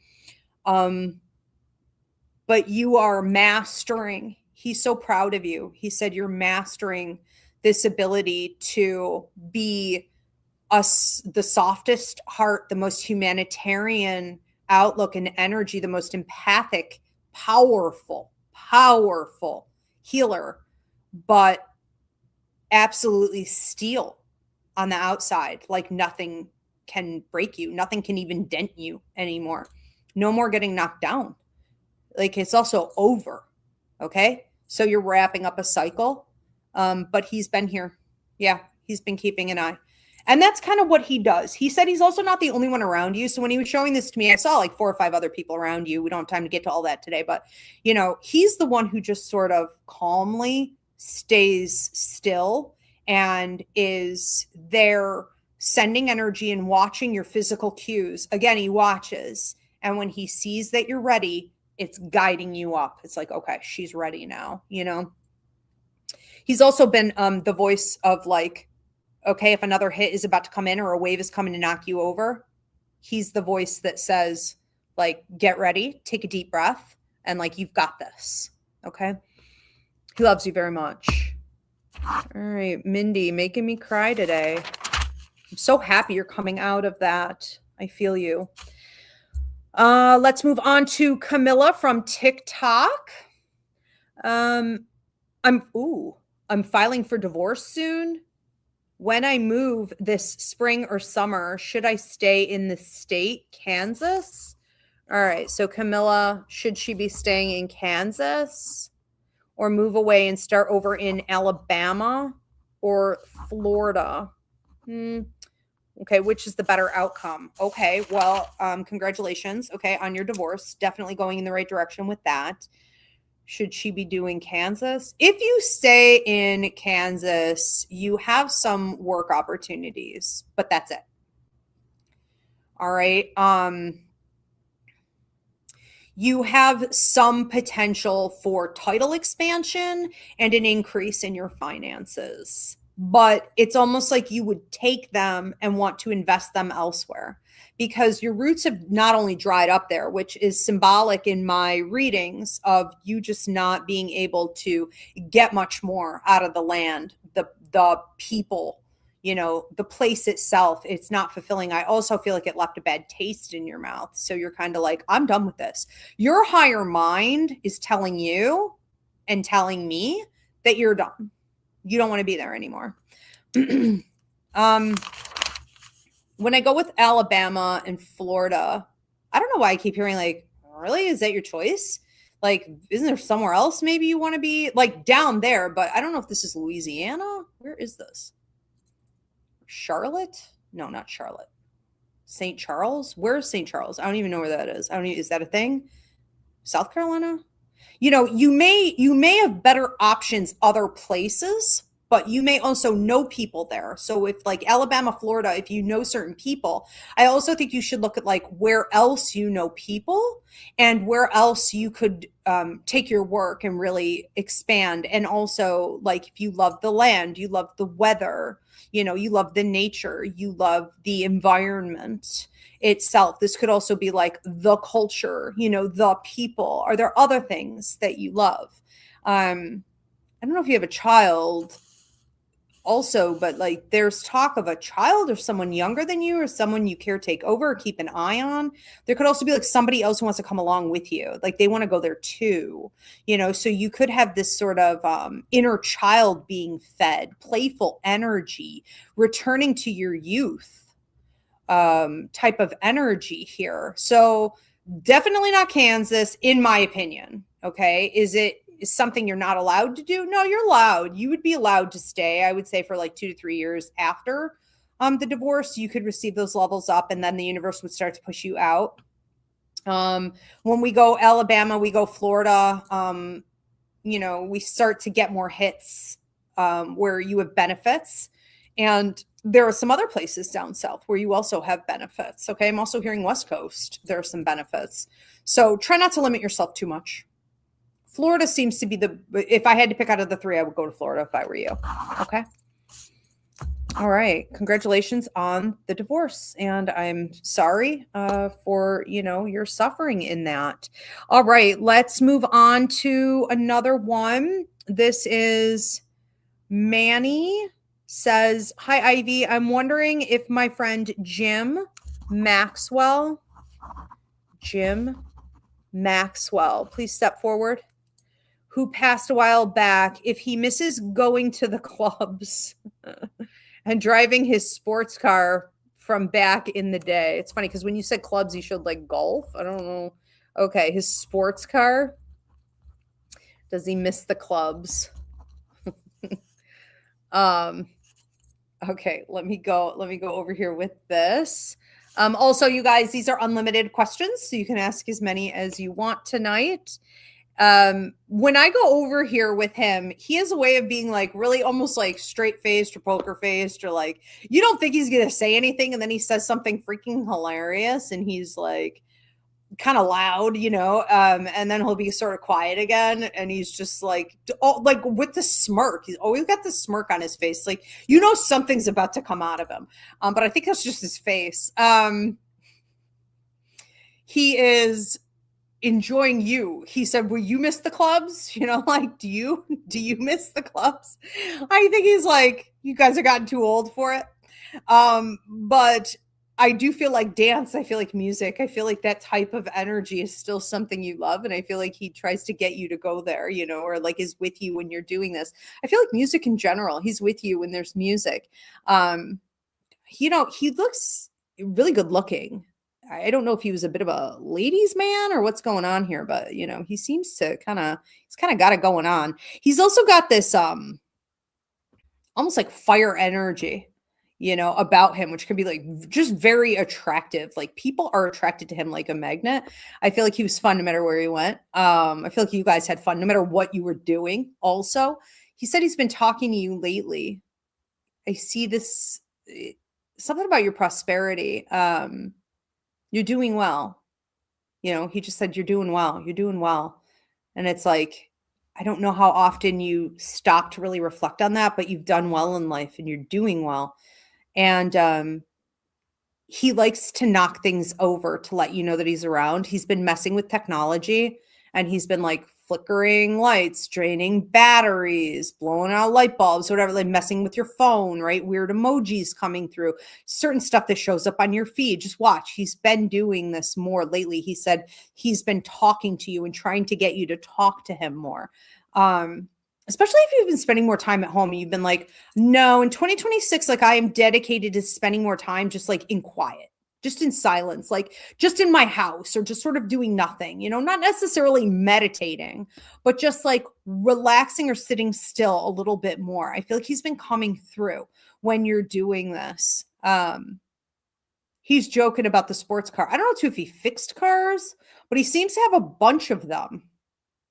But you are mastering. He's so proud of you. He said you're mastering this ability to be the softest heart, the most humanitarian outlook and energy, the most empathic, powerful healer, but absolutely steel on the outside. Like nothing can break you. Nothing can even dent you anymore. No more getting knocked down. Like it's also over. Okay. So you're wrapping up a cycle. But he's been here. Yeah. He's been keeping an eye. And that's kind of what he does. He said he's also not the only one around you. So when he was showing this to me, I saw like 4 or 5 other people around you. We don't have time to get to all that today, but you know, he's the one who just sort of calmly stays still and is there sending energy and watching your physical cues. Again, he watches. And when he sees that you're ready, it's guiding you up. It's like, okay, she's ready now, you know? He's also been the voice of like, okay, if another hit is about to come in or a wave is coming to knock you over, he's the voice that says like, get ready, take a deep breath, and like, you've got this. Okay. He loves you very much. All right, Mindy, making me cry today. I'm so happy you're coming out of that. I feel you. Let's move on to Camilla from TikTok. I'm filing for divorce soon. when I move this spring or summer, should I stay in the state, Kansas? All right. So Camilla, should she be staying in Kansas or move away and start over in Alabama or Florida? Okay, which is the better outcome? Okay, well, congratulations, okay, on your divorce. Definitely going in the right direction with that. Should she be doing Kansas? If you stay in Kansas, you have some work opportunities, but that's it. All right. You have some potential for title expansion and an increase in your finances, but it's almost like you would take them and want to invest them elsewhere because your roots have not only dried up there, which is symbolic in my readings of you just not being able to get much more out of the land, the people, the place itself, it's not fulfilling. I also feel like it left a bad taste in your mouth. So you're kind of like, I'm done with this. Your higher mind is telling you and telling me that you're done. You don't want to be there anymore. When I go with Alabama and Florida, I don't know why I keep hearing like, really? Is that your choice? Like, isn't there somewhere else maybe you want to be? Like down there, but I don't know if this is Louisiana. Where is this? Charlotte? No, not Charlotte. St. Charles? Where's St. Charles? I don't even know where that is. Is that a thing? South Carolina? You may have better options other places, but you may also know people there. So if like Alabama, Florida, if you know certain people, I also think you should look at like where else you know people and where else you could take your work and really expand. And also like if you love the land, you love the weather, you love the nature, you love the environment itself. This could also be like the culture, the people. Are there other things that you love? I don't know if you have a child also, but like there's talk of a child or someone younger than you or someone you care take over or keep an eye on. There could also be like somebody else who wants to come along with you. Like they want to go there too, so you could have this sort of inner child being fed, playful energy, returning to your youth type of energy here. So definitely not Kansas, in my opinion. Okay. Is something you're not allowed to do? No, you're allowed. You would be allowed to stay, I would say, for like 2 to 3 years after the divorce. You could receive those levels up and then the universe would start to push you out. When we go Alabama, we go Florida, we start to get more hits where you have benefits. And there are some other places down south where you also have benefits. Okay. I'm also hearing West Coast. There are some benefits. So try not to limit yourself too much. Florida seems to be if I had to pick out of the 3, I would go to Florida if I were you. Okay. All right. Congratulations on the divorce. And I'm sorry for, your suffering in that. All right. Let's move on to another one. This is Manny says, hi, Ivy. I'm wondering if my friend Jim Maxwell, please step forward, who passed a while back, if he misses going to the clubs and driving his sports car from back in the day. It's funny because when you said clubs, you showed like golf. I don't know. Okay, his sports car. Does he miss the clubs? Okay, let me go over here with this. Also, you guys, these are unlimited questions, so you can ask as many as you want tonight. When I go over here with him, he has a way of being like really almost like straight faced or poker faced, or like you don't think he's gonna say anything, and then he says something freaking hilarious, and he's like kind of loud, and then he'll be sort of quiet again, and he's just like with the smirk. He's always got the smirk on his face, like something's about to come out of him. But I think that's just his face. He is enjoying you. He said, will you miss the clubs? Do you miss the clubs? I think he's like, you guys have gotten too old for it. But I do feel like dance. I feel like music. I feel like that type of energy is still something you love. And I feel like he tries to get you to go there, you know, or like is with you when you're doing this. I feel like music in general, he's with you when there's music. You know, he looks really good looking. I don't know if he was a bit of a ladies man or what's going on here, but you know, he seems to he's kind of got it going on. He's also got this almost like fire energy, you know, about him, which could be like just very attractive. Like people are attracted to him like a magnet. I feel like he was fun no matter where he went. I feel like you guys had fun no matter what you were doing. Also, he said he's been talking to you lately. I see this something about your prosperity. You're doing well. You know, he just said you're doing well. You're doing well. And it's like, I don't know how often you stop to really reflect on that, but you've done well in life and you're doing well. And he likes to knock things over to let you know that he's around. He's been messing with technology and he's been like flickering lights, draining batteries, blowing out light bulbs, whatever, like messing with your phone, right? Weird emojis coming through, certain stuff that shows up on your feed. Just watch. He's been doing this more lately. He said he's been talking to you and trying to get you to talk to him more. Especially if you've been spending more time at home and you've been like, no, in 2026, like I am dedicated to spending more time just like in quiet, just in silence, like just in my house or just sort of doing nothing, you know, not necessarily meditating, but just like relaxing or sitting still a little bit more. I feel like he's been coming through when you're doing this. He's joking about the sports car. I don't know too if he fixed cars, but he seems to have a bunch of them.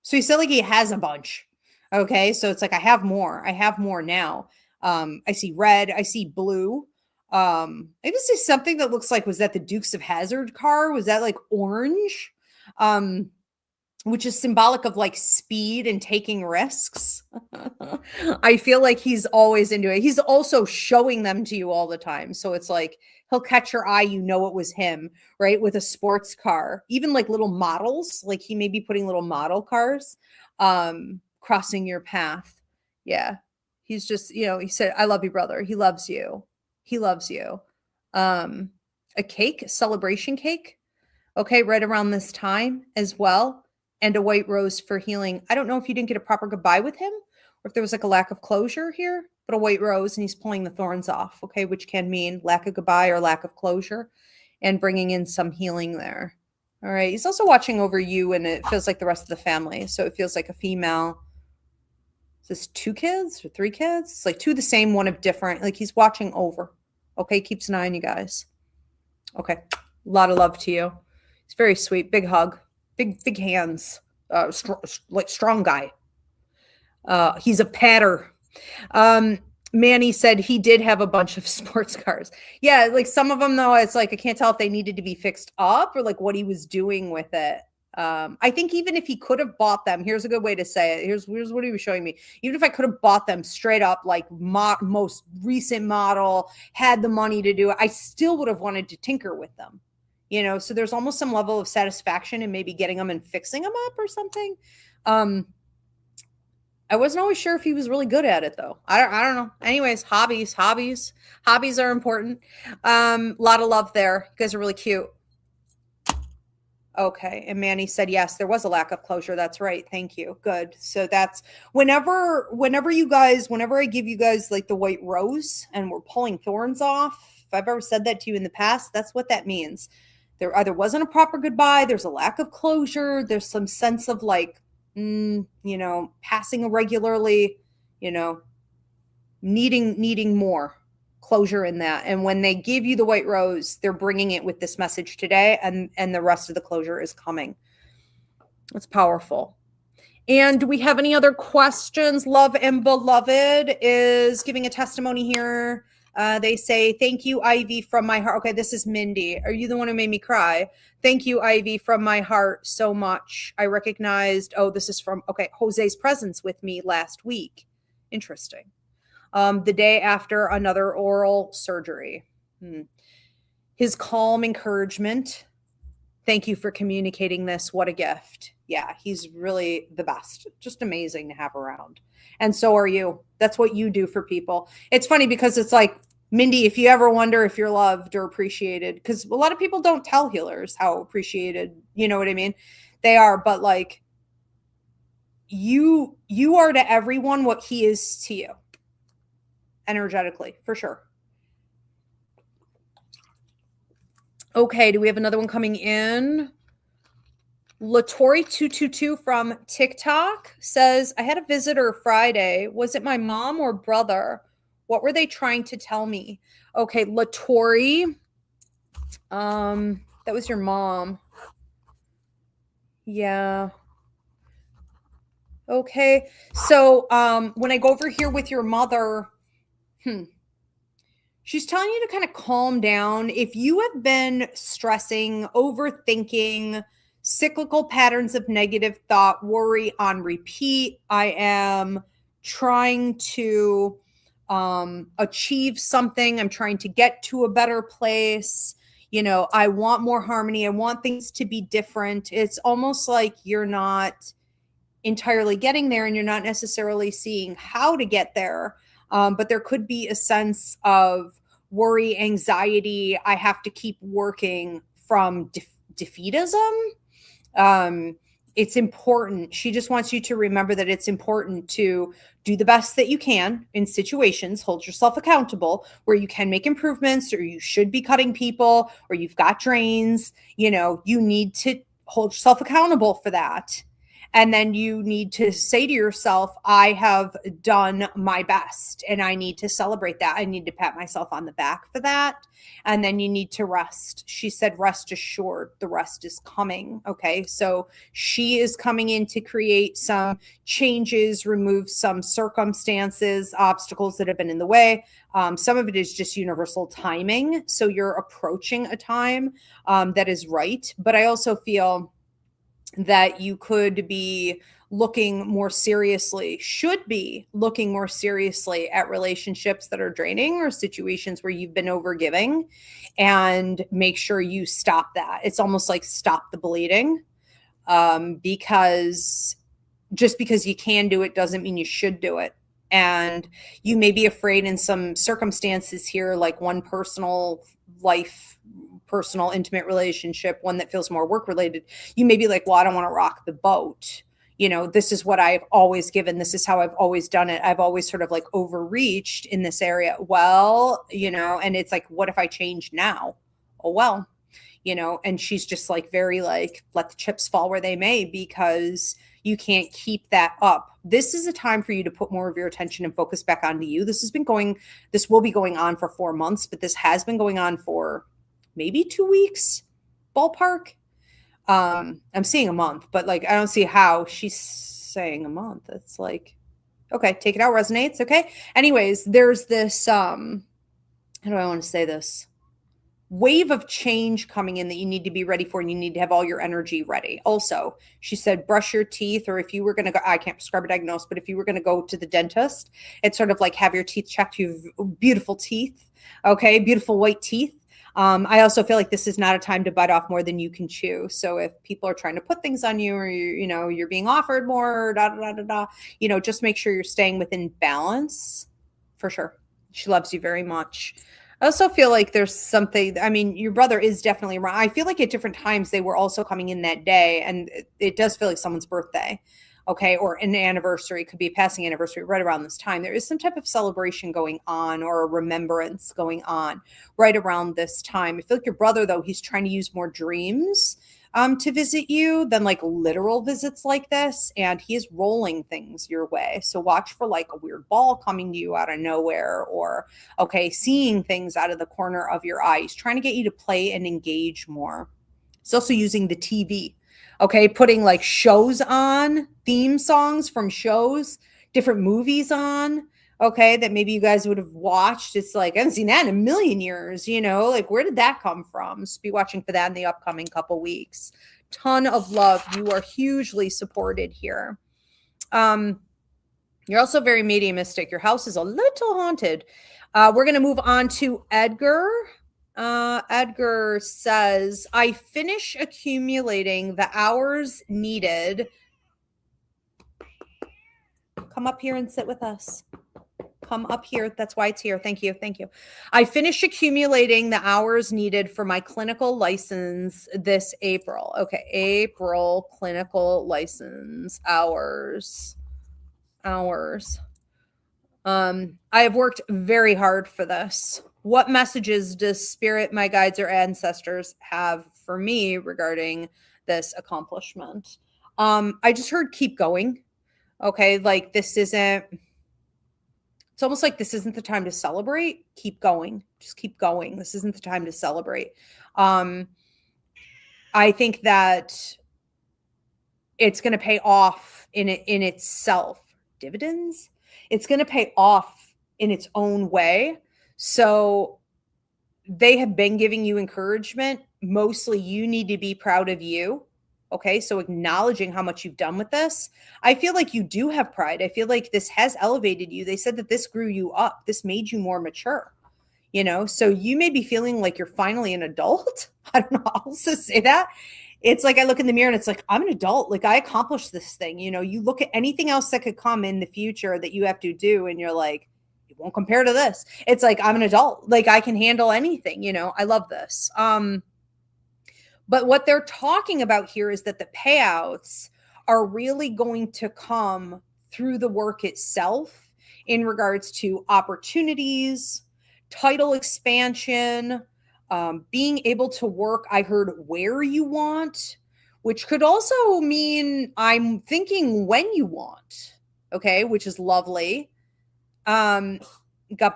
So he said like he has a bunch. Okay. So it's like, I have more now. I see red, I see blue. Maybe this is something that looks like, was that the Dukes of Hazzard car? Was that like orange? Which is symbolic of like speed and taking risks. I feel like he's always into it. He's also showing them to you all the time. So it's like, he'll catch your eye, you know, it was him, right? With a sports car, even like little models, like he may be putting little model cars, crossing your path. Yeah. He's just, you know, he said, I love you, brother. He loves you. He loves you. A cake, celebration cake. Okay. Right around this time as well. And a white rose for healing. I don't know if you didn't get a proper goodbye with him or if there was like a lack of closure here, but a white rose and he's pulling the thorns off. Okay. Which can mean lack of goodbye or lack of closure and bringing in some healing there. All right. He's also watching over you and it feels like the rest of the family. So it feels like a female. Is this 2 kids or 3 kids? It's like 2 the same, one of different. Like he's watching over. Okay. Keeps an eye on you guys. Okay. A lot of love to you. It's very sweet. Big hug. Big hands. Strong guy. He's a patter. Manny said he did have a bunch of sports cars. Yeah, like some of them though, it's like I can't tell if they needed to be fixed up or like what he was doing with it. I think even if he could have bought them, here's a good way to say it. Here's what he was showing me. Even if I could have bought them straight up, like most recent model, had the money to do it, I still would have wanted to tinker with them. You know, so there's almost some level of satisfaction in maybe getting them and fixing them up or something. I wasn't always sure if he was really good at it though. I don't know. Anyways, hobbies are important. Lot of love there. You guys are really cute. Okay. And Manny said, yes, there was a lack of closure. That's right. Thank you. Good. So that's whenever I give you guys like the white rose and we're pulling thorns off, if I've ever said that to you in the past, that's what that means. There either wasn't a proper goodbye, there's a lack of closure, there's some sense of like, you know, passing irregularly, you know, needing more closure in that. And when they give you the white rose, they're bringing it with this message today, and the rest of the closure is coming. It's powerful. And do we have any other questions? Love and Beloved is giving a testimony here. They say, thank you, Ivy, from my heart. Okay, this is Mindy. Are you the one who made me cry? Thank you, Ivy, from my heart so much. I recognized, this is from, Jose's presence with me last week. Interesting. The day after another oral surgery. His calm encouragement. Thank you for communicating this. What a gift. Yeah, he's really the best. Just amazing to have around. And so are you. That's what you do for people. It's funny because it's like Mindy, if you ever wonder if you're loved or appreciated, because a lot of people don't tell healers how appreciated, you know what I mean? They are, but like you are to everyone what he is to you energetically, for sure. Okay, do we have another one coming in? Latori222 from TikTok says, I had a visitor Friday. Was it my mom or brother? What were they trying to tell me? Okay, Latori, that was your mom. Yeah. Okay. So when I go over here with your mother, she's telling you to kind of calm down. If you have been stressing, overthinking, cyclical patterns of negative thought, worry on repeat, I am trying to achieve something. I'm trying to get to a better place. You know, I want more harmony. I want things to be different. It's almost like you're not entirely getting there and you're not necessarily seeing how to get there. But there could be a sense of worry, anxiety. I have to keep working from defeatism. It's important. She just wants you to remember that it's important to do the best that you can in situations, hold yourself accountable where you can make improvements, or you should be cutting people, or you've got drains. You know, you need to hold yourself accountable for that. And then you need to say to yourself, I have done my best, and I need to celebrate that. I need to pat myself on the back for that. And then you need to rest. She said, rest assured, the rest is coming. Okay. So she is coming in to create some changes, remove some circumstances, obstacles that have been in the way. Some of it is just universal timing. So you're approaching a time that is right. But I also feel that you could be looking more seriously, should be looking more seriously at relationships that are draining or situations where you've been overgiving, and make sure you stop that. It's almost like stop the bleeding, because just because you can do it doesn't mean you should do it. And you may be afraid in some circumstances here, like one personal life, personal intimate relationship, one that feels more work related. You may be like, well, I don't want to rock the boat. You know, this is what I've always given. This is how I've always done it. I've always sort of like overreached in this area. Well, you know, and it's like, what if I change now? Oh, well, you know, and she's just like very like, let the chips fall where they may, because you can't keep that up. This is a time for you to put more of your attention and focus back onto you. This will be going on for 4 months, but this has been going on for maybe 2 weeks, ballpark. I'm seeing a month, but like, I don't see how she's saying a month. It's like, okay, take it out, resonates. Okay. Anyways, there's this, how do I want to say this? Wave of change coming in that you need to be ready for, and you need to have all your energy ready. Also, she said, brush your teeth, or if you were going to go, I can't prescribe a diagnosis, but if you were going to go to the dentist, it's sort of like have your teeth checked. You have beautiful teeth. Okay. Beautiful white teeth. I also feel like this is not a time to bite off more than you can chew. So if people are trying to put things on you, or you're being offered more, just make sure you're staying within balance, for sure. She loves you very much. I also feel like there's something, I mean, your brother is definitely wrong. I feel like at different times they were also coming in that day, and it does feel like someone's birthday. Okay. Or an anniversary, could be a passing anniversary right around this time. There is some type of celebration going on, or a remembrance going on right around this time. I feel like your brother, though, he's trying to use more dreams to visit you than like literal visits like this. And he is rolling things your way. So watch for like a weird ball coming to you out of nowhere, or, okay, seeing things out of the corner of your eye. He's trying to get you to play and engage more. He's also using the TV. Okay, putting like shows on, theme songs from shows, different movies on, okay, that maybe you guys would have watched. It's like, I haven't seen that in a million years, like where did that come from? So be watching for that in the upcoming couple weeks. Ton of love. You are hugely supported here. You're also very mediumistic. Your house is a little haunted. We're going to move on to Edgar. Edgar says, I finish accumulating the hours needed. Come up here and sit with us. come up here. That's why it's here. Thank you. Thank you. I finished accumulating the hours needed for my clinical license this April. Okay. April clinical license hours. I have worked very hard for this. What messages does spirit, my guides, or ancestors have for me regarding this accomplishment? I just heard keep going. Okay. Like this isn't, it's almost like this isn't the time to celebrate. Keep going. Just keep going. This isn't the time to celebrate. I think that it's going to pay off in itself. Dividends. It's going to pay off in its own way. So they have been giving you encouragement. Mostly you need to be proud of you. Okay. So acknowledging how much you've done with this. I feel like you do have pride. I feel like this has elevated you. They said that this grew you up. This made you more mature, you know? So you may be feeling like you're finally an adult. I don't know how else to say that. It's like I look in the mirror and it's like, I'm an adult. Like I accomplished this thing. You know, you look at anything else that could come in the future that you have to do and you're like, it won't compare to this. It's like, I'm an adult. Like I can handle anything, you know, I love this. But what they're talking about here is that the payouts are really going to come through the work itself in regards to opportunities, title expansion, being able to work, I heard, where you want, which could also mean I'm thinking when you want, okay, which is lovely. God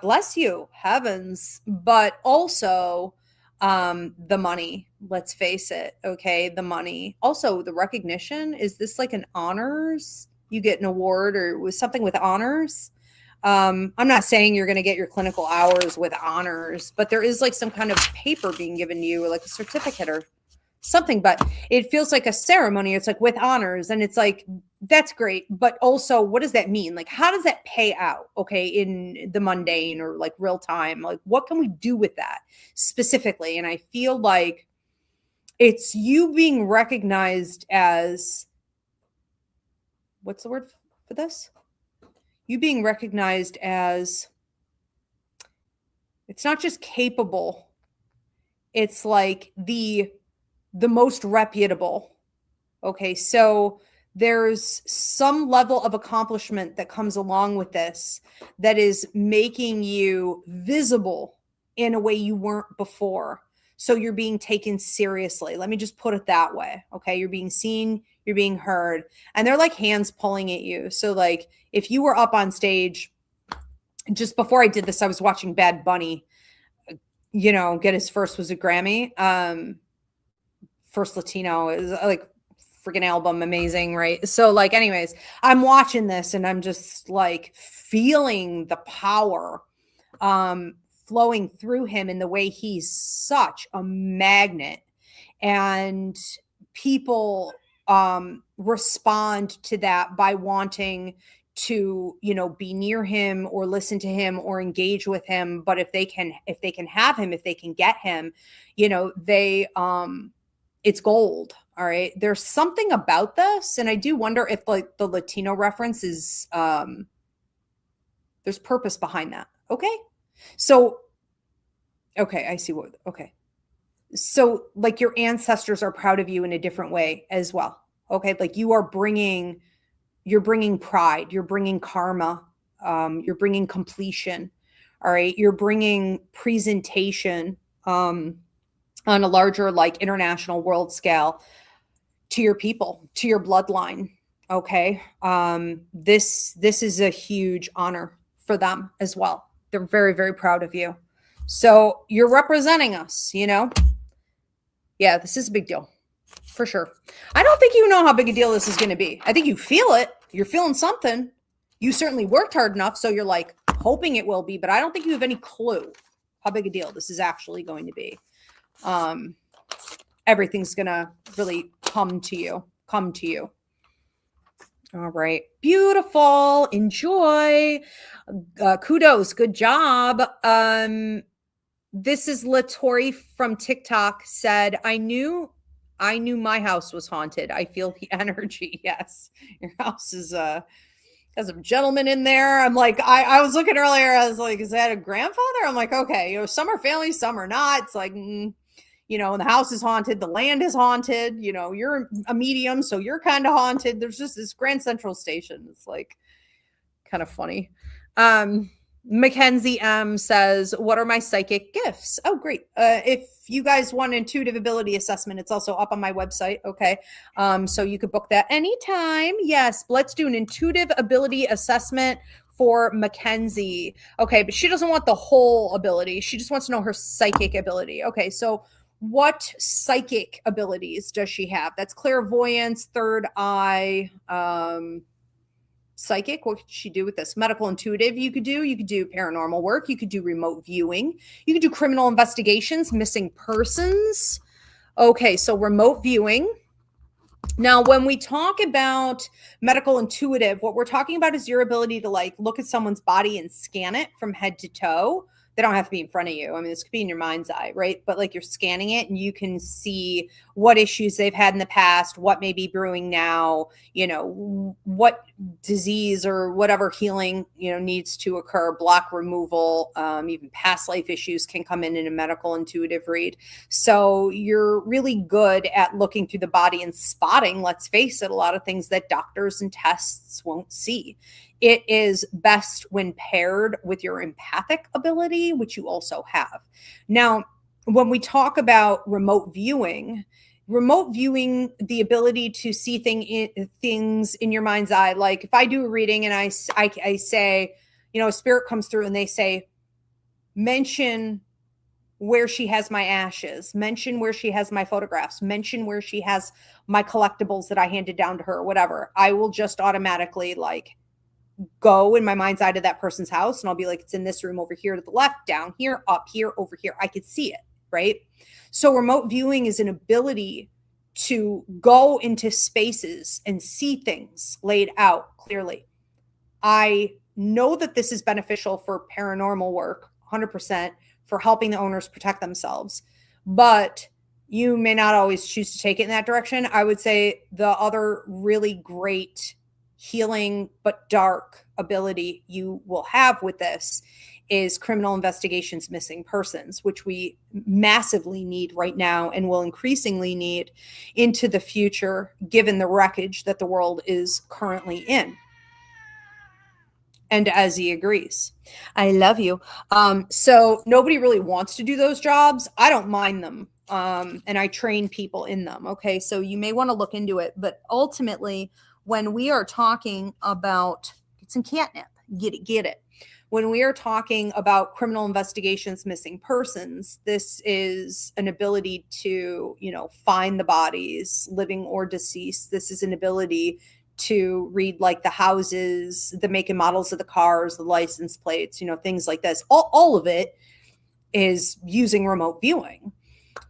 bless you, heavens, but also the money, let's face it, okay, the money. Also, the recognition, is this like an honors? You get an award or was something with honors? I'm not saying you're going to get your clinical hours with honors, but there is like some kind of paper being given to you or like a certificate or something, but it feels like a ceremony. It's like with honors and it's like, that's great. But also what does that mean? Like, how does that pay out? Okay. In the mundane or like real time, like what can we do with that specifically? And I feel like it's you being recognized as, what's the word for this? You being recognized as, it's not just capable, it's like the most reputable. Okay, so there's some level of accomplishment that comes along with this that is making you visible in a way you weren't before. So you're being taken seriously. Let me just put it that way. Okay, you're being seen, you're being heard, and they're like hands pulling at you. So like if you were up on stage, just before I did this, I was watching Bad Bunny, you know, get his first was a Grammy. First Latino is like freaking album, amazing, right? So like anyways, I'm watching this and I'm just like feeling the power flowing through him in the way he's such a magnet, and people respond to that by wanting to, you know, be near him or listen to him or engage with him. But if they can have him, if they can get him, you know, they it's gold. All right. There's something about this. And I do wonder if like the Latino reference is there's purpose behind that. Okay. So, okay, I see what, okay. So like your ancestors are proud of you in a different way as well. Okay. Like you're bringing pride, you're bringing karma, you're bringing completion. All right. You're bringing presentation on a larger, like international world scale to your people, to your bloodline. Okay. This is a huge honor for them as well. They're very, very proud of you. So you're representing us, you know? Yeah, this is a big deal for sure. I don't think you know how big a deal this is going to be. I think you feel it. You're feeling something. You certainly worked hard enough. So you're like hoping it will be, but I don't think you have any clue how big a deal this is actually going to be. Everything's going to really come to you. All right. Beautiful. Enjoy. Kudos. Good job. This is Latori from TikTok said, I knew my house was haunted. I feel the energy. Yes. Your house is, got got some gentlemen in there. I'm like, I was looking earlier. I was like, is that a grandfather? I'm like, okay, some are family, some are not. It's like, the house is haunted, the land is haunted. You're a medium, so you're kind of haunted. There's just this Grand Central Station. It's like kind of funny. Mackenzie M says, what are my psychic gifts? Oh, great. If you guys want an intuitive ability assessment, it's also up on my website. Okay. So you could book that anytime. Yes. Let's do an intuitive ability assessment for Mackenzie. Okay. But she doesn't want the whole ability. She just wants to know her psychic ability. Okay. So what psychic abilities does she have? That's clairvoyance, third eye, psychic. What could she do with this? Medical intuitive. You could do paranormal work. You could do remote viewing. You could do criminal investigations, missing persons. Okay. So remote viewing. Now, when we talk about medical intuitive, what we're talking about is your ability to like look at someone's body and scan it from head to toe. They don't have to be in front of you. I mean, this could be in your mind's eye, right? But like you're scanning it and you can see what issues they've had in the past, what may be brewing now, what disease or whatever healing, needs to occur, block removal, even past life issues can come in a medical intuitive read. So you're really good at looking through the body and spotting, let's face it, a lot of things that doctors and tests won't see. It is best when paired with your empathic ability, which you also have. Now, when we talk about remote viewing, the ability to see things in your mind's eye, like if I do a reading and I say, a spirit comes through and they say, mention where she has my ashes, mention where she has my photographs, mention where she has my collectibles that I handed down to her, or whatever, I will just automatically go in my mind's eye to that person's house and I'll be like, it's in this room over here to the left, down here, up here, over here. I could see it, right? So remote viewing is an ability to go into spaces and see things laid out clearly. I know that this is beneficial for paranormal work, 100%, for helping the owners protect themselves, but you may not always choose to take it in that direction. I would say the other really great healing but dark ability you will have with this is criminal investigations, missing persons, which we massively need right now and will increasingly need into the future, given the wreckage that the world is currently in. And Ezzy agrees. I love you. So nobody really wants to do those jobs. I don't mind them. And I train people in them. Okay. So you may want to look into it, but ultimately, when we are talking about, get some catnip, get it. When we are talking about criminal investigations, missing persons, this is an ability to, find the bodies, living or deceased. This is an ability to read like the houses, the make and models of the cars, the license plates, things like this. All of it is using remote viewing.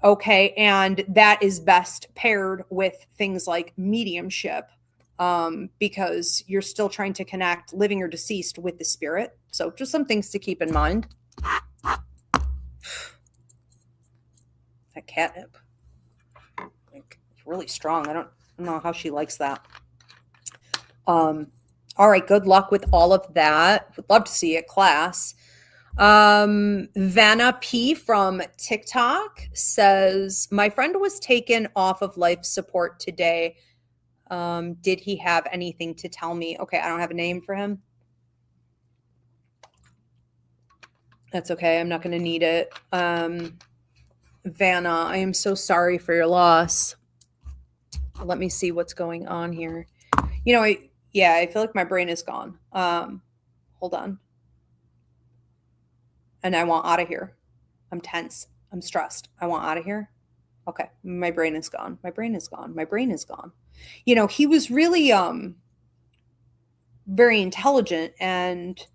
Okay. And that is best paired with things like mediumship. Because you're still trying to connect living or deceased with the spirit. So just some things to keep in mind. That catnip, it's really strong. I don't know how she likes that. All right. Good luck with all of that. Would love to see you at class. Vanna P from TikTok says, my friend was taken off of life support today. Did he have anything to tell me? Okay, I don't have a name for him. That's okay. I'm not going to need it. Vanna, I am so sorry for your loss. Let me see what's going on here. I feel like my brain is gone. Hold on. And I want out of here. I'm tense. I'm stressed. I want out of here. Okay. My brain is gone. My brain is gone. My brain is gone. He was really very intelligent and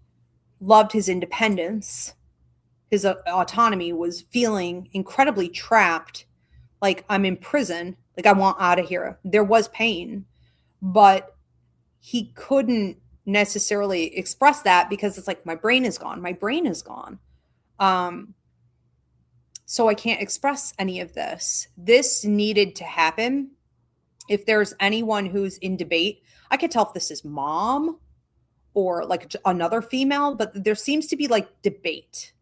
loved his independence. His autonomy, was feeling incredibly trapped. Like, I'm in prison. Like, I want out of here. There was pain, but he couldn't necessarily express that because it's like, my brain is gone. My brain is gone. So I can't express any of this. This needed to happen. If there's anyone who's in debate, I could tell if this is mom or like another female, but there seems to be like debate.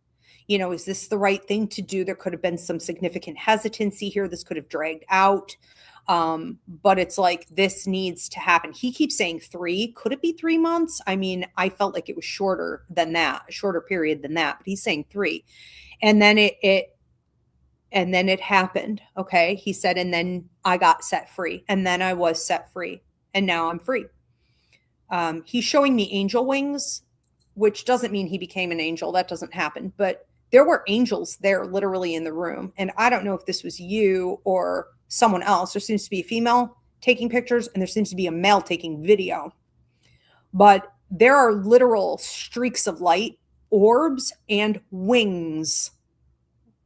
You know, is this the right thing to do? There could have been some significant hesitancy here. This could have dragged out. But it's like, this needs to happen. He keeps saying 3. Could it be 3 months? I mean, I felt like it was shorter than that, a shorter period than that, but he's saying 3. And then it happened. Okay. He said, and then I got set free, and then I was set free, and now I'm free. He's showing me angel wings, which doesn't mean he became an angel. That doesn't happen, but there were angels there literally in the room. And I don't know if this was you or someone else. There seems to be a female taking pictures, and there seems to be a male taking video. But there are literal streaks of light, orbs, and wings.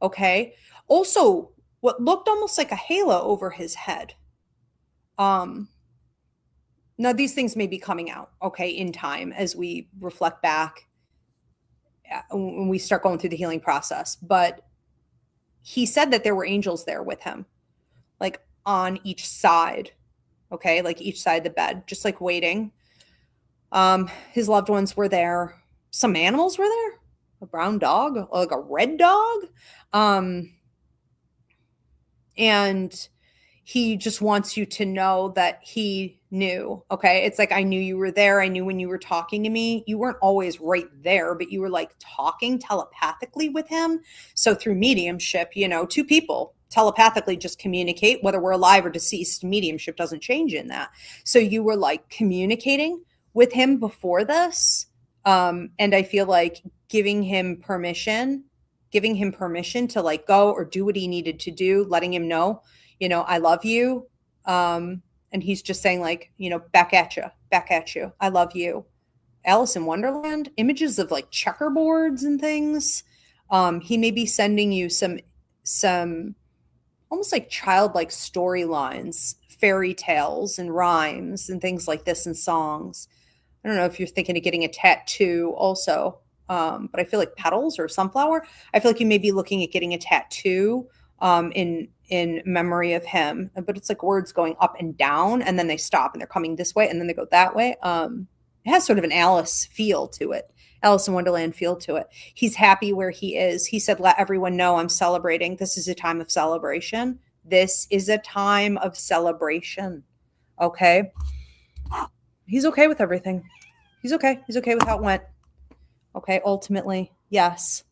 Okay. Also, what looked almost like a halo over his head. Now, these things may be coming out, okay, in time as we reflect back, when we start going through the healing process. But he said that there were angels there with him, like on each side, okay, like each side of the bed, just like waiting. His loved ones were there. Some animals were there, a brown dog, like a red dog. And he just wants you to know that he knew. Okay. It's like, I knew you were there. I knew when you were talking to me, you weren't always right there, but you were like talking telepathically with him. So through mediumship, you know, 2 people telepathically just communicate, whether we're alive or deceased. Mediumship doesn't change in that. So you were like communicating with him before this. And I feel like giving him permission to like go or do what he needed to do, letting him know, you know, I love you. And he's just saying like, you know, back at you. I love you. Alice in Wonderland, images of like checkerboards and things. He may be sending you some almost like childlike storylines, fairy tales and rhymes and things like this, and songs. I don't know if you're thinking of getting a tattoo also. But I feel like petals or sunflower. I feel like you may be looking at getting a tattoo in memory of him. But it's like words going up and down, and then they stop and they're coming this way and then they go that way. It has sort of an Alice feel to it, Alice in Wonderland feel to it. He's happy where he is. He said, let everyone know I'm celebrating. This is a time of celebration. This is a time of celebration. Okay. He's okay with everything. He's okay. He's okay with how it went. Okay, ultimately, yes.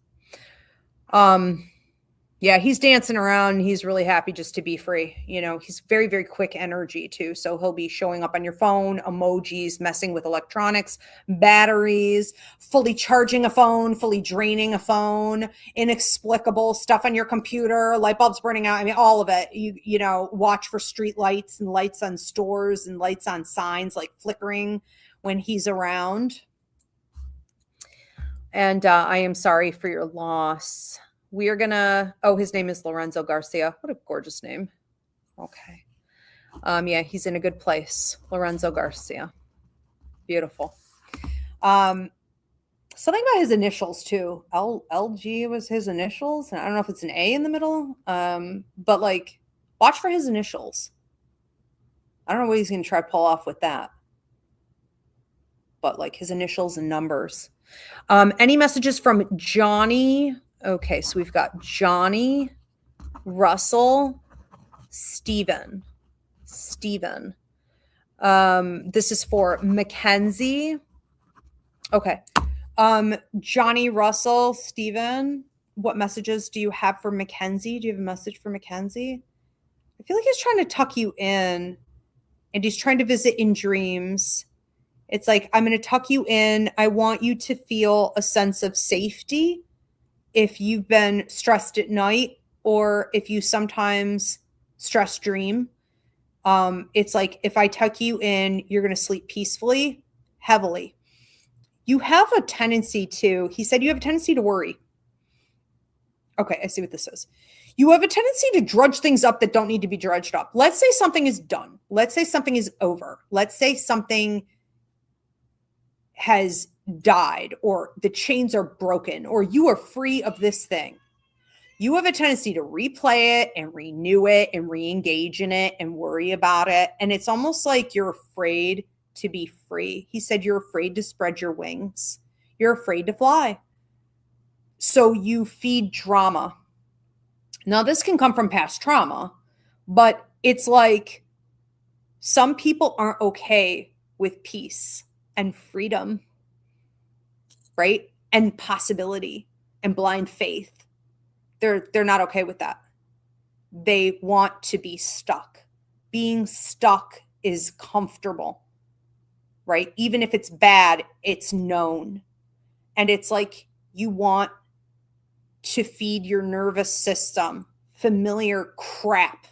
Yeah, he's dancing around. He's really happy just to be free. You know, he's very, very quick energy too. So he'll be showing up on your phone, emojis, messing with electronics, batteries, fully charging a phone, fully draining a phone, inexplicable stuff on your computer, light bulbs burning out. I mean, all of it. You know, watch for street lights and lights on stores and lights on signs like flickering when he's around. And I am sorry for your loss. We are gonna, his name is Lorenzo Garcia. What a gorgeous name. Okay. Yeah, he's in a good place. Lorenzo Garcia. Beautiful. Something about his initials too. LG was his initials. And I don't know if it's an A in the middle. But like, watch for his initials. I don't know what he's gonna try to pull off with that. But like his initials and numbers. Any messages from Johnny? Okay, so we've got Johnny, Russell, Steven. This is for Mackenzie. Okay. Johnny, Russell, Steven. What messages do you have for Mackenzie? Do you have a message for Mackenzie? I feel like he's trying to tuck you in, and he's trying to visit in dreams. It's like, I'm going to tuck you in. I want you to feel a sense of safety if you've been stressed at night, or if you sometimes stress dream. It's like, if I tuck you in, you're going to sleep peacefully, heavily. You have a tendency to, he said, you have a tendency to worry. Okay, I see what this is. You have a tendency to drudge things up that don't need to be drudged up. Let's say something is done. Let's say something is over. Let's say something has died, or the chains are broken, or you are free of this thing. You have a tendency to replay it and renew it and re-engage in it and worry about it. And it's almost like you're afraid to be free. He said, you're afraid to spread your wings. You're afraid to fly. So you feed drama. Now, this can come from past trauma, but it's like some people aren't okay with peace and freedom, right? And possibility and blind faith. They're not okay with that. They want to be stuck. Being stuck is comfortable, right? Even if it's bad, it's known. And it's like you want to feed your nervous system familiar crap.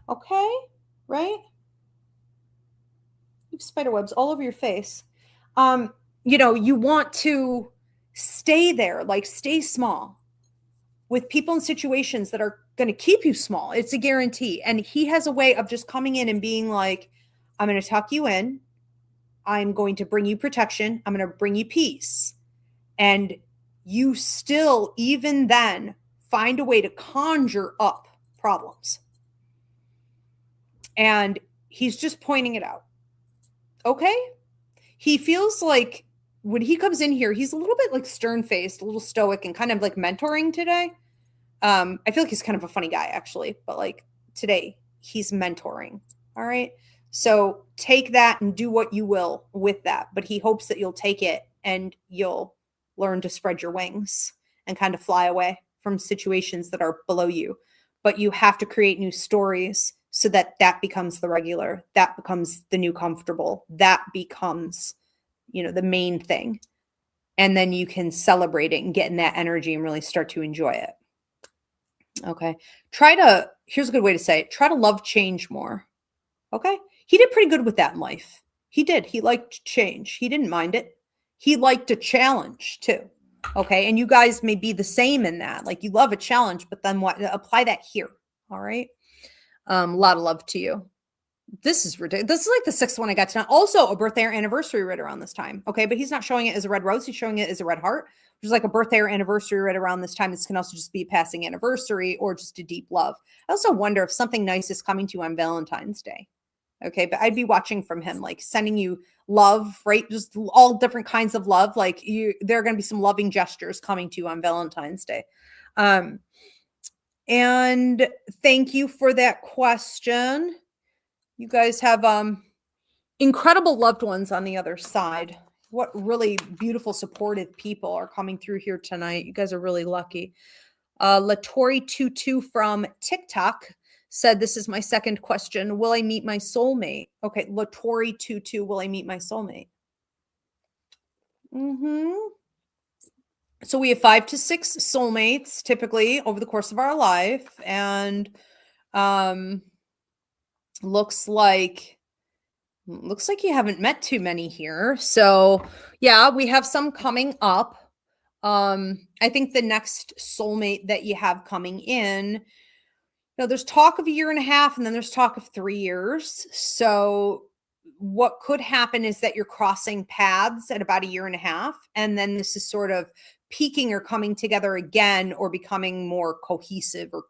Okay, right? You have spider webs all over your face. You want to stay there, like stay small with people and situations that are going to keep you small. It's a guarantee. And he has a way of just coming in and being like, I'm going to tuck you in. I'm going to bring you protection. I'm going to bring you peace. And you still, even then, find a way to conjure up problems. And he's just pointing it out. Okay? He feels like when he comes in here, he's a little bit like stern-faced, a little stoic, and kind of like mentoring today. I feel like he's kind of a funny guy, actually. But like today, he's mentoring. All right? So take that and do what you will with that. But he hopes that you'll take it and you'll learn to spread your wings and kind of fly away from situations that are below you. But you have to create new stories so that that becomes the regular, that becomes the new comfortable, that becomes, the main thing. And then you can celebrate it and get in that energy and really start to enjoy it. Okay. Here's a good way to say it. Try to love change more. Okay. He did pretty good with that in life. He did. He liked change. He didn't mind it. He liked a challenge too. Okay. And you guys may be the same in that. Like you love a challenge, but then what? Apply that here. All right. A lot of love to you. This is ridiculous. This is like the sixth one I got tonight. Also a birthday or anniversary right around this time. Okay. But he's not showing it as a red rose. He's showing it as a red heart, which is like a birthday or anniversary right around this time. This can also just be a passing anniversary or just a deep love. I also wonder if something nice is coming to you on Valentine's Day. Okay. But I'd be watching from him, like sending you love, right? Just all different kinds of love. Like there are going to be some loving gestures coming to you on Valentine's Day. And thank you for that question. You guys have incredible loved ones on the other side. What really beautiful, supportive people are coming through here tonight. You guys are really lucky. Latori22 from TikTok said, this is my second question. Will I meet my soulmate? Okay, Latori22, will I meet my soulmate? So we have 5 to 6 soulmates typically over the course of our life. And looks like you haven't met too many here. So yeah, we have some coming up. I think the next soulmate that you have coming in, there's talk of 1.5 years and then there's talk of 3 years. So what could happen is that you're crossing paths at about 1.5 years. And then this is sort of peaking or coming together again or becoming more cohesive or,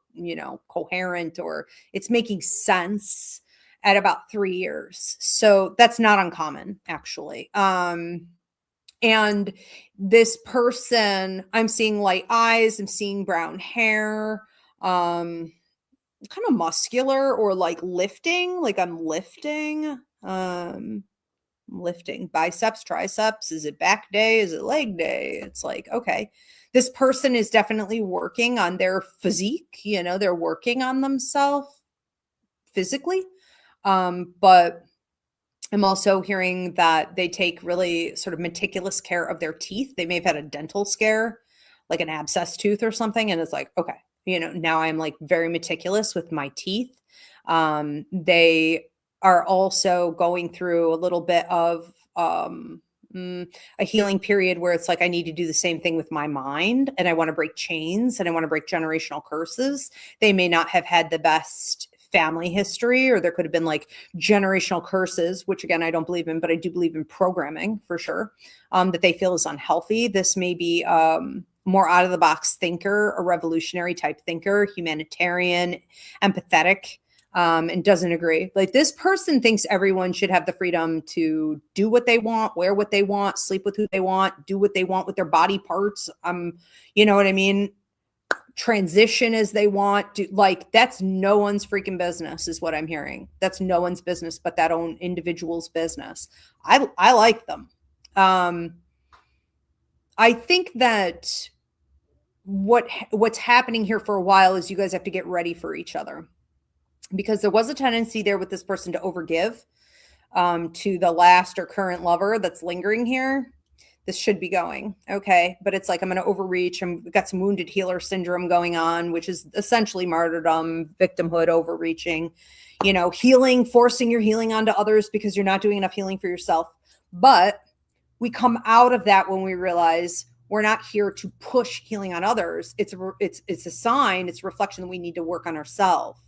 coherent, or it's making sense at about 3 years. So that's not uncommon, actually. And this person, I'm seeing light eyes, I'm seeing brown hair, kind of muscular or like lifting, like I'm lifting, lifting biceps, triceps. Is it back day? Is it leg day? It's like, okay, this person is definitely working on their physique. They're working on themselves physically. But I'm also hearing that they take really sort of meticulous care of their teeth. They may have had a dental scare, like an abscess tooth or something. And it's like, okay, now I'm like very meticulous with my teeth. They are also going through a little bit of a healing period where it's like, I need to do the same thing with my mind, and I want to break chains and I want to break generational curses. They may not have had the best family history, or there could have been like generational curses, which again, I don't believe in, but I do believe in programming for sure, that they feel is unhealthy. This may be more out of the box thinker, a revolutionary type thinker, humanitarian, empathetic, and doesn't agree. Like, this person thinks everyone should have the freedom to do what they want, wear what they want, sleep with who they want, do what they want with their body parts. You know what I mean? Transition as they want. Like, that's no one's freaking business, is what I'm hearing. That's no one's business but that own individual's business. I like them. I think that what's happening here for a while is you guys have to get ready for each other, because there was a tendency there with this person to overgive to the last or current lover that's lingering here. This should be going okay, but it's like, I'm going to overreach. I've got some wounded healer syndrome going on, which is essentially martyrdom, victimhood, overreaching, you know, healing, forcing your healing onto others because you're not doing enough healing for yourself. But we come out of that when we realize we're not here to push healing on others. It's a sign, it's a reflection that we need to work on ourselves.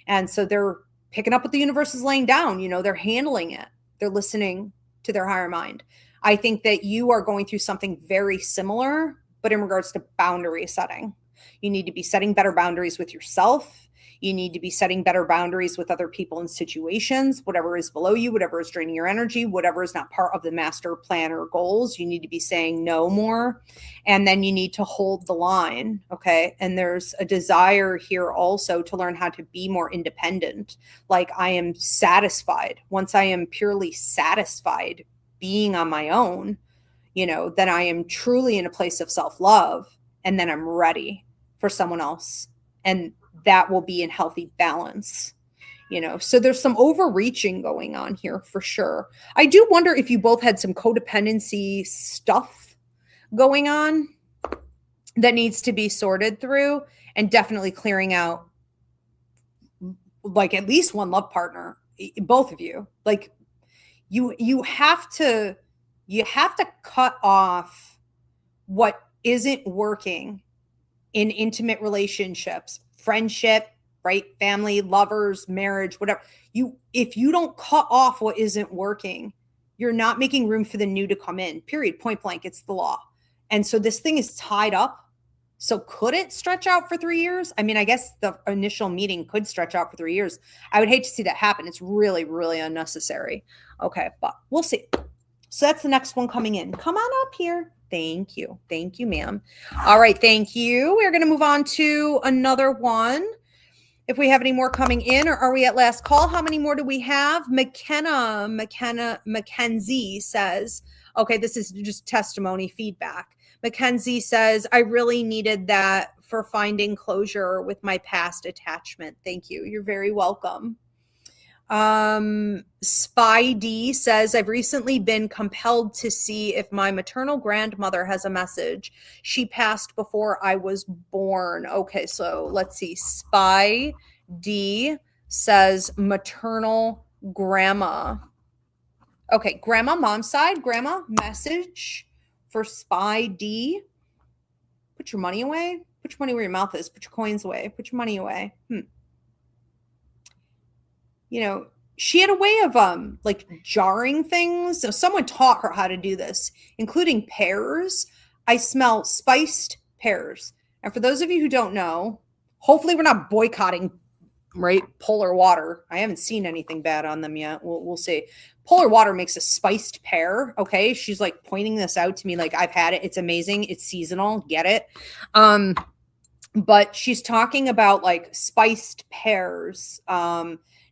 And so they're picking up what the universe is laying down. You know, they're handling it. They're listening to their higher mind. I think that you are going through something very similar, but in regards to boundary setting. You need to be setting better boundaries with yourself. You need to be setting better boundaries with other people and situations, whatever is below you, whatever is draining your energy, whatever is not part of the master plan or goals. You need to be saying no more. And then you need to hold the line. Okay. And there's a desire here also to learn how to be more independent. Like, I am satisfied. Once I am purely satisfied being on my own, you know, then I am truly in a place of self-love, and then I'm ready for someone else. And that will be in healthy balance, you know. So there's some overreaching going on here for sure. I do wonder if you both had some codependency stuff going on that needs to be sorted through, and definitely clearing out, like, at least one love partner, both of you. Like, you have to cut off what isn't working in intimate relationships, friendship, right? Family, lovers, marriage, whatever. If you don't cut off what isn't working, you're not making room for the new to come in, period, point blank. It's the law. And so this thing is tied up. So could it stretch out for 3 years? I mean, I guess the initial meeting could stretch out for 3 years. I would hate to see that happen. It's really, really unnecessary. Okay, but we'll see. So that's the next one coming in. Come on up here. Thank you. Thank you, ma'am. All right, thank you. We're going to move on to another one. If we have any more coming in, or are we at last call? How many more do we have? Mackenzie says, okay, this is just testimony feedback. Mackenzie says, I really needed that for finding closure with my past attachment. Thank you. You're very welcome. Spy D says, I've recently been compelled to see if my maternal grandmother has a message. She passed before I was born. Okay, so let's see. Spy D says maternal grandma. Okay, grandma, mom's side, grandma, message for Spy D. Put your money away. Put your money where your mouth is. Put your coins away. Put your money away. You know, she had a way of like jarring things. So someone taught her how to do this, including pears. I smell spiced pears. And for those of you who don't know, hopefully we're not boycotting, right, Polar Water. I haven't seen anything bad on them yet. We'll see. Polar Water makes a spiced pear. Okay, she's like pointing this out to me, like, I've had it. It's amazing. It's seasonal. Get it? But she's talking about like spiced pears.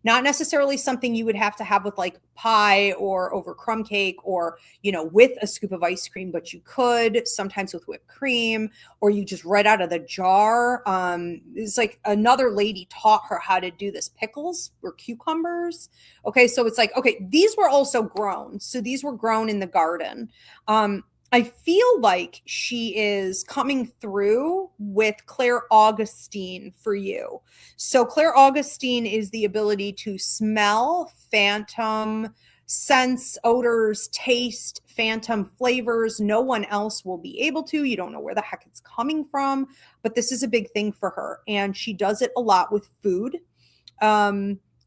Not necessarily something you would have to have with like pie or over crumb cake or, you know, with a scoop of ice cream, but you could sometimes with whipped cream, or you just right out of the jar. It's like another lady taught her how to do this. Pickles or cucumbers. Okay. So it's like, okay, these were also grown. So these were grown in the garden. I feel like she is coming through with Claire Augustine for you. So Claire Augustine is the ability to smell phantom scents, odors, taste phantom flavors. No one else will be able to. You don't know where the heck it's coming from, but this is a big thing for her. And she does it a lot with food.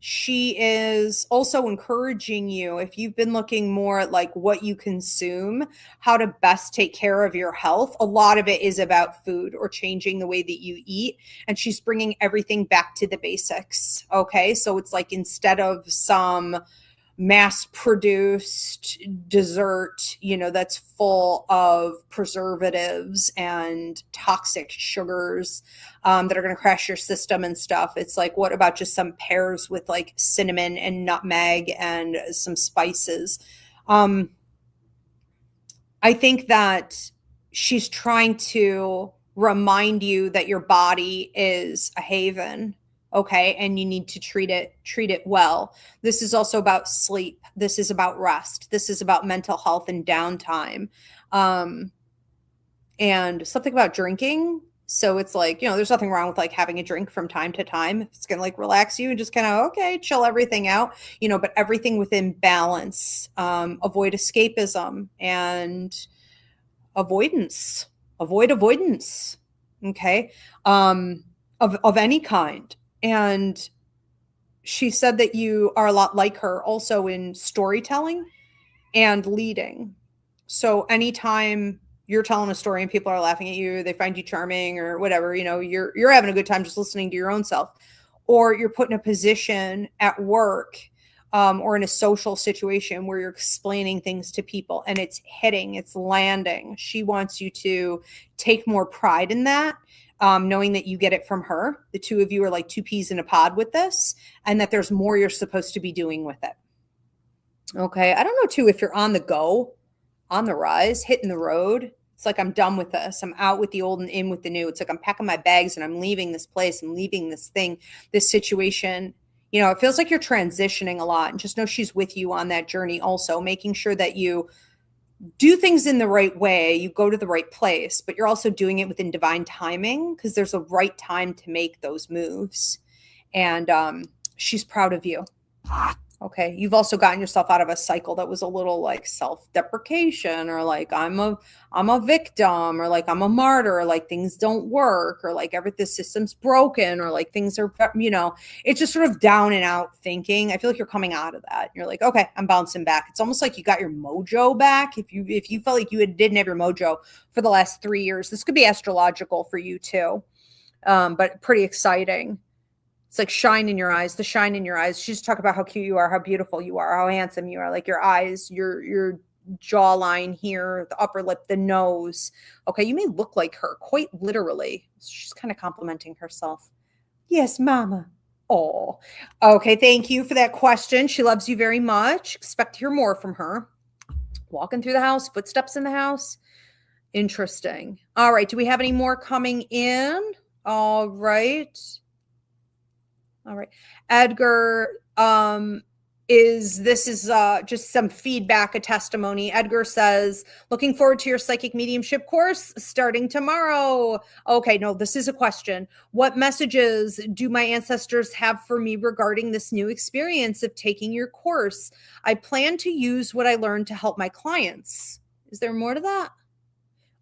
she is also encouraging you, if you've been looking more at like what you consume, how to best take care of your health. A lot of it is about food or changing the way that you eat. And she's bringing everything back to the basics. Okay. So it's like instead of some mass produced dessert, that's full of preservatives and toxic sugars that are going to crash your system and stuff. It's like, what about just some pears with like cinnamon and nutmeg and some spices? I think that she's trying to remind you that your body is a haven, okay, and you need to treat it well. This is also about sleep. This is about rest. This is about mental health and downtime. And something about drinking. So it's like, there's nothing wrong with like having a drink from time to time. If it's going to like relax you and just kind of, okay, chill everything out, but everything within balance. Avoid escapism and avoidance. Avoid avoidance. Okay. Of any kind. And she said that you are a lot like her also in storytelling and leading. So anytime you're telling a story and people are laughing at you, they find you charming or whatever, you're having a good time just listening to your own self, or you're put in a position at work or in a social situation where you're explaining things to people and it's hitting, it's landing. She wants you to take more pride in that, knowing that you get it from her. The two of you are like two peas in a pod with this, and that there's more you're supposed to be doing with it. Okay. I don't know too, if you're on the go, on the rise, hitting the road. It's like, I'm done with this. I'm out with the old and in with the new. It's like I'm packing my bags and I'm leaving this place. I'm leaving this thing, this situation. It feels like you're transitioning a lot, and just know she's with you on that journey also, making sure that you do things in the right way, you go to the right place, but you're also doing it within divine timing, because there's a right time to make those moves. And she's proud of you. Okay. You've also gotten yourself out of a cycle that was a little like self-deprecation, or like I'm a victim, or like I'm a martyr, or like things don't work, or like the system's broken, or like things are, it's just sort of down and out thinking. I feel like you're coming out of that. You're like, okay, I'm bouncing back. It's almost like you got your mojo back. If you felt like you didn't have your mojo for the last 3 years, this could be astrological for you too. But pretty exciting. It's like shine in your eyes, the shine in your eyes. She's talking about how cute you are, how beautiful you are, how handsome you are, like your eyes, your jawline here, the upper lip, the nose. Okay, you may look like her, quite literally. She's kind of complimenting herself. Yes, mama. Oh, okay. Thank you for that question. She loves you very much. Expect to hear more from her. Walking through the house, footsteps in the house. Interesting. All right. Do we have any more coming in? All right. Edgar, is just some feedback, a testimony. Edgar says, looking forward to your psychic mediumship course starting tomorrow. Okay, no, this is a question. What messages do my ancestors have for me regarding this new experience of taking your course? I plan to use what I learned to help my clients. Is there more to that?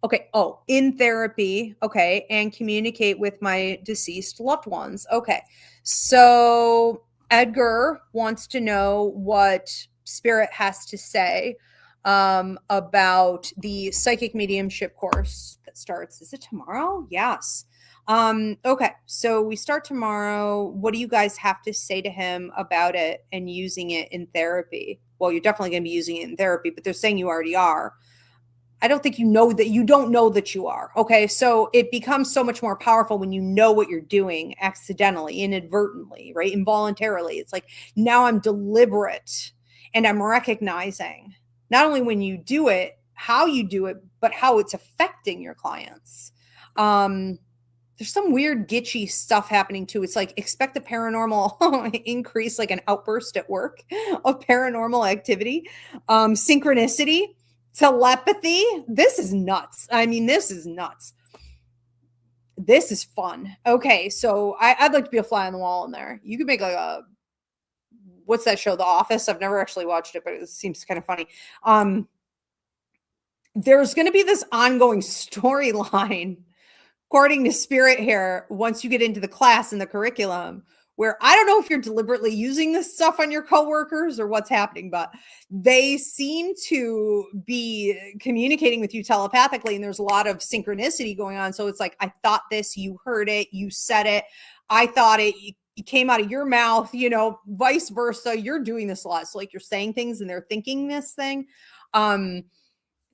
Okay. Oh, in therapy. Okay. And communicate with my deceased loved ones. Okay. So Edgar wants to know what Spirit has to say about the psychic mediumship course that starts. Is it tomorrow? Yes. Okay. So we start tomorrow. What do you guys have to say to him about it and using it in therapy? Well, you're definitely going to be using it in therapy, but they're saying you already are. I don't think you know that you don't know that you are. Okay. So it becomes so much more powerful when you know what you're doing accidentally, inadvertently, right? Involuntarily. It's like, now I'm deliberate and I'm recognizing not only when you do it, how you do it, but how it's affecting your clients. There's some weird gitchy stuff happening too. It's like, expect the paranormal increase, like an outburst at work of paranormal activity, synchronicity, telepathy. This is nuts. I mean, this is nuts. This is fun. Okay. So I'd like to be a fly on the wall in there. You could make like what's that show? The Office. I've never actually watched it, but it seems kind of funny. There's going to be this ongoing storyline, according to Spirit here, once you get into the class and the curriculum, where I don't know if you're deliberately using this stuff on your coworkers or what's happening, but they seem to be communicating with you telepathically, and there's a lot of synchronicity going on. So it's like, I thought this, you heard it, you said it, I thought it, it came out of your mouth, you know, vice versa. You're doing this a lot. So like you're saying things and they're thinking this thing.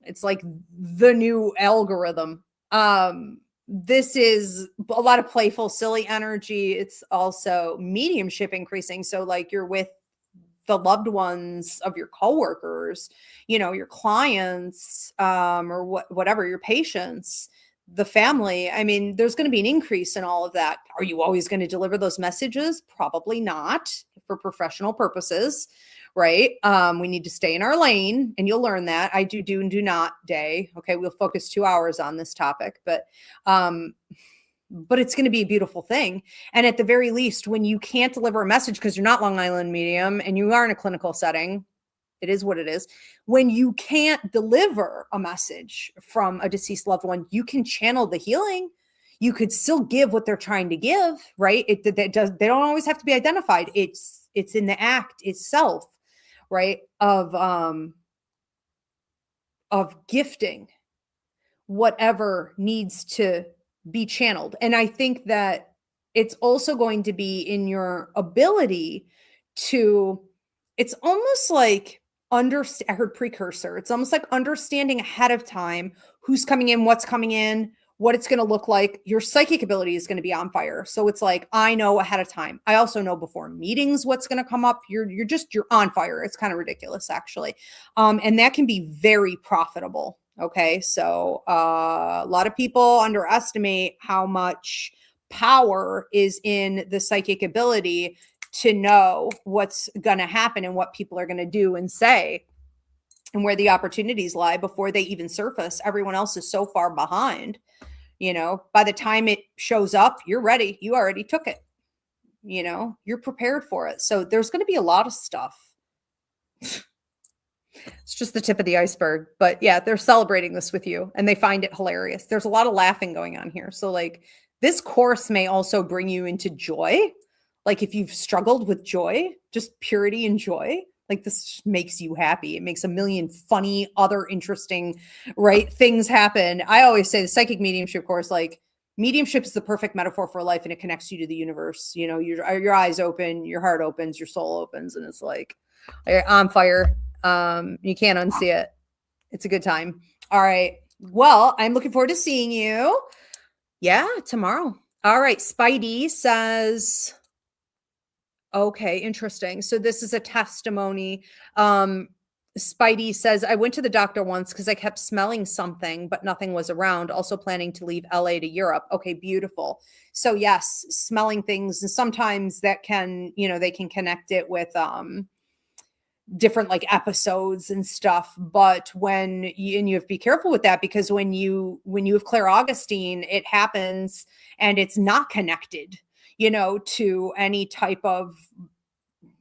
It's like the new algorithm. This is a lot of playful, silly energy. It's also mediumship increasing. So like you're with the loved ones of your coworkers, you know, your clients, or whatever, your patients, the family. I mean, there's going to be an increase in all of that. Are you always going to deliver those messages? Probably not, for professional purposes, right? We need to stay in our lane, and you'll learn that. I do and do not day. Okay. We'll focus 2 hours on this topic, but it's going to be a beautiful thing. And at the very least, when you can't deliver a message because you're not Long Island medium and you are in a clinical setting, it is what it is. When you can't deliver a message from a deceased loved one, you can channel the healing. You could still give what they're trying to give, right? They don't always have to be identified. It's in the act itself, right? Of gifting whatever needs to be channeled. And I think that it's also going to be in your ability to, it's almost like I heard precursor. It's almost like understanding ahead of time who's coming in, what's coming in, what it's going to look like. Your psychic ability is going to be on fire. So it's like, I know ahead of time. I also know before meetings what's going to come up. You're on fire. It's kind of ridiculous, actually. And that can be very profitable. Okay. So a lot of people underestimate how much power is in the psychic ability to know what's going to happen and what people are going to do and say and where the opportunities lie before they even surface. Everyone else is so far behind. You know, by the time it shows up, you're ready. You already took it. You know, you're prepared for it. So there's going to be a lot of stuff. It's just the tip of the iceberg. But yeah, they're celebrating this with you and they find it hilarious. There's a lot of laughing going on here. So like this course may also bring you into joy. Like if you've struggled with joy, just purity and joy, like this makes you happy. It makes a million funny, other interesting, right, things happen. I always say the psychic mediumship course, like mediumship is the perfect metaphor for life, and it connects you to the universe. You know, your eyes open, your heart opens, your soul opens, and it's like on fire. You can't unsee it. It's a good time. All right. Well, I'm looking forward to seeing you. Yeah, tomorrow. All right. Spidey says, okay, interesting. So this is a testimony. Spidey says, I went to the doctor once because I kept smelling something, but nothing was around. Also planning to leave LA to Europe. Okay, beautiful. So yes, smelling things. And sometimes that can, you know, they can connect it with different like episodes and stuff. But and you have to be careful with that, because when you have Claire Augustine, it happens and it's not connected, you know, to any type of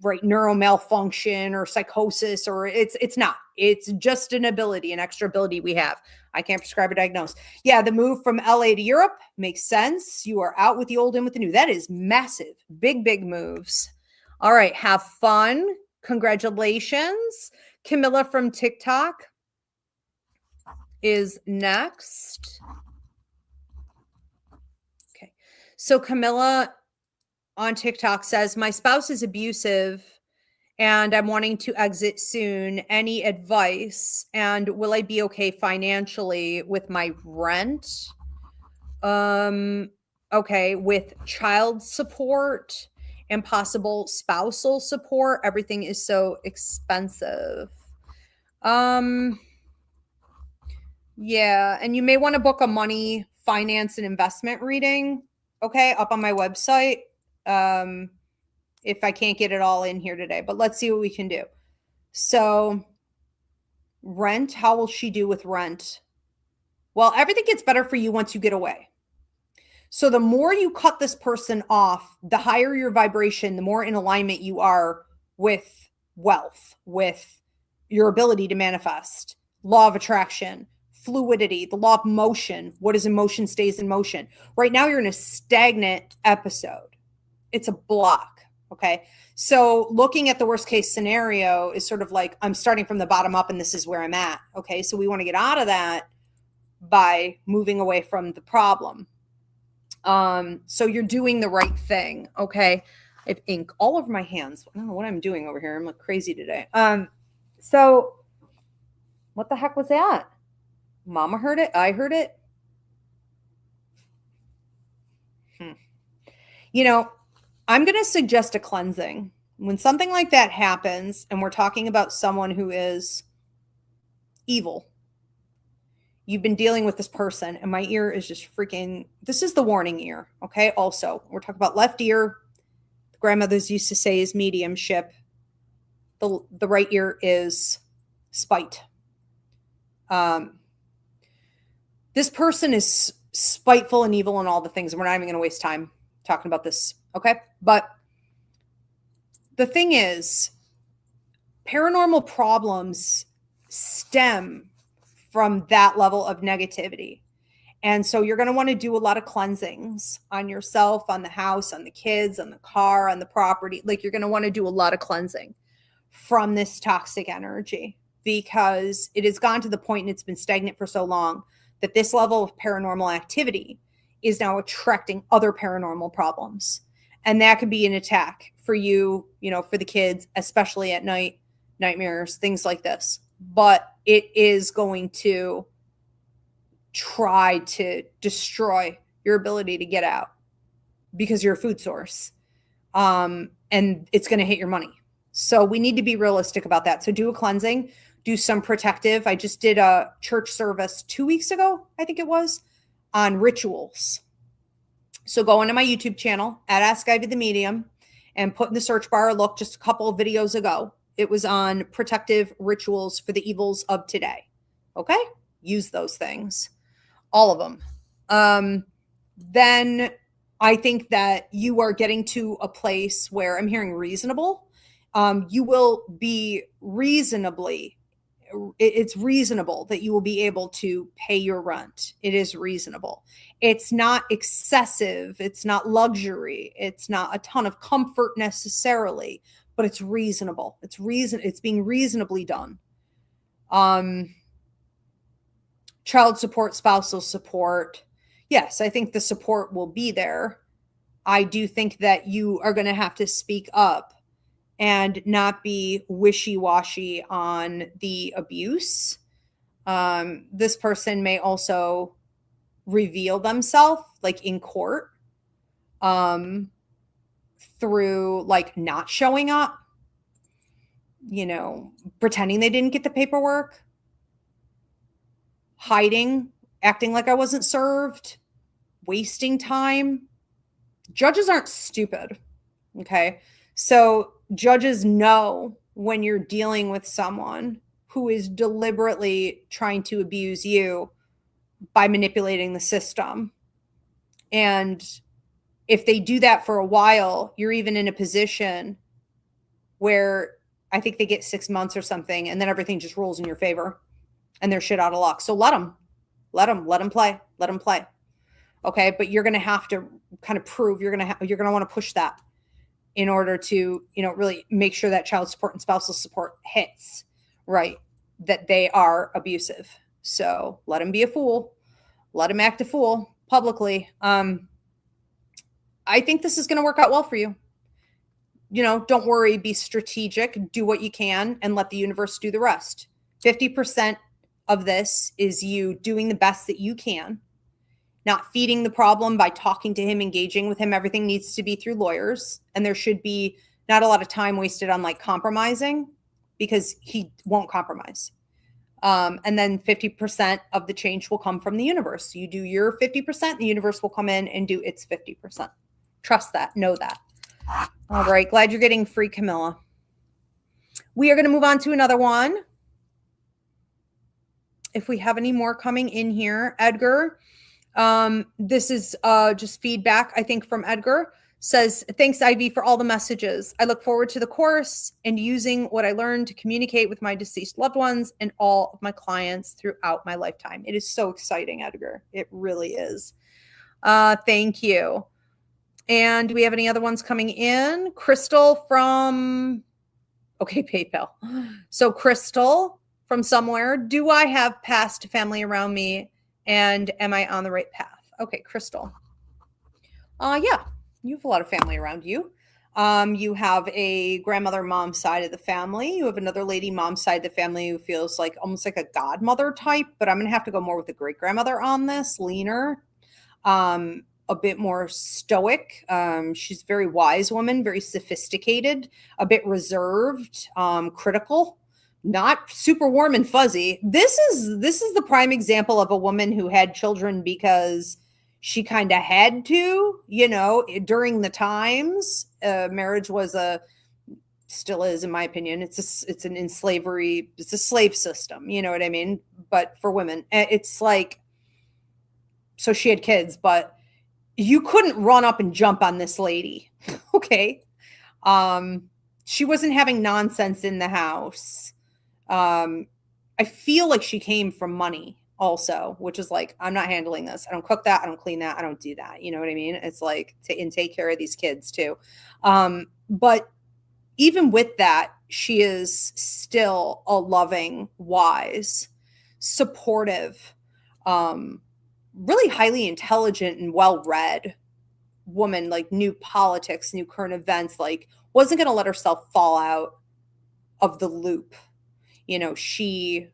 right neuromalfunction or psychosis, or it's not. It's just an ability, an extra ability we have. I can't prescribe or diagnose. Yeah, the move from LA to Europe makes sense. You are out with the old, in with the new. That is massive. Big moves. All right, have fun. Congratulations. Camilla from TikTok is next. Okay. So Camilla on TikTok says, my spouse is abusive and I'm wanting to exit soon. Any advice? And will I be okay financially with my rent? Okay, with child support and possible spousal support, everything is so expensive. Yeah, and you may want to book a money, finance, and investment reading, okay, up on my website. If I can't get it all in here today, but let's see what we can do. So rent, how will she do with rent? Well, everything gets better for you once you get away. So the more you cut this person off, the higher your vibration, the more in alignment you are with wealth, with your ability to manifest, law of attraction, fluidity, the law of motion. What is in motion stays in motion. Right now, you're in a stagnant episode. it's a block. Okay. So looking at the worst case scenario is sort of like, I'm starting from the bottom up and this is where I'm at. Okay. So we want to get out of that by moving away from the problem. So you're doing the right thing. Okay. I have ink all over my hands. I don't know what I'm doing over here. I'm like crazy today. So what the heck was that? Mama heard it. I heard it. You know, I'm going to suggest a cleansing. When something like that happens and we're talking about someone who is evil, you've been dealing with this person and my ear is just freaking, this is the warning ear. Okay. Also, we're talking about left ear. The grandmothers used to say is mediumship. The right ear is spite. This person is spiteful and evil and all the things. And we're not even going to waste time talking about this. Okay. But the thing is, paranormal problems stem from that level of negativity. And so you're going to want to do a lot of cleansings on yourself, on the house, on the kids, on the car, on the property. Like you're going to want to do a lot of cleansing from this toxic energy because it has gone to the point and it's been stagnant for so long that this level of paranormal activity is now attracting other paranormal problems. And that could be an attack for you, you know, for the kids, especially at night, nightmares, things like this. But it is going to try to destroy your ability to get out because you're a food source. And it's going to hit your money. So we need to be realistic about that. So do a cleansing, do some protective. I just did a church service 2 weeks ago, I think it was, on rituals. So go into my YouTube channel at AskIvy the Medium and put in the search bar, look just a couple of videos ago. It was on protective rituals for the evils of today. Okay. Use those things, all of them. Then I think that you are getting to a place where I'm hearing reasonable. You will be it's reasonable that you will be able to pay your rent. It is reasonable. It's not excessive. It's not luxury. It's not a ton of comfort necessarily, but it's reasonable. It's being reasonably done. Child support, spousal support. Yes, I think the support will be there. I do think that you are going to have to speak up and not be wishy-washy on the abuse. This person may also reveal themselves like in court through like not showing up, you know, pretending they didn't get the paperwork, hiding, acting like I wasn't served, wasting time. Judges aren't stupid. Okay. So judges know when you're dealing with someone who is deliberately trying to abuse you by manipulating the system. And if they do that for a while, you're even in a position where I think they get 6 months or something, and then everything just rolls in your favor and they're shit out of luck. So let them play. Okay. But you're going to have to kind of prove you're going to want to push that in order to, you know, really make sure that child support and spousal support hits right, that they are abusive. So let them be a fool. Let them act a fool publicly. I think this is going to work out well for you. You know, don't worry, be strategic, do what you can, and let the universe do the rest. 50% of this is you doing the best that you can, not feeding the problem by talking to him, engaging with him. Everything needs to be through lawyers, and there should be not a lot of time wasted on like compromising because he won't compromise. And then 50% of the change will come from the universe. You do your 50%, the universe will come in and do its 50%. Trust that. Know that. All right. Glad you're getting free, Camilla. We are going to move on to another one. If we have any more coming in here, Edgar, this is just feedback, I think, from Edgar. Says, thanks, Ivy, for all the messages. I look forward to the course and using what I learned to communicate with my deceased loved ones and all of my clients throughout my lifetime. It is so exciting, Edgar. It really is. Thank you. And do we have any other ones coming in? Crystal from, okay, PayPal. So Crystal from somewhere, do I have past family around me and am I on the right path? Okay, Crystal. Yeah, you have a lot of family around you. You have a grandmother mom side of the family. You have another lady mom side of the family who feels like almost like a godmother type, but I'm going to have to go more with the great grandmother on this, leaner, a bit more stoic. She's a very wise woman, very sophisticated, a bit reserved, critical, not super warm and fuzzy. This is the prime example of a woman who had children because she kind of had to, during the times. Marriage was still is, in my opinion. It's a slave system. You know what I mean? But for women, it's like, so she had kids, but you couldn't run up and jump on this lady. Okay. She wasn't having nonsense in the house. I feel like she came from money also, which is like, I'm not handling this. I don't cook that. I don't clean that. I don't do that. You know what I mean? It's like and take care of these kids too. But even with that, she is still a loving, wise, supportive, really highly intelligent and well-read woman, like knew politics, knew current events, like wasn't going to let herself fall out of the loop. She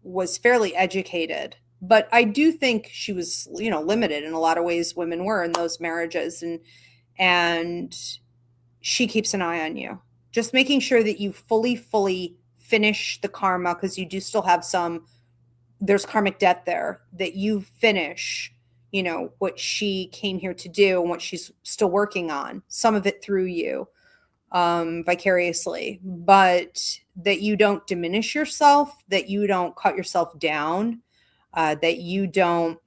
was fairly educated, but I do think she was, limited in a lot of ways. Women were in those marriages, and she keeps an eye on you, just making sure that you fully finish the karma, because you do still have there's karmic debt there, that you finish, what she came here to do and what she's still working on, some of it through you, vicariously, but that you don't diminish yourself, that you don't cut yourself down, that you don't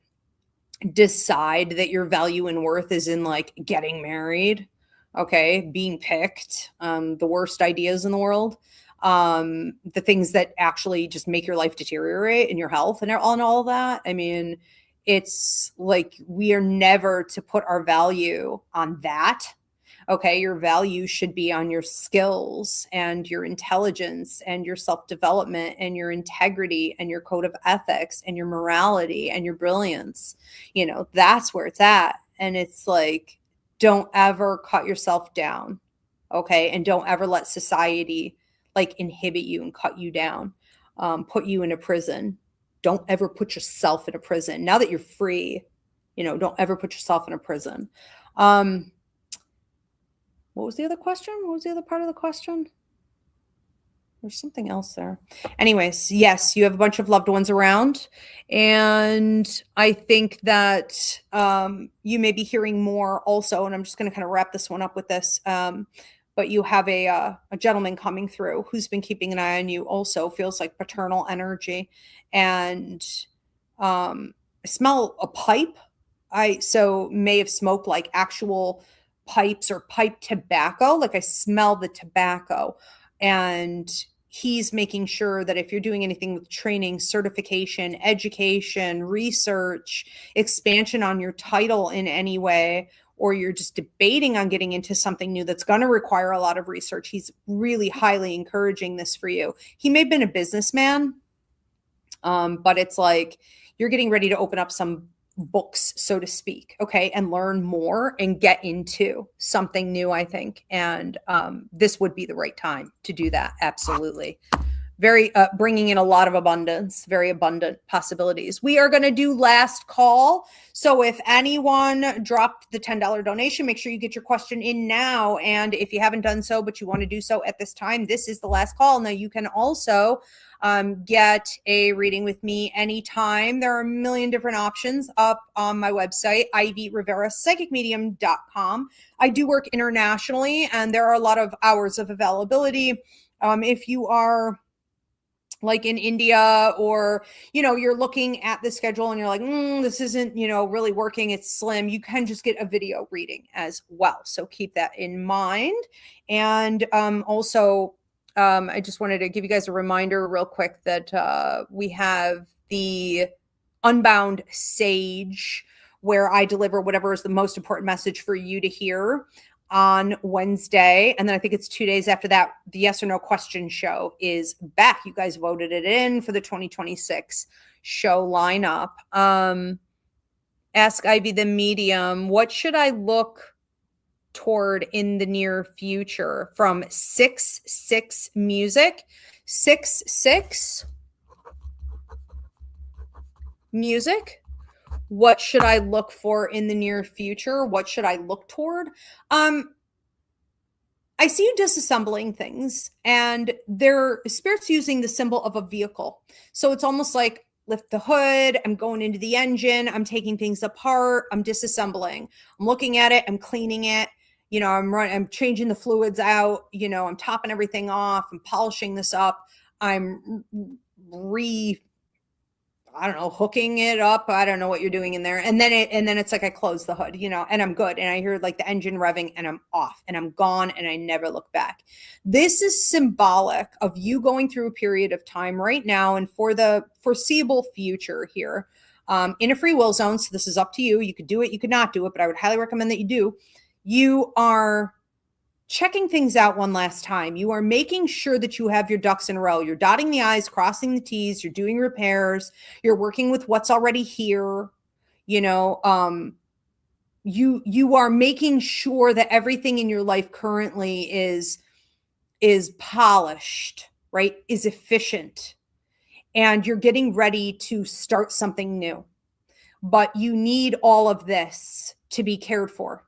decide that your value and worth is in like getting married, okay, being picked, the worst ideas in the world, the things that actually just make your life deteriorate and your health and all that. I mean, it's like we are never to put our value on that. Okay, your value should be on your skills and your intelligence and your self-development and your integrity and your code of ethics and your morality and your brilliance. That's where it's at. And it's like, don't ever cut yourself down. Okay, and don't ever let society like inhibit you and cut you down, put you in a prison. Don't ever put yourself in a prison. Now that you're free, don't ever put yourself in a prison. What was the other question? What was the other part of the question? There's something else there. Anyways, yes, you have a bunch of loved ones around. And I think that you may be hearing more also, and I'm just going to kind of wrap this one up with this. But you have a gentleman coming through who's been keeping an eye on you also, feels like paternal energy. And I smell a pipe. So may have smoked like actual pipes or pipe tobacco. Like I smell the tobacco, and he's making sure that if you're doing anything with training, certification, education, research, expansion on your title in any way, or you're just debating on getting into something new that's going to require a lot of research, he's really highly encouraging this for you. He may have been a businessman, but it's like you're getting ready to open up some books, so to speak, okay, and learn more and get into something new, I think. And this would be the right time to do that. Absolutely. Very bringing in a lot of abundance, very abundant possibilities. We are going to do last call. So if anyone dropped the $10 donation, make sure you get your question in now. And if you haven't done so, but you want to do so at this time, this is the last call. Now you can also get a reading with me anytime. There are a million different options up on my website, Ivy Rivera Psychic Medium.com. I do work internationally, and there are a lot of hours of availability. If you are like in India, or, you're looking at the schedule and you're like, this isn't, really working, it's slim, you can just get a video reading as well. So keep that in mind. And also, I just wanted to give you guys a reminder real quick that we have the Unbound Sage, where I deliver whatever is the most important message for you to hear on Wednesday. And then I think it's 2 days after that, the yes or no question show is back. You guys voted it in for the 2026 show lineup. Ask Ivy the medium, what should I look toward in the near future? From 6-6 music. 6-6 music. What should I look for in the near future? What should I look toward? I see you disassembling things, and their spirit's using the symbol of a vehicle. So it's almost like lift the hood. I'm going into the engine. I'm taking things apart. I'm disassembling. I'm looking at it. I'm cleaning it. I'm changing the fluids out. I'm topping everything off. I'm polishing this up. I'm hooking it up. I don't know what you're doing in there. And then it's like I close the hood, and I'm good. And I hear like the engine revving and I'm off and I'm gone and I never look back. This is symbolic of you going through a period of time right now and for the foreseeable future here, in a free will zone. So this is up to you. You could do it, you could not do it, but I would highly recommend that you do. You are checking things out one last time. You are making sure that you have your ducks in a row. You're dotting the I's, crossing the T's, you're doing repairs, you're working with what's already here. You are making sure that everything in your life currently is polished, right? Is efficient. And you're getting ready to start something new. But you need all of this to be cared for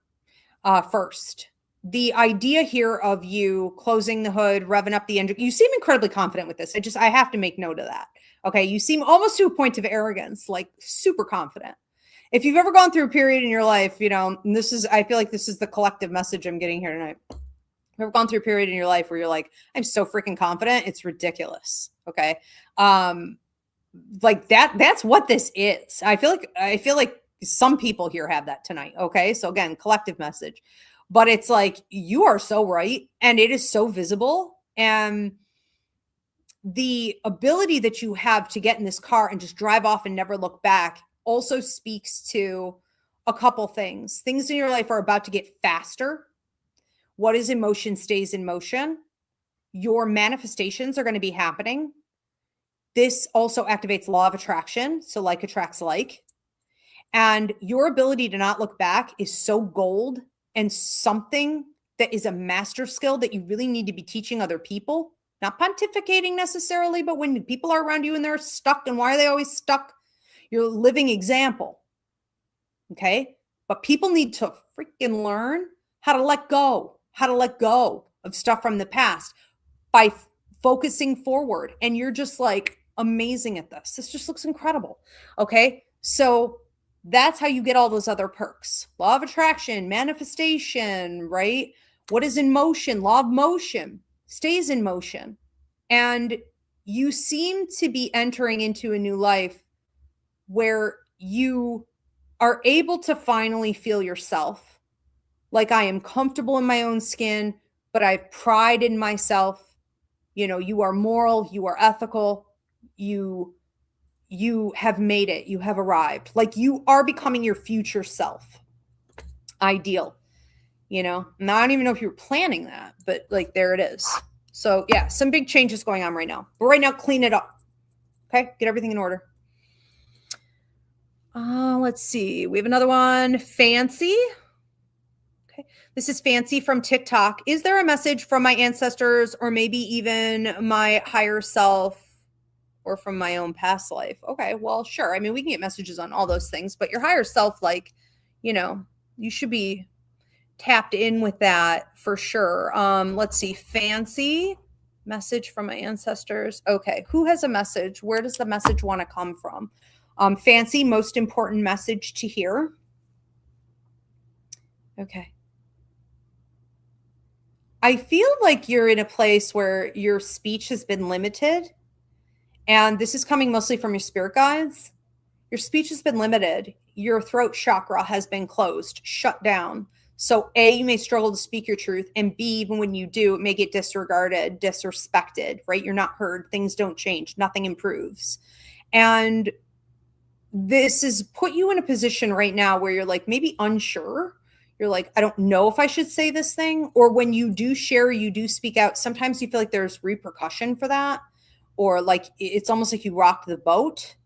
first. The idea here of you closing the hood, revving up the engine, you seem incredibly confident with this. I have to make note of that. Okay. You seem almost to a point of arrogance, like super confident. If you've ever gone through a period in your life, and I feel like this is the collective message I'm getting here tonight. If you've ever gone through a period in your life where you're like, I'm so freaking confident, it's ridiculous. Okay. Like that's what this is. I feel like some people here have that tonight. Okay. So again, collective message. But it's like, you are so right. And it is so visible. And the ability that you have to get in this car and just drive off and never look back also speaks to a couple things. Things in your life are about to get faster. What is in motion stays in motion. Your manifestations are going to be happening. This also activates law of attraction. So like attracts like. And your ability to not look back is so gold and something that is a master skill that you really need to be teaching other people, not pontificating necessarily, but when people are around you and they're stuck, and why are they always stuck? You're a living example. Okay. But people need to freaking learn how to let go of stuff from the past by focusing forward. And you're just like amazing at this. This just looks incredible. Okay. So that's how you get all those other perks. Law of attraction, manifestation, right? What is in motion? Law of motion stays in motion. And you seem to be entering into a new life where you are able to finally feel yourself. Like, I am comfortable in my own skin, but I have pride in myself. You are moral, you are ethical, you have made it. You have arrived. Like, you are becoming your future self. Ideal. Now I don't even know if you were planning that, but like, there it is. So yeah, some big changes going on right now. But right now, clean it up. Okay. Get everything in order. Let's see. We have another one. Fancy. Okay. This is Fancy from TikTok. Is there a message from my ancestors or maybe even my higher self or from my own past life? Okay, well, sure. I mean, we can get messages on all those things, but your higher self, you should be tapped in with that for sure. Let's see. Fancy, message from my ancestors. Okay, who has a message? Where does the message want to come from? Fancy, most important message to hear. Okay. I feel like you're in a place where your speech has been limited. And this is coming mostly from your spirit guides. Your speech has been limited. Your throat chakra has been closed, shut down. So A, you may struggle to speak your truth. And B, even when you do, it may get disregarded, disrespected, right? You're not heard. Things don't change. Nothing improves. And this is put you in a position right now where you're like maybe unsure. You're like, I don't know if I should say this thing. Or when you do share, you do speak out, sometimes you feel like there's repercussion for that. Or like it's almost like you rocked the boat,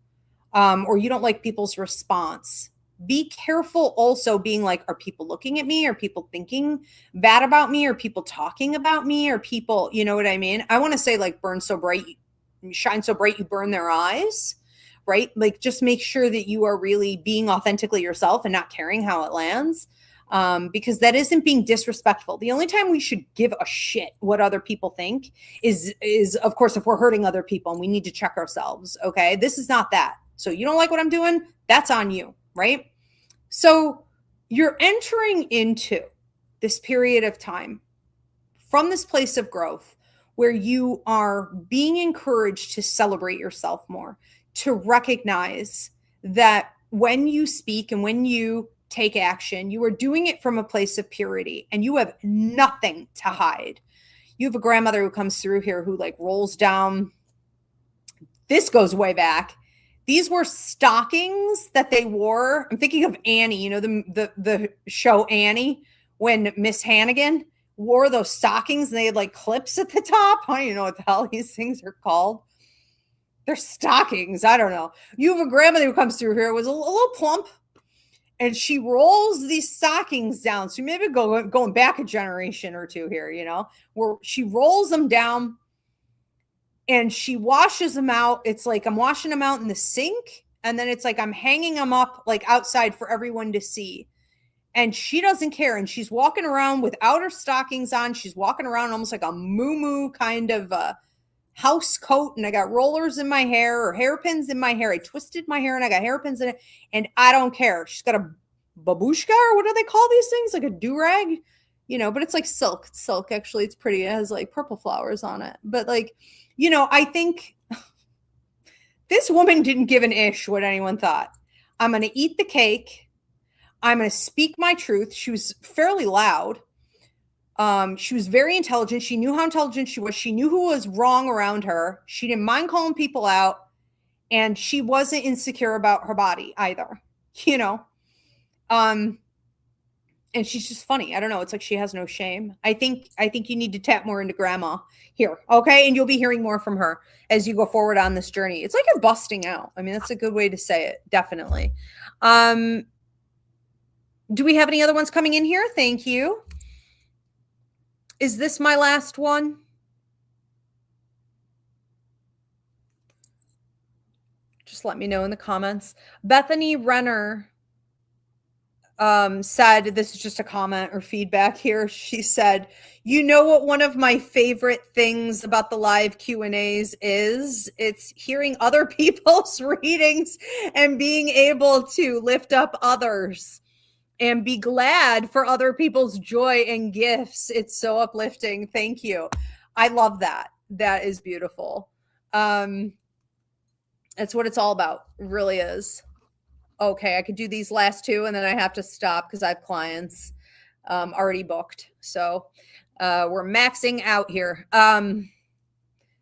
or you don't like people's response. Be careful also being like, are people looking at me? Are people thinking bad about me? Are people talking about me? Are people, you know what I mean? I want to say like burn so bright, shine so bright, you burn their eyes, right? Like just make sure that you are really being authentically yourself and not caring how it lands. Because that isn't being disrespectful. The only time we should give a shit what other people think is of course, if we're hurting other people and we need to check ourselves. Okay. This is not that. So you don't like what I'm doing? That's on you. Right. So you're entering into this period of time from this place of growth where you are being encouraged to celebrate yourself more, to recognize that when you speak and when you take action, you are doing it from a place of purity and you have nothing to hide. You have a grandmother who comes through here who like rolls down. This goes way back. These were stockings that they wore. I'm thinking of Annie, you know, the show Annie, when Miss Hannigan wore those stockings and they had like clips at the top. I don't even know what the hell these things are called. They're stockings. I don't know. You have a grandmother who comes through here, was a little plump, and she rolls these stockings down. So maybe going back a generation or two here, you know, where she rolls them down and she washes them out. It's like I'm washing them out in the sink. And then it's like I'm hanging them up like outside for everyone to see. And she doesn't care. And she's walking around without her stockings on. She's walking around almost like a moo-moo kind of house coat. And I got rollers in my hair or hairpins in my hair. I twisted my hair and I got hairpins in it. And I don't care. She's got a babushka, or what do they call these things? Like a do-rag, you know, but it's like silk. It's silk. Actually, it's pretty. It has like purple flowers on it. But like, you know, I think this woman didn't give an ish what anyone thought. I'm going to eat the cake. I'm going to speak my truth. She was fairly loud. She was very intelligent. She knew how intelligent she was. She knew who was wrong around her. She didn't mind calling people out. And she wasn't insecure about her body either, you know? And she's just funny. I don't know. It's like she has no shame. I think you need to tap more into grandma here. Okay. And you'll be hearing more from her as you go forward on this journey. It's like you're busting out. I mean, that's a good way to say it. Definitely. Do we have any other ones coming in here? Thank you. Is this my last one? Just let me know in the comments. Bethany Renner said, this is just a comment or feedback here. She said, you know what one of my favorite things about the live Q&As is? It's hearing other people's readings and being able to lift up others and be glad for other people's joy and gifts. It's so uplifting. Thank you. I love that. That is beautiful. That's what it's all about. It really is. Okay, I could do these last two and then I have to stop because I have clients already booked. So we're maxing out here.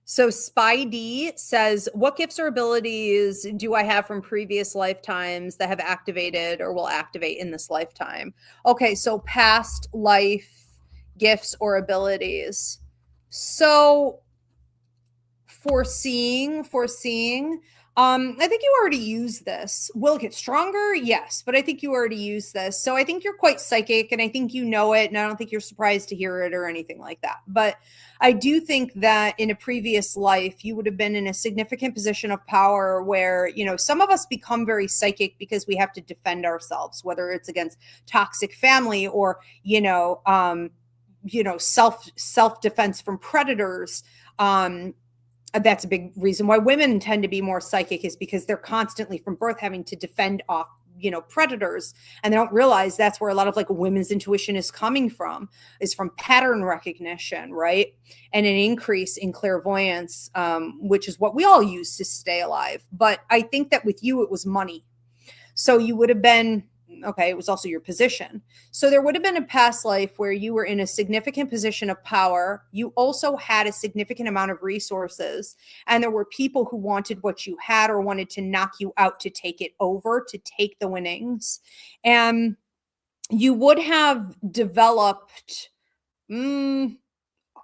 So Spidey says, what gifts or abilities do I have from previous lifetimes that have activated or will activate in this lifetime? Okay, so past life gifts or abilities. So foreseeing. I think you already use this. Will it get stronger? Yes, but I think you already use this. So I think you're quite psychic and I think you know it. And I don't think you're surprised to hear it or anything like that. But I do think that in a previous life, you would have been in a significant position of power where, you know, some of us become very psychic because we have to defend ourselves, whether it's against toxic family or, self-defense from predators. That's a big reason why women tend to be more psychic, is because they're constantly from birth having to defend off, predators. And they don't realize that's where a lot of like women's intuition is coming from, is from pattern recognition, right? And an increase in clairvoyance, which is what we all use to stay alive. But I think that with you, it was money. So you would have been Okay, it was also your position. So there would have been a past life where you were in a significant position of power. You also had a significant amount of resources, and there were people who wanted what you had or wanted to knock you out to take it over, to take the winnings. And you would have developed a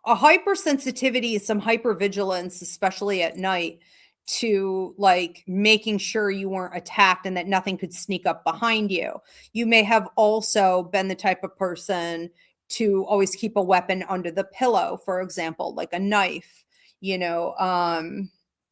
hypersensitivity, some hypervigilance, especially at night, to like making sure you weren't attacked and that nothing could sneak up behind you. You may have also been the type of person to always keep a weapon under the pillow, for example, like a knife,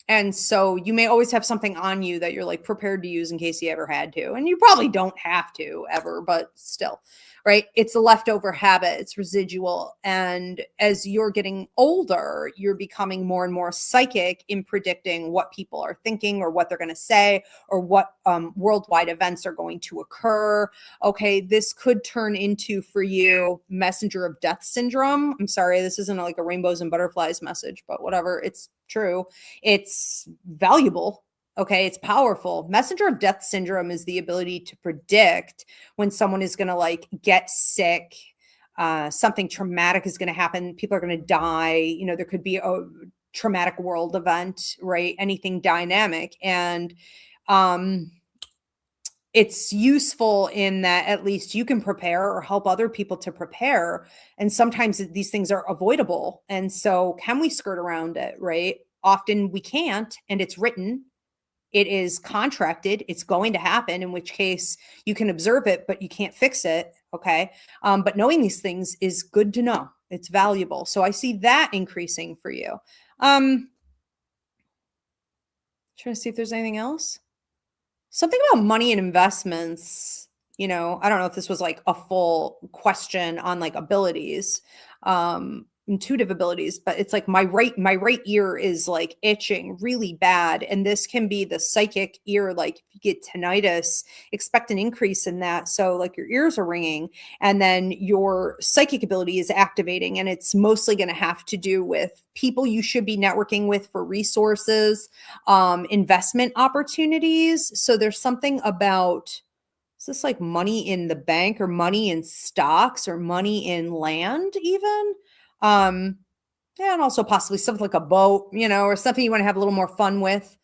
and so you may always have something on you that you're like prepared to use in case you ever had to. And you probably don't have to ever, but still, right? It's a leftover habit. It's residual. And as you're getting older, you're becoming more and more psychic in predicting what people are thinking or what they're going to say or what worldwide events are going to occur. Okay, this could turn into, for you, messenger of death syndrome. I'm sorry, this isn't like a rainbows and butterflies message, but whatever. It's true. It's valuable. Okay, it's powerful. Messenger of death syndrome is the ability to predict when someone is going to like get sick, something traumatic is going to happen, people are going to die, there could be a traumatic world event, right? Anything dynamic. And it's useful in that at least you can prepare or help other people to prepare. And sometimes these things are avoidable. And so can we skirt around it, right? Often we can't, and it's written. It is contracted. It's going to happen, in which case you can observe it, but you can't fix it. Okay. But knowing these things is good to know. It's valuable. So I see that increasing for you. Trying to see if there's anything else. Something about money and investments. I don't know if this was like a full question on like abilities, intuitive abilities, but it's like my right ear is like itching really bad. And this can be the psychic ear. Like if you get tinnitus, expect an increase in that. So like your ears are ringing and then your psychic ability is activating. And it's mostly going to have to do with people you should be networking with for resources, investment opportunities. So there's something about, is this like money in the bank or money in stocks or money in land even? Yeah, and also possibly something like a boat, or something you want to have a little more fun with.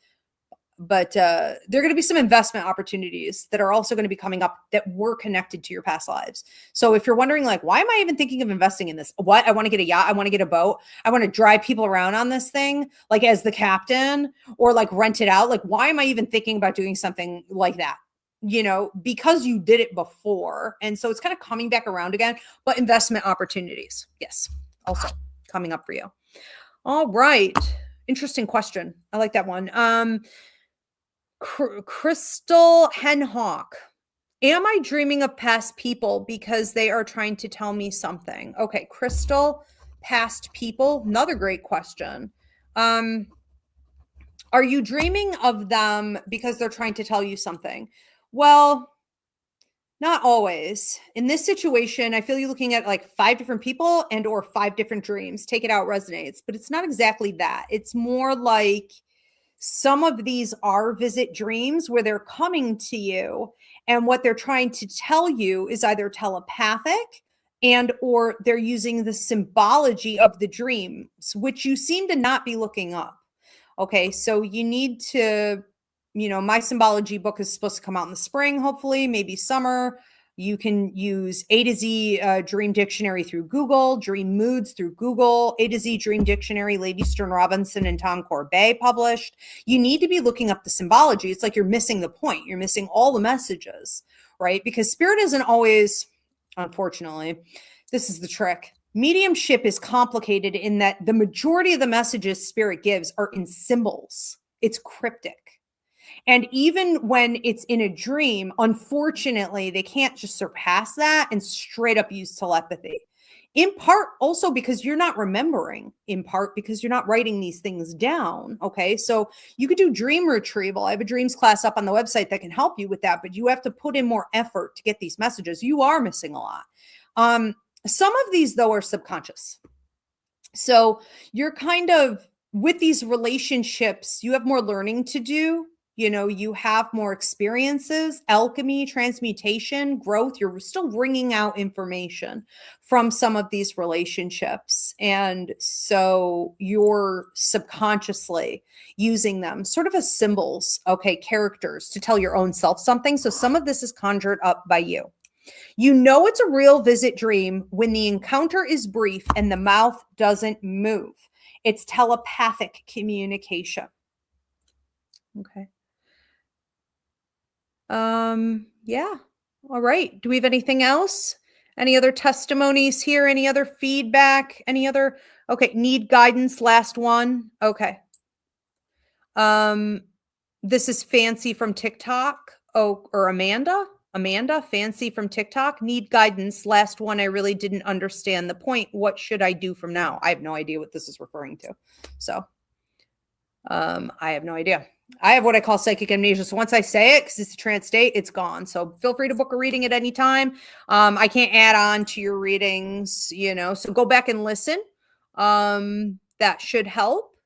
But there are going to be some investment opportunities that are also going to be coming up that were connected to your past lives. So if you're wondering, like, why am I even thinking of investing in this? What? I want to get a yacht. I want to get a boat. I want to drive people around on this thing, like as the captain, or like rent it out. Like, why am I even thinking about doing something like that? Because you did it before. And so it's kind of coming back around again, but investment opportunities. Yes. Also coming up for you. All right. Interesting question. I like that one. Crystal Henhawk. Am I dreaming of past people because they are trying to tell me something? Okay. Crystal, past people. Another great question. Are you dreaming of them because they're trying to tell you something? Well, not always. In this situation, I feel you looking at like 5 different people and or 5 different dreams. Take it out resonates, but it's not exactly that. It's more like some of these are visit dreams where they're coming to you and what they're trying to tell you is either telepathic and or they're using the symbology of the dreams, which you seem to not be looking up. Okay, so you need to, my symbology book is supposed to come out in the spring, hopefully, maybe summer. You can use A to Z Dream Dictionary through Google, Dream Moods through Google, A to Z Dream Dictionary, Lady Stern Robinson and Tom Corbet published. You need to be looking up the symbology. It's like you're missing the point. You're missing all the messages, right? Because spirit isn't always, unfortunately, this is the trick. Mediumship is complicated in that the majority of the messages spirit gives are in symbols. It's cryptic. And even when it's in a dream, unfortunately, they can't just surpass that and straight up use telepathy. In part also because you're not remembering, in part because you're not writing these things down. Okay. So you could do dream retrieval. I have a dreams class up on the website that can help you with that, but you have to put in more effort to get these messages. You are missing a lot. Some of these, though, are subconscious. So you're kind of with these relationships, you have more learning to do. You have more experiences, alchemy, transmutation, growth. You're still wringing out information from some of these relationships. And so you're subconsciously using them sort of as symbols, okay, characters to tell your own self something. So some of this is conjured up by you. You know it's a real visit dream when the encounter is brief and the mouth doesn't move. It's telepathic communication. Okay. Yeah. All right. Do we have anything else? Any other testimonies here? Any other feedback? Any other? Okay. Need guidance. Last one. Okay. This is Fancy from TikTok. Oh, or Amanda. Fancy from TikTok. Need guidance. Last one. I really didn't understand the point. What should I do from now? I have no idea what this is referring to. So, I have no idea. I have what I call psychic amnesia. So once I say it, because it's a trance state, it's gone. So feel free to book a reading at any time. I can't add on to your readings, so go back and listen. That should help.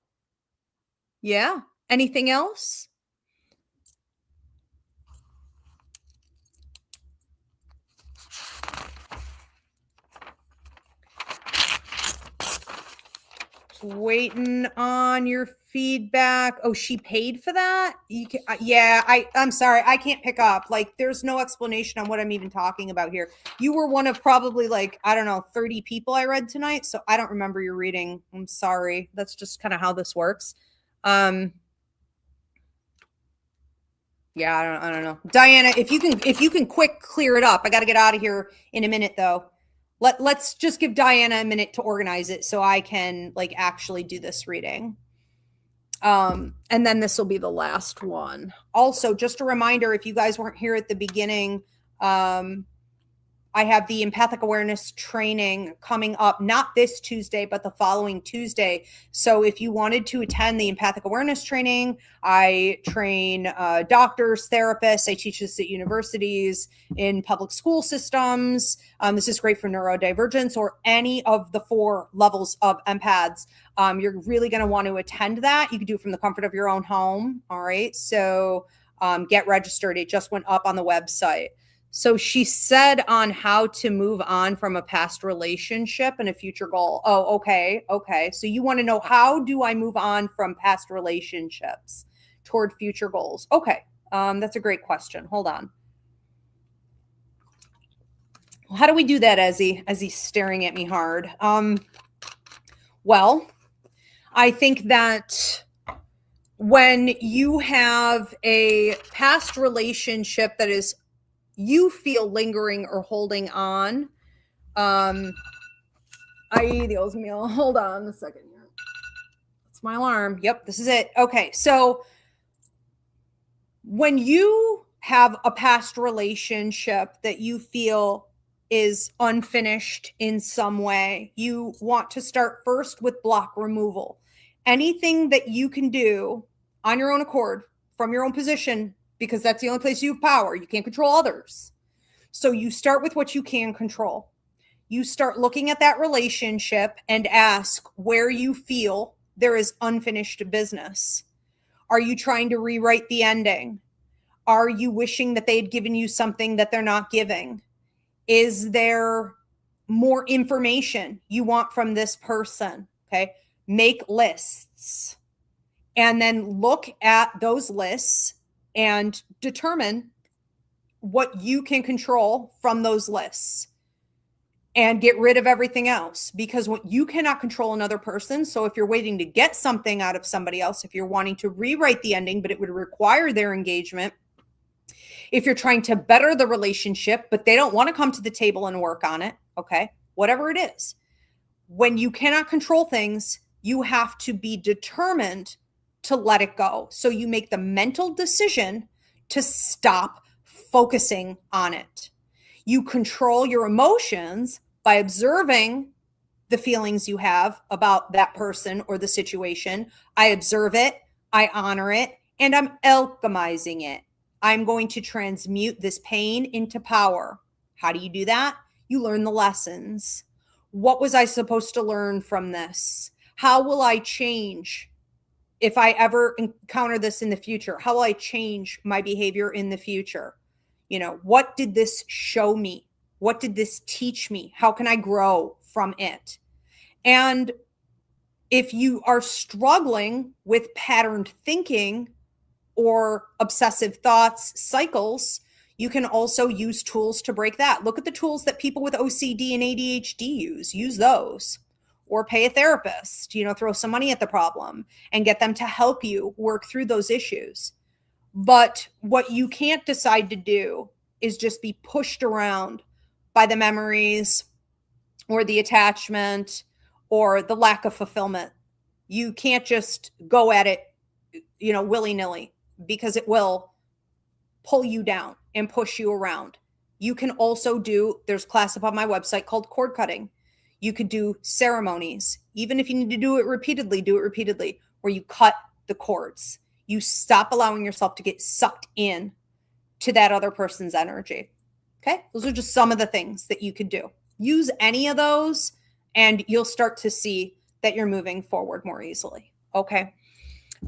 Yeah. Anything else? Waiting on your feedback. Oh, she paid for that? I'm sorry. I can't pick up. Like, there's no explanation on what I'm even talking about here. You were one of probably 30 people I read tonight. So I don't remember your reading. I'm sorry. That's just kind of how this works. Yeah, I don't know. Diana, if you can quick clear it up. I got to get out of here in a minute though. Let's just give Diana a minute to organize it so I can actually do this reading. And then this will be the last one. Also, just a reminder, if you guys weren't here at the beginning, I have the empathic awareness training coming up, not this Tuesday, but the following Tuesday. So if you wanted to attend the empathic awareness training, I train doctors, therapists. I teach this at universities, in public school systems. This is great for neurodivergence or any of the 4 levels of empaths. You're really going to want to attend that. You can do it from the comfort of your own home. All right. So get registered. It just went up on the website. So she said on how to move on from a past relationship and a future goal. Oh, okay. Okay. So you want to know, how do I move on from past relationships toward future goals? Okay. That's a great question. Hold on. How do we do that, as he's staring at me hard? Well, I think that when you have a past relationship that is you feel lingering or holding on. Dios mío. Hold on a second here. It's my alarm. Yep, this is it. Okay, so when you have a past relationship that you feel is unfinished in some way, you want to start first with block removal. Anything that you can do on your own accord from your own position, because that's the only place you have power. You can't control others. So you start with what you can control. You start looking at that relationship and ask where you feel there is unfinished business. Are you trying to rewrite the ending? Are you wishing that they had given you something that they're not giving? Is there more information you want from this person? Okay. Make lists and then look at those lists and determine what you can control from those lists and get rid of everything else, because what you cannot control another person. So if you're waiting to get something out of somebody else, if you're wanting to rewrite the ending, but it would require their engagement, if you're trying to better the relationship, but they don't want to come to the table and work on it, okay, whatever it is, when you cannot control things, you have to be determined to let it go. So you make the mental decision to stop focusing on it. You control your emotions by observing the feelings you have about that person or the situation. I observe it, I honor it, and I'm alchemizing it. I'm going to transmute this pain into power. How do you do that? You learn the lessons. What was I supposed to learn from this? How will I change if I ever encounter this in the future, how will I change my behavior in the future? You know, what did this show me? What did this teach me? How can I grow from it? And if you are struggling with patterned thinking or obsessive thoughts cycles, you can also use tools to break that. Look at the tools that people with OCD and ADHD use those, or pay a therapist, you know, throw some money at the problem and get them to help you work through those issues. But what you can't decide to do is just be pushed around by the memories or the attachment or the lack of fulfillment. You can't just go at it, you know, willy-nilly, because it will pull you down and push you around. You can also do, there's a class up on my website called cord cutting. You could do ceremonies. Even if you need to do it repeatedly, where you cut the cords. You stop allowing yourself to get sucked in to that other person's energy. Okay? Those are just some of the things that you could do. Use any of those and you'll start to see that you're moving forward more easily. Okay?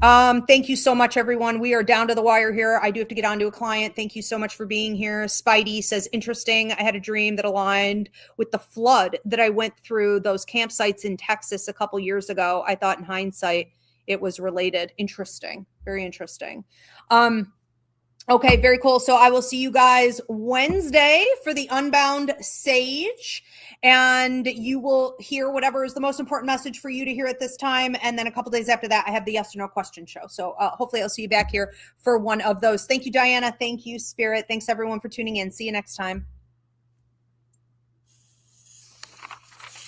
Thank you so much, everyone. We are down to the wire here. I do have to get on to a client. Thank you so much for being here. Spidey says, interesting. I had a dream that aligned with the flood that I went through those campsites in Texas a couple years ago. I thought in hindsight it was related. Interesting. Very interesting. Okay, very cool. So I will see you guys Wednesday for the Unbound Sage, and you will hear whatever is the most important message for you to hear at this time. And then a couple days after that, I have the yes or no question show. So hopefully I'll see you back here for one of those. Thank you, Diana. Thank you, Spirit. Thanks everyone for tuning in. See you next time.